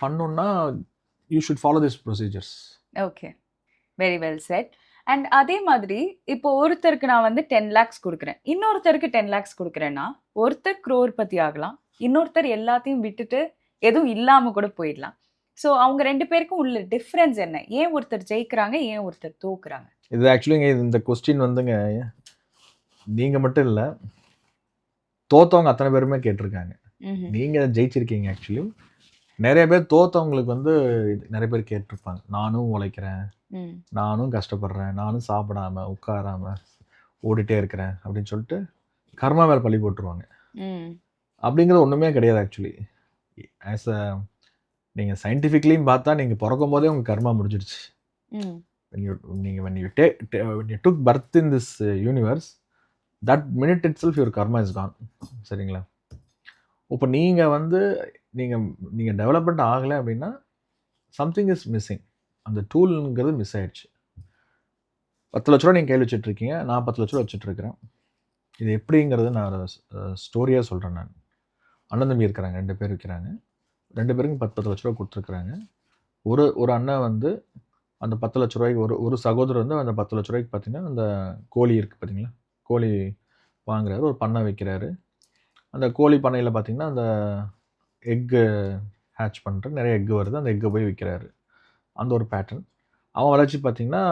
பண்ணணுன்னா you should follow this procedures. Okay, very well said. And அதே மாதிரி இப்போ ஒருத்தருக்கு நான் வந்து 10 lakhs கொடுக்குறேன், இன்னொருத்தருக்கு 10 lakhs கொடுக்குறேன்னா ஒருத்தர் crorepati ஆகலாம், இன்னொருத்தர் எல்லாத்தையும் விட்டுட்டு எதுவும் இல்லாமல் கூட போயிடலாம். ஸோ அவங்க 2 பேருக்கும் உள்ள டிஃப்ரென்ஸ் என்ன? ஏன் ஒருத்தர் ஜெயிக்கிறாங்க, ஏன் ஒருத்தர் தோக்குறாங்க? இது ஆக்சுவலிங்க இந்த கொஸ்டின் வந்துங்க நீங்கள் மட்டும் இல்லை, தோத்தவங்க அத்தனை பேருமே கேட்டிருக்காங்க. நீங்கள் ஜெயிச்சிருக்கீங்க. ஆக்சுவலி நிறைய பேர் தோத்தவங்களுக்கு வந்து நிறைய பேர் கேட்டிருப்பாங்க. நானும் உழைக்கிறேன், நானும் கஷ்டப்படுறேன், நானும் சாப்பிடாம உட்காராம ஓடிட்டே இருக்கிறேன் அப்படின்னு சொல்லிட்டு கர்மா மேலே பழி போட்டுருவாங்க. அப்படிங்கிறது ஒன்றுமே கிடையாது. ஆக்சுவலி ஆஸ் அ நீங்கள் சயின்டிஃபிக்லியும் பார்த்தா நீங்கள் பிறக்கும் போதே உங்கள் கர்மா முடிஞ்சிடுச்சு. when you took birth in this universe, that minute itself your karma is gone. சரிங்களா? இப்போ நீங்கள் வந்து நீங்கள் டெவலப்மெண்ட் ஆகலை அப்படின்னா சம்திங் இஸ் மிஸ்ஸிங். அந்த டூலுங்கிறது மிஸ் ஆயிடுச்சு. 10 லட்ச ரூபா நீங்கள் கையில் வச்சுட்ருக்கீங்க, நான் 10 லட்ச ரூபா வச்சுட்ருக்கிறேன். இது எப்படிங்கிறது நான் ஸ்டோரியாக சொல்கிறேன். நான் அண்ணன் தம்பி இருக்கிறாங்க, 2 பேர் இருக்கிறாங்க. 2 பேருக்கும் 10 லட்ச ரூபா கொடுத்துருக்குறாங்க. ஒரு அண்ணன் வந்து அந்த 10 லட்ச ரூபாய்க்கு ஒரு சகோதரர் வந்து அந்த 10 லட்ச ரூபாய்க்கு பார்த்தீங்கன்னா, அந்த கோழி இருக்குது பார்த்தீங்களா, கோழி வாங்குறாரு, ஒரு பண்ணை வைக்கிறாரு. அந்த கோழி பண்ணையில் பார்த்தீங்கன்னா, அந்த எக்கு ஹேட்ச் பண்ணுற நிறைய எக்கு வருது, அந்த எக்கை போய் விற்கிறாரு. அந்த ஒரு பேட்டர்ன். அவன் வளர்ச்சி பார்த்தீங்கன்னா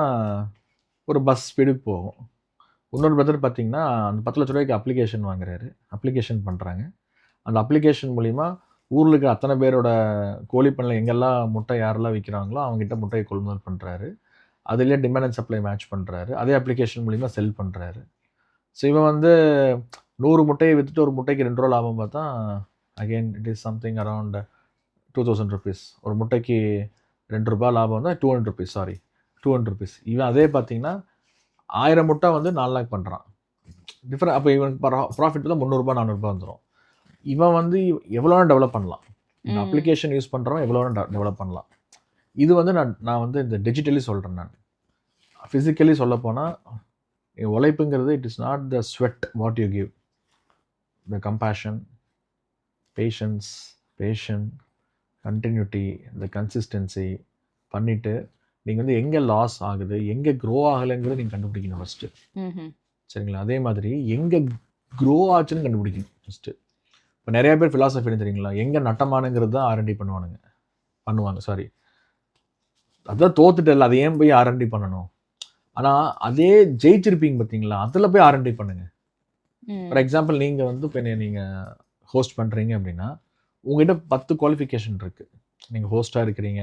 ஒரு பஸ் ஸ்பீடுக்கு போகும். இன்னொரு பிரதர் பார்த்தீங்கன்னா, அந்த 10 லட்ச ரூபாய்க்கு அப்ளிகேஷன் வாங்குறாரு. அப்ளிகேஷன் பண்ணுறாங்க. அந்த அப்ளிகேஷன் மூலிமா ஊரில் இருக்கிற அத்தனை பேரோட கோழி பண்ணையில் எங்கெல்லாம் முட்டை யாரெல்லாம் விற்கிறாங்களோ அவங்ககிட்ட முட்டையை கொள்முதல் பண்ணுறாரு. அதுலேயே டிமாண்ட் அண்ட் சப்ளை மேட்ச் பண்ணுறாரு. அதே அப்ளிகேஷன் மூலிமா செல் பண்ணுறாரு. ஸோ இவன் வந்து 100 முட்டையை விற்றுட்டு ஒரு முட்டைக்கு 2 ரூபா லாபம் பார்த்தா, again it is something around 2000 rupees. ஒரு முட்டைக்கு 2 ரூபா லாபம் தான் 200 ருபீஸ். 200 ருபீஸ். இவன் அதே பார்த்தீங்கன்னா 1000 முட்டை வந்து 4 லாக் பண்ணுறான். டிஃப்ரெண்ட். அப்போ இவனுக்கு ப்ராஃபிட் தான் 300 ரூபா 400 ரூபா வந்துடும். இவன் வந்து எவ்வளோ டெவலப் பண்ணலாம். இந்த அப்ளிகேஷன் யூஸ் பண்ணுறவன் எவ்வளோ டெவலப் பண்ணலாம். இது வந்து நான் வந்து இந்த டிஜிட்டலி சொல்கிறேன். நான் ஃபிசிக்கலி சொல்லப்போனால் உழைப்புங்கிறது it is not the sweat what you give, the compassion, patience, continuity, the consistency பண்ணிவிட்டு நீங்கள் வந்து எங்கே லாஸ் ஆகுது, எங்கே க்ரோ ஆகலைங்கிறது நீங்கள் கண்டுபிடிக்கணும் ஃபஸ்ட்டு. சரிங்களா? அதே மாதிரி எங்கே க்ரோ ஆச்சுன்னு கண்டுபிடிக்கணும் ஃபஸ்ட்டு. இப்போ நிறையா பேர் ஃபிலாசபி என்ன தெரியுங்களா, எங்கே நட்டமானுங்கிறது தான் ஆர்என்டி பண்ணுவாங்க. சாரி, அதுதான் தோத்துட்டல, அதை ஏன் போய் ஆர்என்டி பண்ணணும்? ஆனால் அதே ஜெயிச்சிருப்பீங்க பார்த்தீங்களா, அதில் போய் ஆர்என்டி பண்ணுங்க. ஃபார் எக்ஸாம்பிள் நீங்கள் வந்து இப்போ நீங்கள் ஹோஸ்ட் பண்ணுறீங்க அப்படின்னா உங்கள்கிட்ட 10 குவாலிஃபிகேஷன் இருக்குது. நீங்கள் ஹோஸ்ட்டாக இருக்கிறீங்க,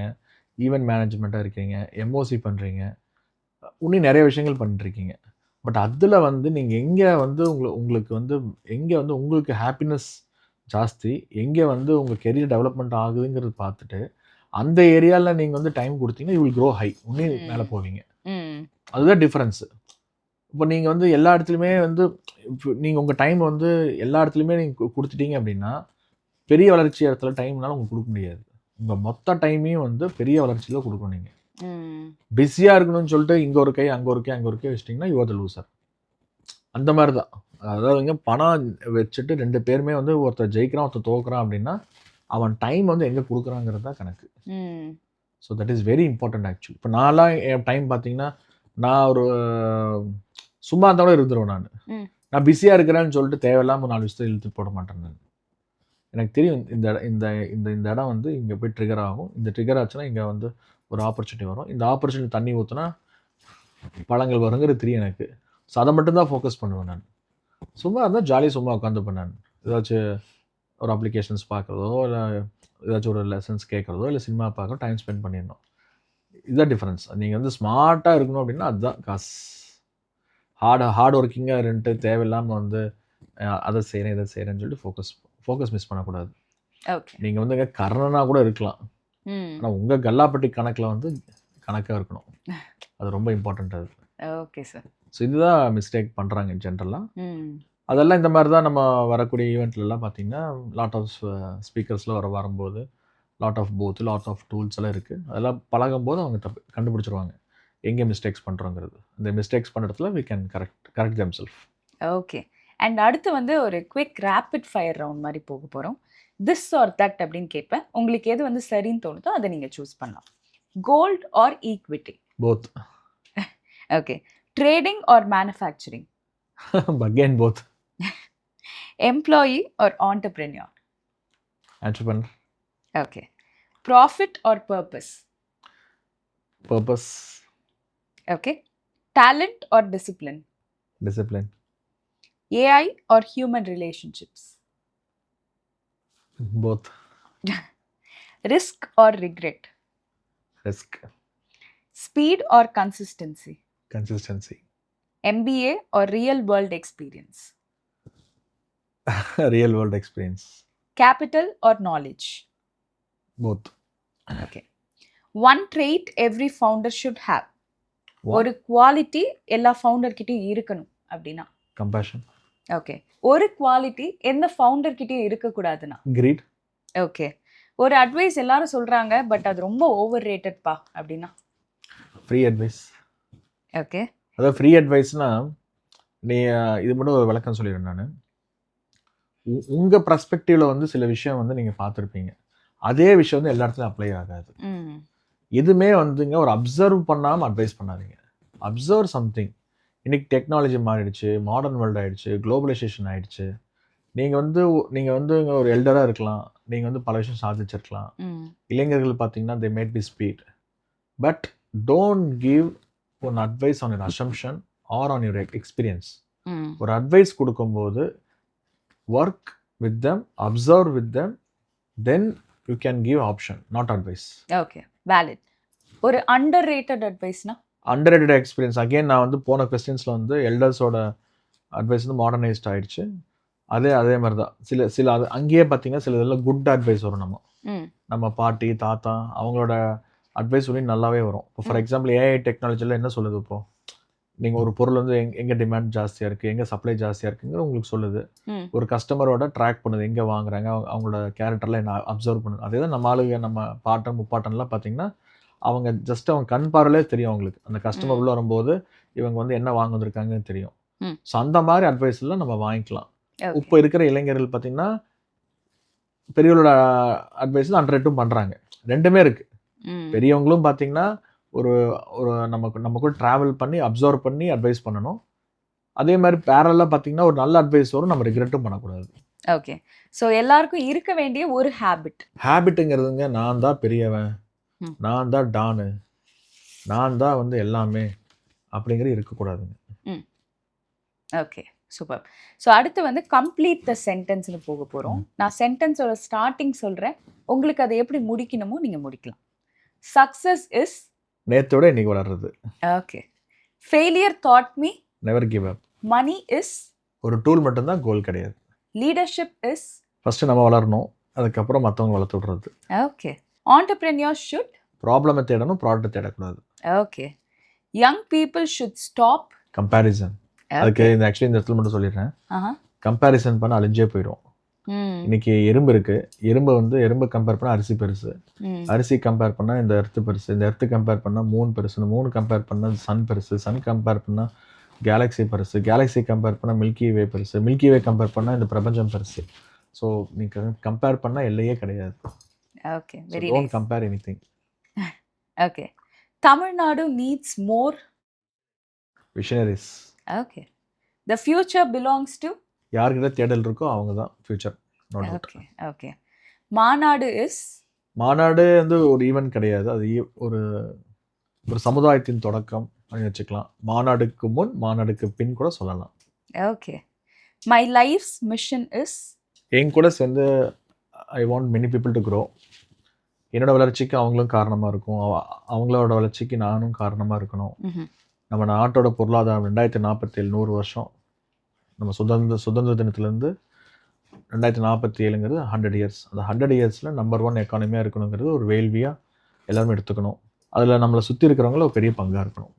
ஈவெண்ட் மேனேஜ்மெண்ட்டாக இருக்கிறீங்க, எம்ஓசி பண்ணுறீங்க, இன்னும் நிறைய விஷயங்கள் பண்ணிட்டுருக்கீங்க. பட் அதில் வந்து நீங்கள் எங்கே வந்து உங்களுக்கு வந்து எங்கே வந்து உங்களுக்கு ஹாப்பினஸ் ஜாஸ்தி, எங்கே வந்து உங்கள் கெரியர் டெவலப்மெண்ட் ஆகுதுங்கிறது பார்த்துட்டு அந்த ஏரியாவில் நீங்கள் வந்து டைம் கொடுத்தீங்கன்னா யூ வில் க்ரோ ஹை, இன்னும் மேலே போவீங்க. அதுதான் டிஃப்ரென்ஸு. இப்போ நீங்கள் வந்து எல்லா இடத்துலையுமே வந்து நீங்கள் உங்கள் டைம் வந்து எல்லா இடத்துலையுமே நீங்கள் கொடுத்துட்டீங்க அப்படின்னா பெரிய வளர்ச்சி இடத்துல டைம்னால உங்களுக்கு கொடுக்க முடியாது. உங்கள் மொத்த டைமையும் வந்து பெரிய வளர்ச்சியில் கொடுக்கணும். நீங்கள் பிஸியாக இருக்கணும்னு சொல்லிட்டு இங்கே ஒரு கை அங்கே ஒரு கை வச்சிட்டிங்கன்னா யூ ஆர் த லூசர். அந்த மாதிரி தான். அதாவதுங்க, பணம் வச்சுட்டு 2 பேருமே வந்து ஒருத்தர் ஜெயிக்கிறான் ஒருத்தர் தோக்குறான் அப்படின்னா அவன் டைம் வந்து எங்கே கொடுக்குறாங்கிறது தான் கணக்கு. So that is very important actually. இப்போ நான்லாம் என் டைம் பார்த்தீங்கன்னா நான் ஒரு சும்மா இருந்தால் கூட இருந்துருவேன். நான் பிஸியாக இருக்கிறேன்னு சொல்லிட்டு தேவையில்லாமல் 4 விஷயத்தை இழுத்து போட மாட்டேன். நான் எனக்கு தெரியும் இந்த இந்த இந்த இந்த இடம் வந்து இங்கே போய் ட்ரிகர் ஆகும், இந்த ட்ரிகர் ஆச்சுன்னா இங்கே வந்து ஒரு ஆப்பர்ச்சுனிட்டி வரும், இந்த ஆப்பர்ச்சுனிட்டி தண்ணி ஊற்றுனா பழங்கள் வருங்கிறது தெரியும் எனக்கு. ஸோ அதை மட்டும்தான் ஃபோக்கஸ் பண்ணுவேன். நான் சும்மா இருந்தால் ஜாலியாக சும்மா உட்காந்துப்பேன். நான் ஏதாச்சும் ஒரு அப்ளிகேஷன்ஸ் பார்க்குறதோ இல்லை ஏதாச்சும் ஒரு லெசன்ஸ் கேட்குறதோ இல்லை சினிமா பார்க்குறதோ டைம் ஸ்பெண்ட் பண்ணிடணும். இதுதான் டிஃப்ரென்ஸ். நீங்கள் வந்து ஸ்மார்ட்டாக இருக்கணும் அப்படின்னா அதுதான் காசு. ஹார்ட் ஒர்க்கிங்காக இருந்துட்டு தேவையில்லாமல் வந்து அதை செய்கிறேன் இதை செய்கிறேன்னு சொல்லிட்டு ஃபோக்கஸ் மிஸ் பண்ணக்கூடாது. நீங்கள் வந்து கர்ணனாக கூட இருக்கலாம், ஆனால் உங்கள் கல்லாப்பட்டி கணக்கில் வந்து கணக்காக இருக்கணும். அது ரொம்ப இம்பார்ட்டண்ட். அது ஓகே சார். ஸோ இதுதான் மிஸ்டேக் பண்ணுறாங்க ஜென்ரலாக. அதெல்லாம் இந்த மாதிரி தான் நம்ம வரக்கூடிய ஈவெண்ட்லலாம் பார்த்தீங்கன்னா லாட் ஆஃப் ஸ்பீக்கர்ஸில் வரும்போது lot of booth, lot of tools எல்லாம் இருக்குது. அதெல்லாம் பழகும்போது அவங்க கண்டுபிடிச்சிருவாங்க எங்கே மிஸ்டேக்ஸ் பண்ணுறோங்கிறது. இந்த மிஸ்டேக்ஸ் பண்ணுற இடத்துல we can correct them self. Okay. And அடுத்து வந்து ஒரு குவிக் ரேபிட் ஃபயர் ரவுண்ட் மாதிரி போக போகிறோம். திஸ் ஆர் தட் அப்படின்னு கேட்பேன். உங்களுக்கு எது வந்து சரின்னு தோணுதோ அதை நீங்கள் சூஸ் பண்ணலாம். Gold or equity? Both. Okay. Trading or manufacturing? Again both. Employee or entrepreneur? Entrepreneur. Okay. Profit or purpose? Purpose. Okay. Talent or discipline? Discipline. AI or human relationships? Both. Risk or regret? Risk. Speed or consistency? Consistency. MBA or real world experience? Real world experience. Capital or knowledge? Both. Okay. One trait every founder should have. One. ஒரு quality எல்லா founder கிட்டயும் இருக்கணும் அப்படின்னா? Compassion. Okay. ஒரு quality எந்த founder கிட்டயும் இருக்கக்கூடாதுன்னா? Greed. Okay. ஒரு advice எல்லாரும் சொல்றாங்க பட் அது ரொம்ப ஓவர் ரேட்டட்பா அப்படின்னா? Free advice. ஓகே. அதாவது ஃப்ரீ அட்வைஸ்னா நீ இது மட்டும் ஒரு விளக்கம் சொல்லிடுறேன் நான். உங்கள் பர்ஸ்பெக்டிவில் வந்து சில விஷயம் வந்து நீங்கள் பார்த்துருப்பீங்க, அதே விஷயம் வந்து எல்லா இடத்துலையும் அப்ளை ஆகாது. எதுவுமே வந்துங்க ஒரு அப்சர்வ் பண்ணாமல் அட்வைஸ் பண்ணாதீங்க. Observe something. இன்னைக்கு டெக்னாலஜி மாறிடுச்சு, மாடர்ன் வேர்ல்டு ஆகிடுச்சு, குளோபலைசேஷன் ஆகிடுச்சு. நீங்கள் வந்து ஒரு எல்டராக இருக்கலாம், நீங்கள் வந்து பல விஷயம் சாதிச்சிருக்கலாம். இளைஞர்கள் பார்த்தீங்கன்னா they may be speed, but don't give one advice on your assumption or on your experience. ஒரு அட்வைஸ் கொடுக்கும்போது work with them, observe with them, then you can give option, not advice. Okay, valid. ஒரு under rated அட்வைஸ்னா? Under rated experience again நான் வந்து போன கொஸ்டின்ஸில் வந்து எல்டர்ஸோட advice வந்து modernised ஆகிடுச்சு. அதே மாதிரி தான் சில அது அங்கேயே பார்த்தீங்கன்னா சில இதெல்லாம் குட் அட்வைஸ் வரும். நம்ம பாட்டி தாத்தா அவங்களோட அட்வைஸ் சொல்லி நல்லாவே வரும். இப்போ ஃபார் எக்ஸாம்பிள் ஏஐ டெக்னாலஜியில் என்ன சொல்லுது, இப்போது நீங்கள் ஒரு பொருள் வந்து எங்கே டிமாண்ட் ஜாஸ்தியாக இருக்குது, எங்கே சப்ளை ஜாஸ்தியாக இருக்குங்கிற உங்களுக்கு சொல்லுது. ஒரு கஸ்டமரோட ட்ராக் பண்ணுது, எங்கே வாங்குறாங்க, அவங்களோட கேரக்டரில் என்ன அப்சர்வ் பண்ணுது. அதே தான் நம்ம ஆளுங்க, நம்ம பாட்டன் முப்பாட்டன்லாம் பார்த்தீங்கன்னா அவங்க ஜஸ்ட் அவங்க கண் பார்வையிலே தெரியும் அவங்களுக்கு. அந்த கஸ்டமர் உள்ள வரும்போது இவங்க வந்து என்ன வாங்க வந்திருக்காங்கன்னு தெரியும். ஸோ அந்த மாதிரி அட்வைஸ்லாம் நம்ம வாங்கிக்கலாம். இப்போ இருக்கிற இளைஞர்கள் பார்த்தீங்கன்னா பெரியவங்களோட அட்வைஸ் அண்டர் ரேட்டும் பண்ணுறாங்க. ரெண்டுமே இருக்குது. பெரியவங்களும் பார்த்தீங்கன்னா ஒரு நம்ம கூட ட்ராவல் பண்ணி அப்சர்வ் பண்ணி அட்வைஸ் பண்ணணும். அதே மாதிரி பேரலாக பார்த்தீங்கன்னா ஒரு நல்ல அட்வைஸ் வரும், நம்ம ரிக்ரெட்டும் பண்ணக்கூடாது. ஓகே. ஸோ எல்லாருக்கும் இருக்க வேண்டிய ஒரு ஹேபிட்டுங்கிறதுங்க, நான் தான் பெரியவன், நான் தான் டானு, நான் தான் வந்து எல்லாமே அப்படிங்கிறது இருக்கக்கூடாதுங்க. Okay, super. ஸோ அடுத்து வந்து கம்ப்ளீட் த சென்டென்ஸ்னு போக போகிறோம். நான் சென்டென்ஸோட ஸ்டார்டிங் சொல்கிறேன், உங்களுக்கு அதை எப்படி முடிக்கணுமோ நீங்கள் முடிக்கலாம். சக்ஸஸ் இஸ் நேத்தோட இன்னைக்கு வளர்றது. Okay. Failure taught me never give up. Money is ஒரு டூல் மட்டும்தான், கோல் கிடையாது. லீடர்ஷிப் இஸ் ஃபர்ஸ்ட் நம்ம வளரணும், அதுக்கப்புறம் மற்றவங்க வளர்த்து விடுறது. ஓகே. ஆண்டர்பிரினியர் ஷுட் ப்ராப்ளமை தேடணும், ப்ராடக்ட்டை தேடக்கூடாது. Okay. Young people should stop comparison. அதுக்கு இந்த ஆக்சுவலி இந்த இடத்துல மட்டும் சொல்லிடுறேன், கம்பேரிசன் பண்ண அழிஞ்சே போயிடும். இன்னைக்கு எறும்பு இருக்கு, எறும்பு கம்பேர் பண்ணால் அரிசி பெருசு, அரிசி கம்பேர் பண்ணால் இந்த எர்த்து பெருசு, இந்த எர்த்து கம்பேர் பண்ணால் மூன் பெருசு, இந்த மூணு கம்பேர் பண்ணால் சன் பெருசு, சன் கம்பேர் பண்ணால் கேலக்ஸி பெருசு, கேலக்ஸி கம்பேர் பண்ணால் மில்கி வே பெருசு, மில்கி வே கம்பேர் பண்ணால் இந்த பிரபஞ்சம் பெருசு. ஸோ நீங்கள் கம்பேர் பண்ணால் எல்லையே கிடையாது. Okay, very don't compare anything. Okay. Tamil Nadu needs more visionaries. Okay. The future belongs to யார்கிட்ட தேடல் இருக்கோ அவங்க தான் ஃபியூச்சர். ஓகே. ஓகே. மாநாடு இஸ் மாநாடு வந்து ஒரு ஈவென்ட் கிடையாது, அது ஒரு ஒரு சமுதாயத்தின் தொடக்கம் அப்படின்னு வச்சுக்கலாம். மாநாடுக்கு முன் மாநாடுக்கு பின் கூட சொல்லலாம். Okay. My life's mission is என் கூட சேர்ந்து I want many people to grow. என்னோட வளர்ச்சிக்கு அவங்களும் காரணமாக இருக்கும், அவங்களோட வளர்ச்சிக்கு நானும் காரணமாக இருக்கணும். நம்ம நாட்டோட பொருளாதாரம் 2047 100 வருஷம், நம்ம சுதந்திர தினத்துலேருந்து 2047ங்கிறது 100 இயர்ஸ். அந்த 100 இயர்ஸில் நம்பர் 1 எக்கானமியாக இருக்கணுங்கிறது ஒரு வேள்வியாக எல்லாருமே எடுத்துக்கணும். அதில் நம்மளை சுற்றி இருக்கிறவங்கள ஒரு பெரிய பங்காக இருக்கணும்.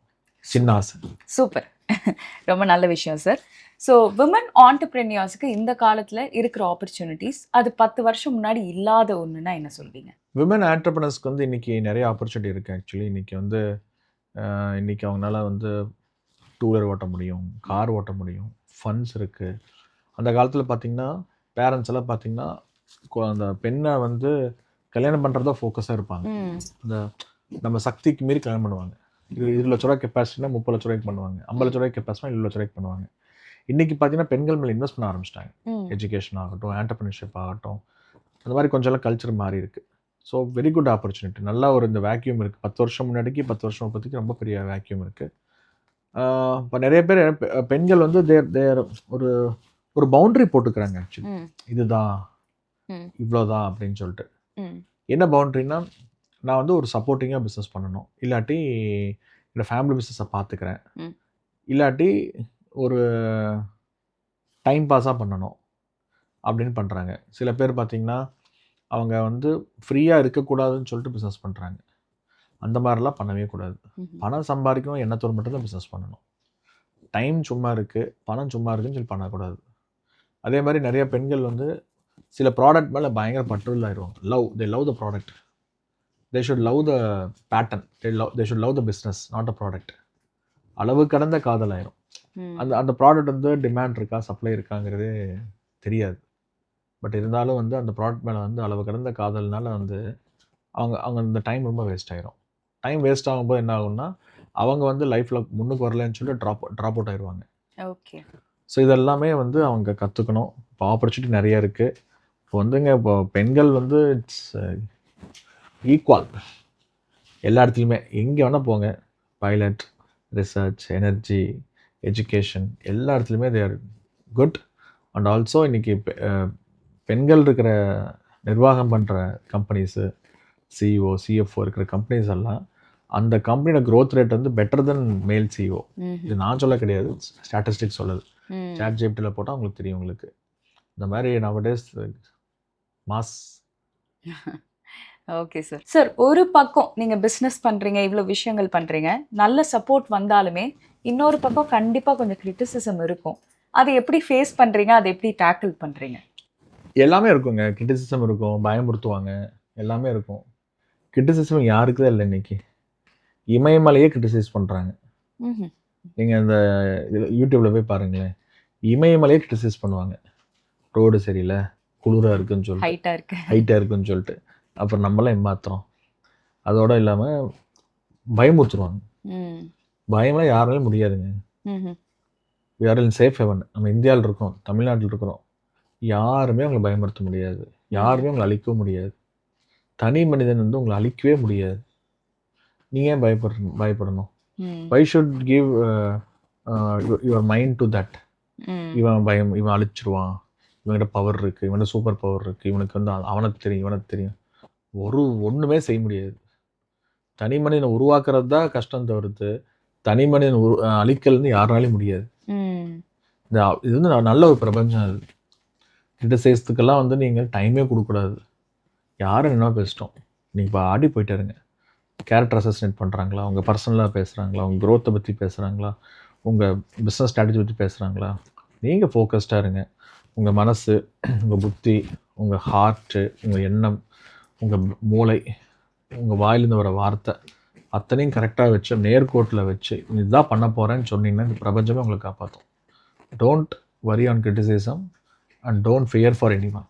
சின்ன ஆசை. சூப்பர், ரொம்ப நல்ல விஷயம் சார். ஸோ விமன் ஆண்டர்பிரினியர்ஸுக்கு இந்த காலத்தில் இருக்கிற ஆப்பர்ச்சுனிட்டிஸ், அது 10 வருஷம் முன்னாடி இல்லாத ஒன்றுனா என்ன சொல்வீங்க? விமன் ஆண்டர்பிரினர்ஸ்க்கு வந்து இன்றைக்கி நிறைய ஆப்பர்ச்சுனிட்டி இருக்குது. ஆக்சுவலி இன்றைக்கி அவங்களால வந்து டூ வீலர் ஓட்ட முடியும், கார் ஓட்ட முடியும், ஃபண்ட்ஸ் இருக்குது. அந்த காலத்தில் பார்த்திங்கன்னா பேரண்ட்ஸ் எல்லாம் பார்த்திங்கன்னா அந்த பெண்ணை வந்து கல்யாணம் பண்ணுறதா ஃபோக்கஸாக இருப்பாங்க. அந்த நம்ம சக்திக்கு மீறி கல்யாணம் பண்ணுவாங்க. 20 லட்ச ரூபா கெப்பாசிட்டினா 30 லட்ச ரூபாய்க்கு பண்ணுவாங்க, 50 லட்ச ரூபாய்க்கு கெப்பாசிட்டினா 7 லட்ச ரூபாய்க்கு பண்ணுவாங்க. இன்றைக்கி பார்த்தீங்கன்னா பெண்கள் மேலே இன்வெஸ்ட் பண்ண ஆரம்பிச்சிட்டாங்க. எஜுகேஷன் ஆகட்டும், ஆண்டர்பிரினர்ஷிப் ஆகட்டும், அந்த மாதிரி கொஞ்சம் கல்ச்சர் மாறி இருக்குது. So very good opportunity. நல்லா ஒரு இந்த வேக்யூம் இருக்குது. 10 வருஷம் முன்னாடிக்கு 10 வருஷம் இப்போதைக்கு ரொம்ப பெரிய வேக்யூம் இருக்குது. இப்போ நிறைய பேர் பெண்கள் வந்து தேர் ஒரு பவுண்ட்ரி போட்டுக்கிறாங்க. ஆக்சுவலி இதுதான் இவ்வளோதான் அப்படின்னு சொல்லிட்டு. என்ன பவுண்ட்ரின்னா, நான் வந்து ஒரு சப்போர்ட்டிங்காக பிஸ்னஸ் பண்ணணும், இல்லாட்டி என்னோடய ஃபேமிலி பிஸ்னஸை பார்த்துக்கிறேன், இல்லாட்டி ஒரு டைம் பாஸாக பண்ணணும் அப்படின்னு பண்ணுறாங்க. சில பேர் பார்த்திங்கன்னா அவங்க வந்து ஃப்ரீயாக இருக்கக்கூடாதுன்னு சொல்லிட்டு பிஸ்னஸ் பண்ணுறாங்க. அந்த மாதிரிலாம் பண்ணவே கூடாது. பணம் சம்பாதிக்கணும் எண்ணத்தோடு மட்டும்தான் பிஸ்னஸ் பண்ணணும். டைம் சும்மா இருக்குது, பணம் சும்மா இருக்குன்னு சொல்லி பண்ணக்கூடாது. அதே மாதிரி நிறைய பெண்கள் வந்து சில ப்ராடக்ட் மேலே பயங்கர பற்றுதல் ஆயிடுவாங்க. They love the product, they should love the pattern, they should love the business, not a product. அளவு கடந்த காதல் ஆயிரும். அந்த அந்த ப்ராடக்ட் வந்து டிமாண்ட் இருக்கா, சப்ளை இருக்காங்கிறதே தெரியாது. பட் இருந்தாலும் வந்து அந்த ப்ராடக்ட் மேலே வந்து அளவு கடந்த காதல்னால வந்து அவங்க அவங்க இந்த டைம் ரொம்ப வேஸ்ட் ஆயிரும். டைம் வேஸ்ட் ஆகும்போது என்ன ஆகும்னா, அவங்க வந்து லைஃப்பில் முன்னுக்கு வரலன்னு சொல்லி ட்ராப் அவுட் ஆயிடுவாங்க. ஓகே. ஸோ இதெல்லாமே வந்து அவங்க கற்றுக்கணும். இப்போ ஆப்பர்ச்சுனிட்டி நிறைய இருக்குது. இப்போ வந்துங்க இப்போ பெண்கள் வந்து இட்ஸ் ஈக்குவல் எல்லா இடத்துலையுமே. எங்கே வேணால் போங்க, பைலட், ரிசர்ச், எனர்ஜி, எஜுகேஷன் எல்லா இடத்துலையுமே they are good. And also இன்றைக்கி பெண்கள் இருக்கிற நிர்வாகம் பண்ணுற கம்பெனிஸு, சிஇஓ, சிஎஃப்ஓ இருக்கிற கம்பெனிஸ் எல்லாம் அந்த கம்பெனியோட க்ரோத் ரேட் வந்து பெட்டர் தென் மேல் சிஇஓ. இது நான் சொல்ல கிடையாது, ஸ்டாட்டிஸ்டிக்ஸ் சொல்லுது. சாட் ஜிபிடியில் போட்டால் உங்களுக்கு தெரியும். உங்களுக்கு இந்த மாதிரி nowadays mass. Okay sir. Sir, ஒரு பக்கம் நீங்கள் பிஸ்னஸ் பண்ணுறீங்க, இவ்வளோ விஷயங்கள் பண்ணுறீங்க, நல்ல சப்போர்ட் வந்தாலுமே இன்னொரு பக்கம் கண்டிப்பாக கொஞ்சம் கிரிட்டிசிசம் இருக்கும். அதை எப்படி ஃபேஸ் பண்ணுறீங்க, அதை எப்படி டேக்கிள் பண்ணுறீங்க? எல்லாமே இருக்குங்க. கிரிட்டிசிசம் இருக்கும், பயமுறுத்துவாங்க, எல்லாமே இருக்கும். கிரிட்டிசிசம் யாருக்கு தான் இல்லை இன்னைக்கு. இமயமலையே கிரிட்டிசைஸ் பண்ணுறாங்க. நீங்கள் இந்த யூடியூப்பில் போய் பாருங்களேன், இமயமலையே கிரிட்டிசைஸ் பண்ணுவாங்க. ரோடு சரியில்லை, குளிராக இருக்குன்னு சொல்லிட்டு, ஹைட்டாக இருக்குன்னு சொல்லிட்டு. அப்புறம் நம்மளாம் ஏமாத்துறோம். அதோட இல்லாமல் பயமுறுத்துருவாங்க. பயமெல்லாம் யாராலையும் முடியாதுங்க. we are in safe haven. நம்ம இந்தியாவில் இருக்கோம், தமிழ்நாட்டில் இருக்கிறோம். யாருமே உங்களை பயமுறுத்த முடியாது, யாருமே உங்களை அழிக்கவும் முடியாது. தனி மனிதன் வந்து உங்களை அழிக்கவே முடியாது. நீங்கள் ஏன் பயப்படணும்? why should give your mind to that? இவன் அழிச்சிருவான், இவன்கிட்ட பவர் இருக்குது, இவன்கிட்ட சூப்பர் பவர் இருக்குது, இவனுக்கு வந்து அவனுக்கு தெரியும், இவனுக்கு தெரியும். ஒன்றுமே செய்ய முடியாது. தனி மனிதனை உருவாக்குறது தான் கஷ்டம் தவிர்த்து தனி மனிதன் அழிக்கல்னு யாராலையும் முடியாது. இது வந்து நல்ல ஒரு பிரபஞ்சம். அது கிரிட்டிசைஸ்துக்கெல்லாம் வந்து நீங்கள் டைமே கொடுக்கக்கூடாது. யாரும் என்ன பேசிட்டோம், நீங்கள் இப்போ ஆடி போயிட்டாருங்க. கேரக்டர் அசசினேட் பண்ணுறாங்களா, உங்கள் பர்சனலாக பேசுகிறாங்களா, உங்கள் க்ரோத்தை பற்றி பேசுகிறாங்களா, உங்கள் பிஸ்னஸ் ஸ்ட்ராட்டஜி பற்றி பேசுகிறாங்களா, நீங்கள் ஃபோக்கஸ்டாக இருங்க. உங்கள் மனசு, உங்கள் புத்தி, உங்கள் ஹார்ட்டு, உங்கள் எண்ணம், உங்கள் மூளை, உங்கள் வாயிலிருந்து வர வார்த்தை அத்தனையும் கரெக்டாக வச்சு நேர்கோட்டில் வச்சு இதுதான் பண்ண போகிறேன்னு சொன்னீங்கன்னா இந்த பிரபஞ்சமே உங்களை காப்பாற்றும். Don't worry on criticism and don't fear for anyone.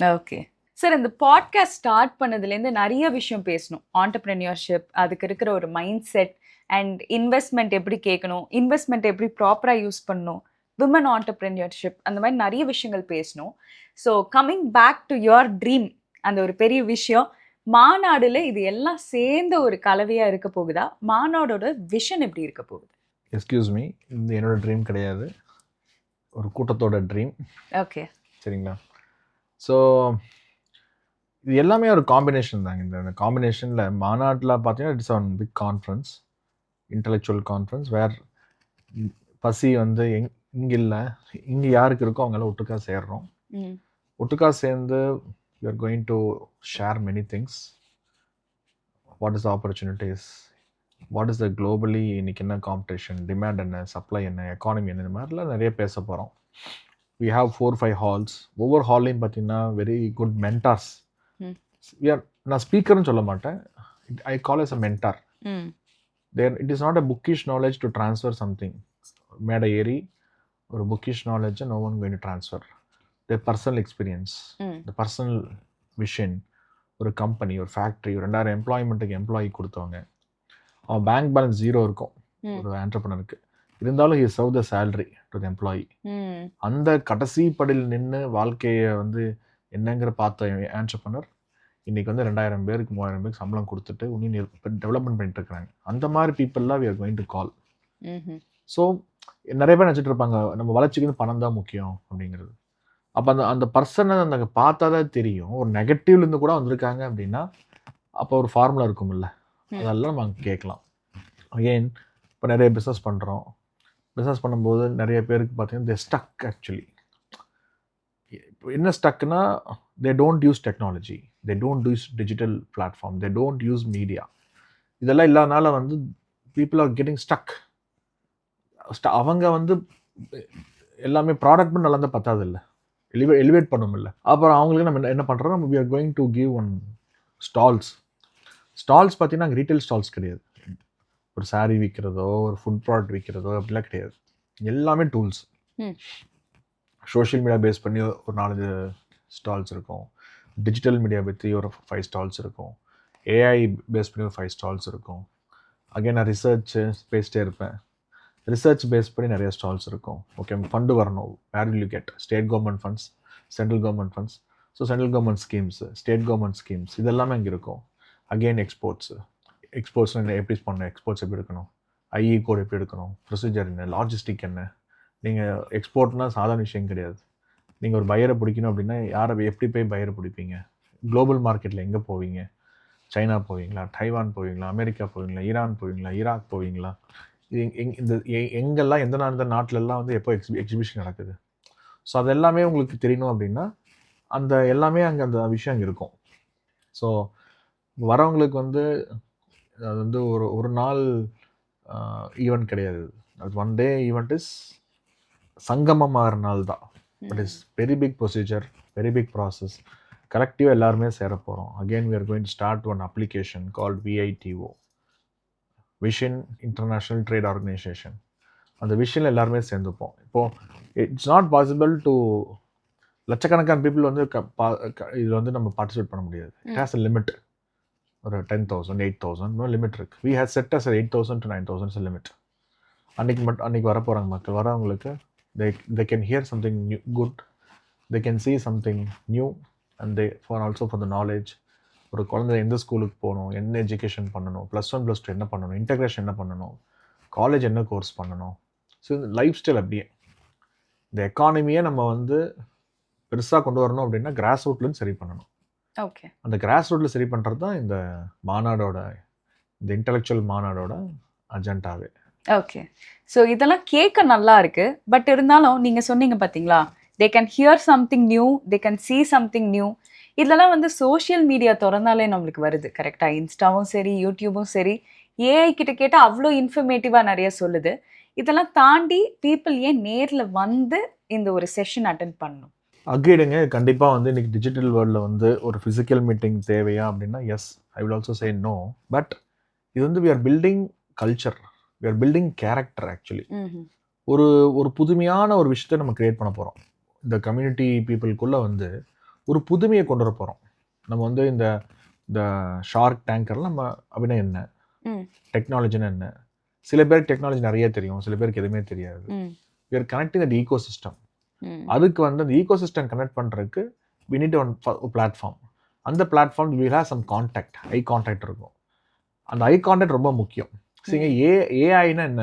Okay sir, இந்த பாட்காஸ்ட் ஸ்டார்ட் பண்ணதுலேருந்து நிறைய விஷயம் பேசணும். ஆண்டர்ப்ரெனியர்ஷிப், அதுக்கு இருக்கிற ஒரு மைண்ட் செட் அண்ட் இன்வெஸ்ட்மெண்ட் எப்படி கேட்கணும், இன்வெஸ்ட்மெண்ட் எப்படி ப்ராப்பராக யூஸ் பண்ணணும், விமன் ஆண்டர்ப்ரெனியர்ஷிப், அந்த மாதிரி நிறைய விஷயங்கள் பேசணும். So coming back to your dream, அந்த ஒரு பெரிய விஷயம் மாநாடுல இது எல்லாம் சேர்ந்த ஒரு கலவையா இருக்க போகுதா? மாநாடோட விஷன் எப்படி இருக்க போகுது? எக்ஸ்கியூஸ் மீ, இது என்னோட ட்ரீம் கிடையாது, ஒரு கூட்டத்தோட ட்ரீம். ஓகே, சரிங்களா? ஸோ இது எல்லாமே ஒரு காம்பினேஷன் தாங்க. இந்த காம்பினேஷனில் மாநாட்டில் பார்த்தீங்கன்னா it's one big conference, intellectual conference, where பசி வந்து இங்கே இல்லை, இங்கே யாருக்கு இருக்கோ அவங்களாம் ஒட்டுக்கா சேர்றோம். ஒட்டுக்கா சேர்ந்து we are going to share many things. What is the opportunities? What is the globally இன்னைக்கு என்ன காம்படிஷன், டிமாண்ட் என்ன, சப்ளை என்ன, எக்கானமி என்ன, இந்த மாதிரிலாம் நிறைய பேச போகிறோம். we have 4-5 halls. ஒவ்வொரு ஹால்லையும் பார்த்தீங்கன்னா வெரி குட் மென்டார்ஸ். நான் ஸ்பீக்கர்னு சொல்ல மாட்டேன், ஐ கால் as a mentor. There it is not a bookish knowledge to transfer something. மேடை ஏறி ஒரு bookish knowledge no one going to transfer. The personal experience, the personal vision. ஒரு company, ஒரு ஃபேக்ட்ரி, ஒரு 2000 எம்ப்ளாய்மெண்ட்டுக்கு employee கொடுத்தவங்க, அவன் பேங்க் பேலன்ஸ் 0 இருக்கும் ஒரு ஆண்டர்ப்ரனருக்கு, இருந்தாலும் he serve the salary to the employee. அந்த கடைசி படியில் நின்று வாழ்க்கையை வந்து என்னங்கிற பார்த்த ஆண்டர்ப்ரனர் இன்னைக்கு வந்து 2000 பேருக்கு 3000 பேருக்கு சம்பளம் கொடுத்துட்டு இன்னும் டெவலப்மெண்ட் பண்ணிட்டு இருக்காங்க. அந்த மாதிரி பீப்புளெலாம் we are going to call. So நிறைய பேர் நினச்சிட்டு இருப்பாங்க நம்ம வளர்ச்சிக்கு பணம் தான் முக்கியம் அப்படிங்கிறது. அப்போ அந்த பர்சனை அந்த பார்த்தா தான் தெரியும். ஒரு நெகட்டிவ்லேருந்து கூட வந்திருக்காங்க அப்படின்னா அப்போ ஒரு ஃபார்முலா இருக்கும்ல, அதெல்லாம் நம்ம கேட்கலாம். அகெயின் இப்போ நிறைய பிஸ்னஸ் பண்ணுறோம். பிஸ்னஸ் பண்ணும்போது நிறைய பேருக்கு பார்த்தீங்கன்னா தே ஸ்டக். ஆக்சுவலி இப்போ என்ன ஸ்டக்குன்னா, they don't use technology, they don't use digital platform, they don't use media. இதெல்லாம் இல்லாதனால வந்து பீப்புள் ஆர் கெட்டிங் ஸ்டக். அவங்க வந்து எல்லாமே ப்ராடக்ட் பண்ண நல்லா இருந்தால் பத்தாது இல்லை, எலிவேட் பண்ணணும் இல்லை. அப்புறம் அவங்களுக்கு நம்ம என்ன பண்ணுறோம், நம்ம we are going to give one stalls. Stalls பார்த்தீங்கன்னா அங்கே ரீட்டைல் ஸ்டால்ஸ் கிடையாது. ஒரு saree விற்கிறதோ ஒரு ஃபுட் ப்ராடக்ட் விற்கிறதோ அப்படிலாம் கிடையாது. எல்லாமே டூல்ஸ். ம். சோஷியல் மீடியா பேஸ் பண்ணி ஒரு 4 ஸ்டால்ஸ் இருக்கும். டிஜிட்டல் மீடியா பற்றி ஒரு 5 ஸ்டால்ஸ் இருக்கும். ஏஐ பேஸ் பண்ணி ஒரு 5 ஸ்டால்ஸ் இருக்கும். அகைன் நான் பேசிட்டே இருப்பேன். ரிசர்ச் பேஸ் பண்ணி நிறைய ஸ்டால்ஸ் இருக்கும். ஓகே, ஃபண்டு வரணும். Where will you get state government funds, central government funds. So central government schemes, state government schemes, இதெல்லாமே அங்கே இருக்கும். அகெயின் எக்ஸ்போர்ட்ஸ் எப்படி பண்ணணும், எக்ஸ்போர்ட்ஸ் எப்படி எடுக்கணும், ஐஇ கோட் எப்படி எடுக்கணும், ப்ரொசீஜர் என்ன, லாஜிஸ்டிக் என்ன. நீங்கள் எக்ஸ்போர்ட்னால் சாதாரண விஷயம் கிடையாது. நீங்கள் ஒரு பையரை பிடிக்கணும் அப்படின்னா யாரை எப்படி போய் பையரை பிடிப்பீங்க? குளோபல் மார்க்கெட்டில் எங்கே போவீங்க? சைனா போவீங்களா, டைவான் போவீங்களா, அமெரிக்கா போவீங்களா, ஈரான் போவீங்களா, ஈராக் போவீங்களா? இந்த எங்கெல்லாம் எந்த நாட்டிலெல்லாம் வந்து எப்போ எக்ஸிபிஷன் நடக்குது. ஸோ அது எல்லாமே உங்களுக்கு தெரியணும் அப்படின்னா அந்த எல்லாமே அங்கே அந்த விஷயம் அங்கே இருக்கும். ஸோ வரவங்களுக்கு வந்து அது வந்து ஒரு நாள் ஈவெண்ட் கிடையாது. அது ஒன் டே ஈவெண்ட் இஸ் சங்கமமாகிற நாள் தான். But is very big procedure, very big process. கலெக்டிவாக எல்லாருமே சேர போகிறோம். அகெயின் we are going to start one application called VITO, vision international trade organization. அந்த விஷனில் எல்லாருமே சேர்ந்துப்போம். இப்போது இட்ஸ் நாட் பாசிபிள் டு லட்சக்கணக்கான பீப்புள் வந்து இதில் வந்து நம்ம பார்ட்டிசிபேட் பண்ண முடியாது. It has a limit. ஒரு 10,000 8,000 லிமிட் இருக்குது. we have set as 8,000 to 9,000 limit. அன்றைக்கி வர போகிறாங்க மக்கள். வரவங்களுக்கு they can hear something new, good, they can see something new, and they also for the knowledge. ஒரு குழந்தை எந்த ஸ்கூலுக்கு போகணும், என்ன எஜுகேஷன் பண்ணணும், +1 +2 என்ன பண்ணணும், இன்டெகிரேஷன் என்ன பண்ணணும், காலேஜ் என்ன கோர்ஸ் பண்ணணும். ஸோ இந்த லைஃப் ஸ்டைல் அப்படியே இந்த எக்கானமியை நம்ம வந்து பெருசாக கொண்டு வரணும் அப்படின்னா கிராஸ் ரூட்லேருந்து சரி பண்ணணும். ஓகே. அந்த கிராஸ் ரூட்டில் சரி பண்ணுறது தான் இந்த மாநாடோட, இந்த இன்டெலெக்சுவல் மாநாடோட அஜெண்டாவே. ஓகே. ஸோ இதெல்லாம் கேட்க நல்லா இருக்கு. பட் இருந்தாலும் நீங்கள் சொன்னீங்க பார்த்தீங்களா, they can hear something new, they can see something new. இதெல்லாம் வந்து சோஷியல் மீடியா திறந்தாலே நம்மளுக்கு வருது. கரெக்டாக இன்ஸ்டாவும் சரி, யூடியூபும் சரி, ஏஐ கிட்ட கேட்டால் அவ்வளோ இன்ஃபர்மேட்டிவாக நிறைய சொல்லுது. இதெல்லாம் தாண்டி பீப்புள் ஏன் நேரில் வந்து இந்த ஒரு செஷன் அட்டென்ட் பண்ணணும்? அக்ரீடுங்க. கண்டிப்பாக வந்து இன்றைக்கி டிஜிட்டல் வேர்ல்டில் வந்து ஒரு ஃபிசிக்கல் மீட்டிங் தேவையா அப்படின்னா yes, I will also say no. But இது வந்து we are building culture, we are building character actually. ஒரு புதுமையான ஒரு விஷயத்தை நம்ம கிரியேட் பண்ண போகிறோம். இந்த கம்யூனிட்டி பீப்புளுக்குள்ளே வந்து ஒரு புதுமையை கொண்டு வர போகிறோம். நம்ம வந்து இந்த ஷார்க் டேங்கரில் நம்ம அப்படின்னா என்ன, டெக்னாலஜினா என்ன. சில பேருக்கு டெக்னாலஜி நிறைய தெரியும், சில பேருக்கு எதுவுமே தெரியாது. we are connecting the ecosystem. அதுக்கு வந்து அந்த ஈகோசிஸ்டம் கனெக்ட் பண்ணுறதுக்கு we need one பிளாட்ஃபார்ம். அந்த platform we will have some contact, eye contact இருக்கும். அந்த ஐ கான்டாக்ட் ரொம்ப முக்கியம். சரிங்க. ஏஐனா என்ன,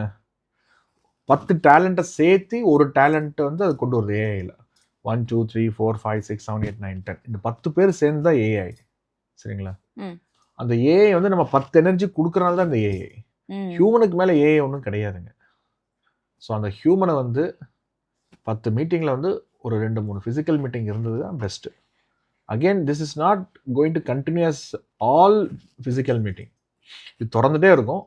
10 டேலண்ட்டை சேர்த்து ஒரு டேலண்ட்டை வந்து அது கொண்டு வருது ஏஐயில். 1 2 3 4 5 6 7 8 9 10 இந்த 10 பேர் சேர்ந்து தான் ஏஐ. சரிங்களா. அந்த ஏஐ வந்து நம்ம 10 எனர்ஜி கொடுக்குறனால தான் இந்த ஏஐ. ஹியூமனுக்கு மேலே ஏஐ ஒன்றும் கிடையாதுங்க. ஸோ அந்த ஹியூமனை வந்து 10 மீட்டிங்கில் வந்து ஒரு 2-3 ஃபிசிக்கல் மீட்டிங் இருந்தது தான் best. Again this is not going to continues all physical meeting. இது தொடர்ந்துட்டே இருக்கும்.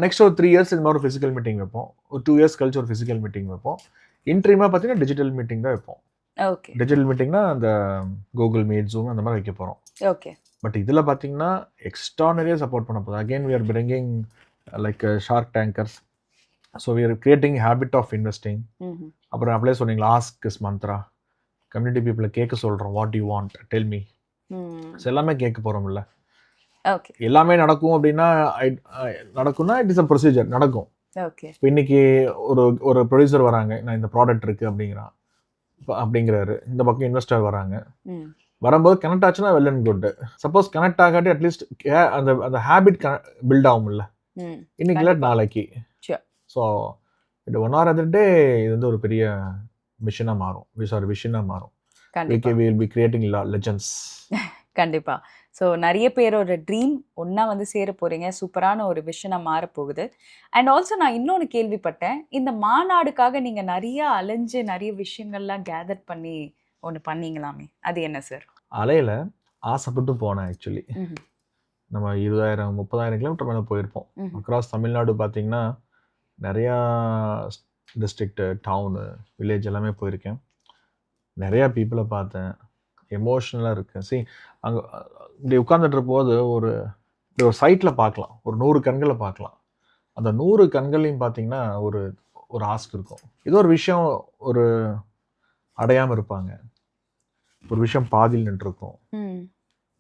நெக்ஸ்ட் ஒரு 3 இயர்ஸ் இந்த மாதிரி ஒரு ஃபிசிக்கல் மீட்டிங் வைப்போம். ஒரு 2 இயர்ஸ் கழிச்சு ஒரு ஃபிசிக்கல் மீட்டிங் வைப்போம். இன்ட்ரீமாக பார்த்தீங்கன்னா டிஜிட்டல் மீட்டிங் தான் வைப்போம். ஓகே. டிஜிட்டல் மீட்டிங்னா அந்த கூகுள் மீட், ஜூம் அந்த மாதிரி வைக்க போகிறோம். ஓகே. பட் இதில் பார்த்தீங்கன்னா எக்ஸ்ட்ரானரியாக சப்போர்ட் பண்ண போதும். Again we are bringing like shark tankers. So we are creating habit of investing. அப்புறம் அப்படியே சொன்னீங்களா, ஆஸ்க் இஸ் மந்த்ரா. கம்யூனிட்டி பீப்புளை கேட்க சொல்கிறோம், what you want tell me. So எல்லாமே கேட்க போகிறோம்ல. ஓகே. எல்லாமே நடக்கும் அப்படின்னா நடக்கும்னா இட் இஸ் அ ப்ரொசீஜர், நடக்கும். ஓகே. இப்போ இன்னைக்கு ஒரு ப்ரொடியூசர் வராங்க, நான் இந்த ப்ராடக்ட் இருக்குது அப்படிங்கிறாரு. இந்த பக்கம் இன்வெஸ்டர் வராங்க. வரும்போது கனெக்ட் ஆச்சுன்னா well and good. Suppose connect ஆகாட்டி அட்லீஸ்ட் அந்த ஹேபிட் பில்ட் ஆகும்ல, இன்னைக்கு இல்லை நாளைக்கு. ஸோ இது ஒன் ஆர் அதர் டே இது வந்து ஒரு பெரிய மிஷனாக மாறும், விஷனாக மாறும். we will be creating legends. கண்டிப்பாக. ஸோ நிறைய பேரோட ட்ரீம் ஒன்றா வந்து சேர போகிறீங்க. சூப்பரான ஒரு விஷனாக மாறப்போகுது. அண்ட் ஆல்சோ நான் இன்னொன்று கேள்விப்பட்டேன், இந்த மாநாடுக்காக நீங்கள் நிறைய அலைஞ்சு நிறைய விஷயங்கள்லாம் கேதர் பண்ணி ஒன்று பண்ணீங்களாமே, அது என்ன சார்? அலையில் ஆசைப்பட்டு போனேன் ஆக்சுவலி. நம்ம 20,000-30,000 கிலோமீட்டர் மேலே போயிருப்போம். அக்ராஸ் தமிழ்நாடு பார்த்தீங்கன்னா நிறையா டிஸ்ட்ரிக்ட்டு, டவுனு, வில்லேஜ் எல்லாமே போயிருக்கேன். நிறையா பீப்புளை பார்த்தேன். எமோஷ்னலாக இருக்கேன். அங்கே இப்படி உட்காந்துட்டு போது ஒரு இப்படி ஒரு சைட்டில் பார்க்கலாம், ஒரு 100 கண்களை பார்க்கலாம். அந்த 100 கண்களையும் பார்த்தீங்கன்னா ஒரு ஒரு ஆஸ்க் இருக்கும். ஏதோ ஒரு விஷயம் ஒரு அடையாமல் இருப்பாங்க, ஒரு விஷயம் பாதியில் நின்றுருக்கும்,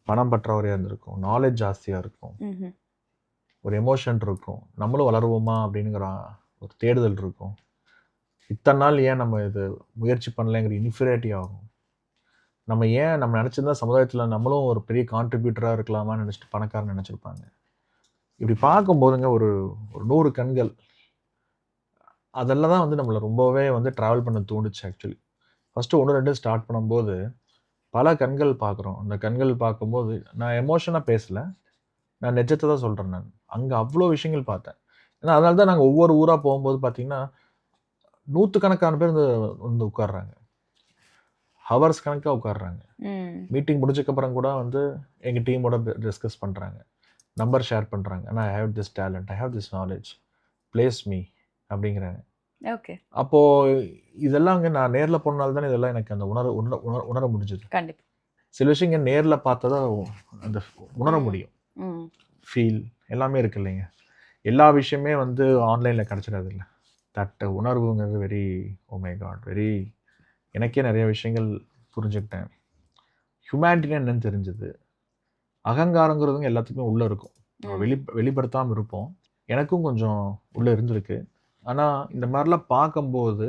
பணம் பற்றாக்குறையாக இருந்திருக்கும், நாலேஜ் ஜாஸ்தியாக இருக்கும், ஒரு எமோஷன் இருக்கும், நம்மளும் வளருவோமா அப்படிங்கிற ஒரு தேடுதல் இருக்கும். இத்தனை நாள் ஏன் நம்ம இது முயற்சி பண்ணலைங்கிற இன்ஃபீரியாரிட்டி ஆகும். நம்ம ஏன் நம்ம நினச்சிருந்தா சமுதாயத்தில் நம்மளும் ஒரு பெரிய கான்ட்ரிபியூட்டராக இருக்கலாமான்னு நினச்சிட்டு பணக்காரன் நினச்சிருப்பாங்க. இப்படி பார்க்கும்போதுங்க ஒரு ஒரு 100 கண்கள் அதெல்லாம் தான் வந்து நம்மளை ரொம்பவே வந்து ட்ராவல் பண்ண தூண்டுச்சு ஆக்சுவலி. ஃபஸ்ட்டு 1, 2 ஸ்டார்ட் பண்ணும்போது பல கண்கள் பார்க்குறோம். அந்த கண்கள் பார்க்கும்போது நான் எமோஷனாக பேசலை, நான் நிஜத்தை தான் சொல்கிறேன். நான் அங்கே அவ்வளோ விஷயங்கள் பார்த்தேன். ஏன்னா அதனால தான் நாங்கள் ஒவ்வொரு ஊராக போகும்போது பார்த்தீங்கன்னா 100கணக்கான பேர் வந்து உட்காடுறாங்க, ஹவர்ஸ் கணக்காக உட்காடுறாங்க. மீட்டிங் முடிஞ்சக்கப்புறம் கூட வந்து எங்கள் டீமோட டிஸ்கஸ் பண்ணுறாங்க, நம்பர் ஷேர் பண்ணுறாங்க. ஆனால் I have this talent, I have this knowledge, place me அப்படிங்கிறாங்க. ஓகே. அப்போது இதெல்லாம் நான் நேரில் போனால தானே இதெல்லாம் எனக்கு அந்த உணர முடிஞ்சது. கண்டிப்பாக சில விஷயங்கள் நேரில் பார்த்தா அந்த உணர முடியும். ஃபீல் எல்லாமே இருக்கு இல்லைங்க. எல்லா விஷயமே வந்து ஆன்லைனில் கிடச்சிடாது இல்லை. தட் உணர்வுங்கிறது very oh my God very, எனக்கே நிறைய விஷயங்கள் புரிஞ்சுக்கிட்டேன். ஹியூமனிட்டினா என்னன்னு தெரிஞ்சது. அகங்காரங்கிறதுங்க எல்லாத்துக்குமே உள்ளே இருக்கும், வெளிப்படுத்தாமல் இருப்போம். எனக்கும் கொஞ்சம் உள்ளே இருந்திருக்கு. ஆனால் இந்த மாதிரிலாம் பார்க்கும்போது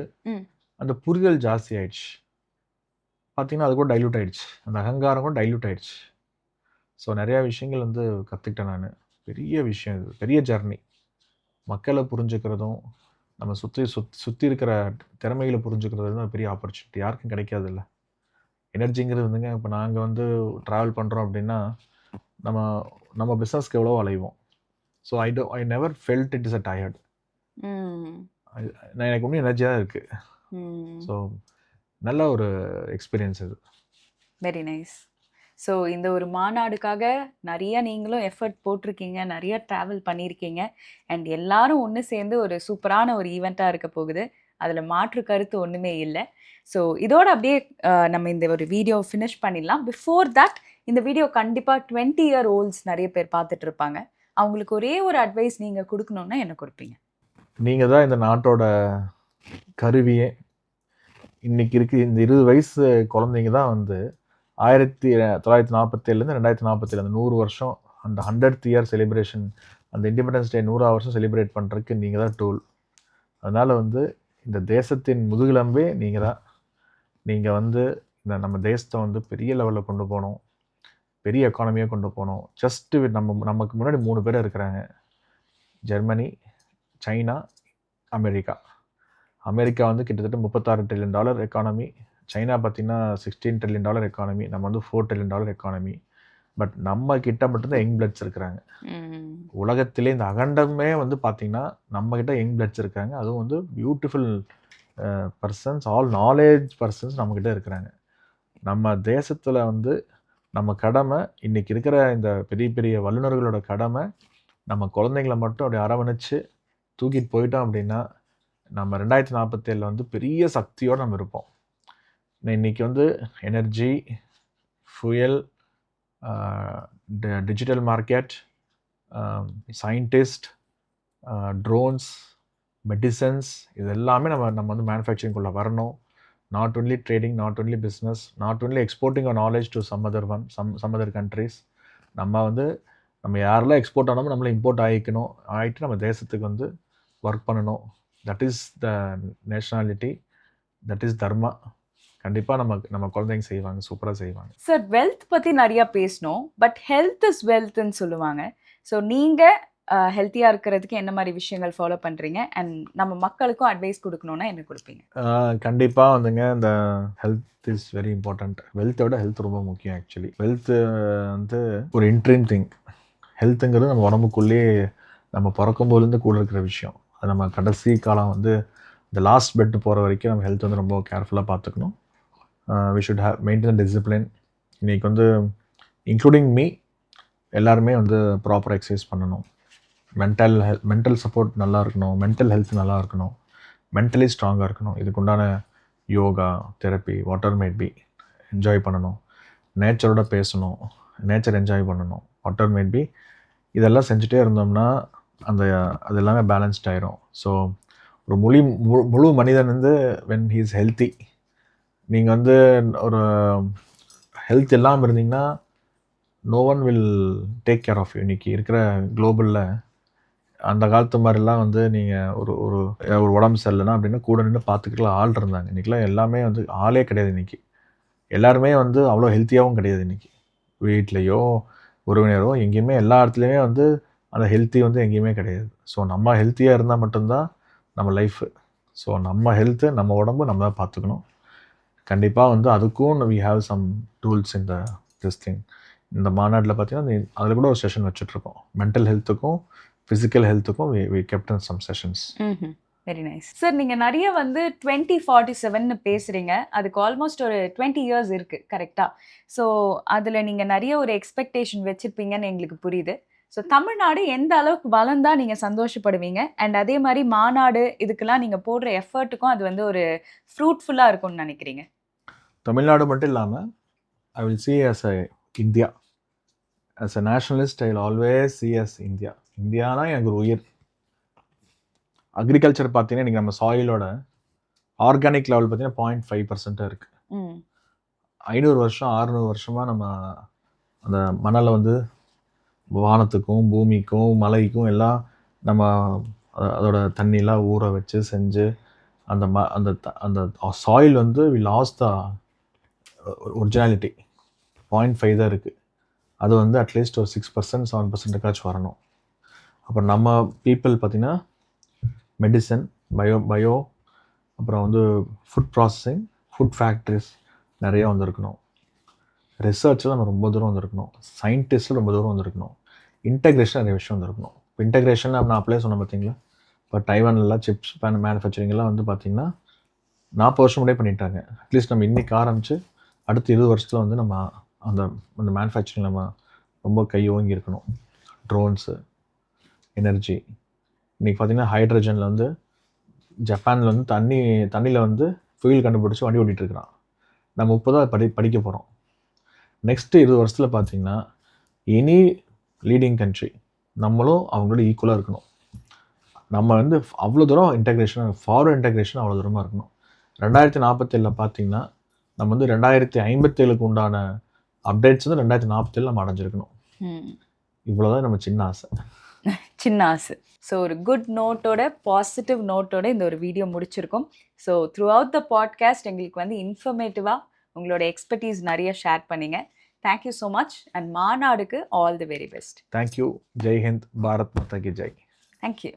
அந்த புரிதல் ஜாஸ்தி ஆயிடுச்சு. பார்த்தீங்கன்னா அது கூட டைல்யூட் ஆயிடுச்சு, அந்த அகங்காரம் கூட டைல்யூட் ஆயிடுச்சு. ஸோ நிறையா விஷயங்கள் வந்து கற்றுக்கிட்டேன் நான். பெரிய விஷயம் இது, பெரிய ஜர்னி. மக்களை புரிஞ்சுக்கிறதும் நம்ம சுற்றி இருக்கிற திறமைகளை புரிஞ்சுக்கிறது தான் பெரிய ஆப்பர்ச்சுனிட்டி, யாருக்கும் கிடைக்காது இல்லை. எனர்ஜிங்கிறது வந்துங்க, இப்போ நாங்கள் வந்து ட்ராவல் பண்ணுறோம் அப்படின்னா நம்ம பிஸ்னஸ்க்கு எவ்வளோ அலைவோம். So I never felt it is a tired. எனக்கு இன்னும் எனர்ஜியாக தான் இருக்குது. ஸோ நல்ல ஒரு எக்ஸ்பீரியன்ஸ் இது. Very nice. ஸோ இந்த ஒரு மாநாடுக்காக நிறைய நீங்களும் எஃபர்ட் போட்டிருக்கீங்க, நிறைய ட்ராவல் பண்ணியிருக்கீங்க, அண்ட் எல்லாரும் ஒன்று சேர்ந்து ஒரு சூப்பரான ஒரு ஈவெண்ட்டாக இருக்க போகுது. அதில் மாற்று கருத்து ஒன்றுமே இல்லை. ஸோ இதோட அப்படியே நம்ம இந்த ஒரு வீடியோ ஃபினிஷ் பண்ணிடலாம். பிஃபோர் தட் இந்த வீடியோ கண்டிப்பாக 20 இயர் ஓல்ட்ஸ் நிறைய பேர் பார்த்துட்டு இருப்பாங்க. அவங்களுக்கு ஒரே ஒரு அட்வைஸ் நீங்கள் கொடுக்கணுன்னா என்ன கொடுப்பீங்க? நீங்கள் தான் இந்த நாட்டோட கருவியே. இன்னைக்கு இருக்கு இந்த 20 வயசு குழந்தைங்க தான் வந்து 1947 2047 அந்த 100 வருஷம், அந்த 100th இயர் செலிப்ரேஷன், அந்த இண்டிபெண்டன்ஸ் டே 100ஆவது வருஷம் செலிப்ரேட் பண்ணுறதுக்கு நீங்கள் தான் டூல். அதனால் வந்து இந்த தேசத்தின் முதுகெலும்பே நீங்கள் தான். நீங்கள் வந்து இந்த நம்ம தேசத்தை வந்து பெரிய லெவலில் கொண்டு போகணும், பெரிய எக்கானமியாக கொண்டு போகணும். ஜஸ்ட்டு நமக்கு முன்னாடி 3 பேர் இருக்கிறாங்க, ஜெர்மனி, சைனா, அமெரிக்கா. அமெரிக்கா வந்து கிட்டத்தட்ட $36 trillion எக்கானமி, சைனா பார்த்திங்கன்னா $16 trillion எக்கானமி, நம்ம வந்து $4 trillion எக்கானமி. பட் நம்ம கிட்ட மட்டும்தான் யங் பிளட்ஸ் இருக்கிறாங்க. உலகத்திலே இந்த அகண்டமே வந்து பார்த்திங்கன்னா நம்மக்கிட்ட யங் பிளட்ஸ் இருக்காங்க. அதுவும் வந்து beautiful persons, all knowledge persons நம்மக்கிட்ட இருக்கிறாங்க. நம்ம தேசத்தில் வந்து நம்ம கடமை, இன்றைக்கி இருக்கிற இந்த பெரிய பெரிய வல்லுநர்களோட கடமை, நம்ம குழந்தைங்களை மட்டும் அப்படி அரவணைச்சு தூக்கிட்டு போயிட்டோம் அப்படின்னா நம்ம 2047 வந்து பெரிய சக்தியோடு நம்ம இருப்போம். இன்றைக்கி வந்து energy, fuel, digital market, scientist, drones, medicines, இது எல்லாமே நம்ம வந்து மேனுஃபேக்சரிங்குள்ளே வரணும். Not only trading, not only business, not only exporting our knowledge to some other countries. நம்ம யாரெல்லாம் எக்ஸ்போர்ட் ஆனாலும் நம்மளை இம்போர்ட் ஆகிட்டு நம்ம தேசத்துக்கு வந்து ஒர்க் பண்ணணும். That is the nationality, that is dharma. கண்டிப்பாக நம்ம குழந்தைங்க செய்வாங்க, சூப்பராக செய்வாங்க. சார், வெல்த் பற்றி நிறையா பேசணும், பட் ஹெல்த் இஸ் வெல்த்ன்னு சொல்லுவாங்க. ஸோ நீங்கள் ஹெல்த்தியாக இருக்கிறதுக்கு என்ன மாதிரி விஷயங்கள் ஃபாலோ பண்ணுறீங்க, அண்ட் நம்ம மக்களுக்கும் அட்வைஸ் கொடுக்கணுன்னா என்ன கொடுப்பீங்க? கண்டிப்பாக வந்துங்க, இந்த ஹெல்த் இஸ் வெரி இம்பார்ட்டண்ட். வெல்த்தை விட ஹெல்த் ரொம்ப முக்கியம் ஆக்சுவலி. வெல்த்து வந்து ஒரு இன்ட்ரீம் திங். ஹெல்த்துங்கிறது நம்ம உடம்புக்குள்ளேயே நம்ம பிறக்கும்போதுலேருந்து கூட இருக்கிற விஷயம். அது நம்ம கடைசி காலம் வந்து இந்த லாஸ்ட் பெட்டு போகிற வரைக்கும் நம்ம ஹெல்த் வந்து ரொம்ப கேர்ஃபுல்லாக பார்த்துக்கணும். We should maintain discipline. இன்றைக்கி வந்து இன்க்ளூடிங் மீ எல்லாருமே வந்து ப்ராப்பராக எக்ஸசைஸ் பண்ணணும். மென்டல் சப்போர்ட் நல்லா இருக்கணும், மென்டல் ஹெல்த் நல்லா இருக்கணும், மென்டலி ஸ்ட்ராங்காக இருக்கணும். இதுக்குண்டான yoga, therapy, whatever may be, enjoy பண்ணணும், நேச்சரோட பேசணும், நேச்சர் என்ஜாய் பண்ணணும், வாட்டர் மேட் பி. இதெல்லாம் செஞ்சுட்டே இருந்தோம்னா அது எல்லாமே பேலன்ஸ்ட் ஆயிரும். ஸோ ஒரு முழு மனிதன் வந்து வென் ஹீ இஸ் ஹெல்த்தி, நீங்கள் வந்து ஒரு ஹெல்த் இல்லாமல் இருந்தீங்கன்னா no one will take care of you. இன்றைக்கி இருக்கிற குளோபலில் அந்த காலத்து மாதிரிலாம் வந்து நீங்கள் ஒரு ஒரு ஒரு உடம்பு சரியில்லைனா அப்படின்னா கூட நின்று பார்த்துக்கலாம் ஆள் இருந்தாங்க. இன்றைக்கெலாம் எல்லாமே வந்து ஆளே கிடையாது. இன்றைக்கி எல்லாருமே வந்து அவ்வளோ ஹெல்த்தியாகவும் கிடையாது. இன்றைக்கி வீட்லேயோ உறவினரோ எங்கேயுமே எல்லா இடத்துலையுமே வந்து அந்த ஹெல்த்தி வந்து எங்கேயுமே கிடையாது. ஸோ நம்ம ஹெல்த்தியாக இருந்தால் மட்டும்தான் நம்ம லைஃபு. ஸோ நம்ம ஹெல்த்து, நம்ம உடம்பு நம்ம தான் பார்த்துக்கணும். கண்டிப்பாக வந்து அதுக்கும் வி ஹாவ் சம் டூல்ஸ் இந்த திஸ் திங். இந்த மாநாட்டில் பார்த்தீங்கன்னா அதில் கூட ஒரு செஷன் வச்சுட்ருக்கோம். மென்டல் ஹெல்த்துக்கும் ஃபிசிக்கல் ஹெல்த்துக்கும் we kept in some sessions. Very nice sir. நீங்கள் நிறைய வந்து 2047ன்னு பேசுகிறீங்க. அதுக்கு ஆல்மோஸ்ட் ஒரு 20 இயர்ஸ் இருக்குது கரெக்டாக? ஸோ அதில் நீங்கள் நிறைய ஒரு எக்ஸ்பெக்டேஷன் வச்சுருப்பீங்கன்னு எங்களுக்கு புரியுது. ஸோ தமிழ்நாடு எந்த அளவுக்கு வளர்ந்தா நீங்கள் சந்தோஷப்படுவீங்க? அண்ட் அதே மாதிரி மாநாடு இதுக்கெல்லாம் நீங்கள் போடுற எஃபர்ட்டுக்கும் அது வந்து ஒரு ஃப்ரூட்ஃபுல்லாக இருக்கும்னு நினைக்கிறீங்க? தமிழ்நாடு மட்டும் இல்லாமல் ஐ will see as a India. as a nationalist I will always see as India. Indiana எனக்கு ஒரு உயிர். அக்ரிகல்ச்சர் பார்த்தீங்கன்னா இன்றைக்கி நம்ம சாயிலோட ஆர்கானிக் லெவல் பார்த்தீங்கன்னா 0.5% இருக்குது. 500 வருஷம் 600 வருஷமாக நம்ம அந்த மணலை வந்து வானத்துக்கும் பூமிக்கும் மலைக்கும் எல்லாம் நம்ம அதோட தண்ணியெலாம் ஊற வச்சு செஞ்சு அந்த அந்த சாயில் வந்து வி லாஸ் த ஒரிஜினாலிட்டி. 0.5 தான் இருக்குது. அது வந்து அட்லீஸ்ட் ஒரு 6% 7%க்காச்சும் வரணும். அப்புறம் நம்ம பீப்புள் பார்த்திங்கன்னா மெடிசன், பயோ அப்புறம் வந்து ஃபுட் ப்ராசஸிங், ஃபுட் ஃபேக்ட்ரிஸ் நிறைய வந்துருக்கணும். ரிசர்ச்சில் நம்ம ரொம்ப தூரம் வந்துருக்கணும். சயின்டிஸ்ட்டில் ரொம்ப தூரம் வந்துருக்கணும். இன்டெக்ரேஷன் நிறைய விஷயம் வந்துருக்கணும். இப்போ இன்டெக்ரேஷன் நான் அப்படியே சொன்னேன் பார்த்தீங்களா? இப்போ டைவான்லாம் சிப்ஸ் மேனுஃபேக்சரிங்லாம் வந்து பார்த்திங்கன்னா 40 வருஷம் முன்னாடியே பண்ணிட்டாங்க. அட்லீஸ்ட் நம்ம இன்றைக்கி ஆரம்பித்து அடுத்த 20 வருஷத்தில் வந்து நம்ம அந்த மேனுஃபேக்சரிங் நம்ம ரொம்ப கை ஓங்கி இருக்கணும். Drones, energy. இன்றைக்கி பார்த்திங்கன்னா ஹைட்ரஜனில் வந்து ஜப்பானில் வந்து தண்ணியில் வந்து ஃபியூல் கண்டுபிடிச்சி வண்டி ஓட்டிகிட்ருக்குறான். நம்ம இப்போ தான் படிக்க போகிறோம். நெக்ஸ்ட்டு 20 வருஷத்தில் பார்த்திங்கன்னா எனி லீடிங் கண்ட்ரி நம்மளும் அவங்களோட ஈக்குவலாக இருக்கணும். நம்ம வந்து அவ்வளோ தூரம் இன்டெக்ரேஷன், ஃபார்வர்ட் இன்டெக்ரேஷன் அவ்வளோ தூரமாக இருக்கணும். 2047 பார்த்திங்கன்னா நம்ம வந்து 2057க்கு உண்டான அப்டேட்ஸ் வந்து 2047 நம்ம அடைஞ்சிருக்கணும். இவ்வளோதான் நம்ம சின்ன ஆசை. சின்ன ஆசை. ஸோ ஒரு குட் நோட்டோட, பாசிட்டிவ் நோட்டோட இந்த ஒரு வீடியோ முடிச்சிருக்கோம். So throughout the podcast எங்களுக்கு வந்து இன்ஃபர்மேட்டிவாக உங்களோட எக்ஸ்பர்டீஸ் நிறைய ஷேர் பண்ணிங்க. தேங்க்யூ ஸோ மச் அண்ட் மாநாடுக்கு all the very best. Thank you. ஜெய் ஹிந்த். பாரத் மாதா கி ஜெய். தேங்க்யூ.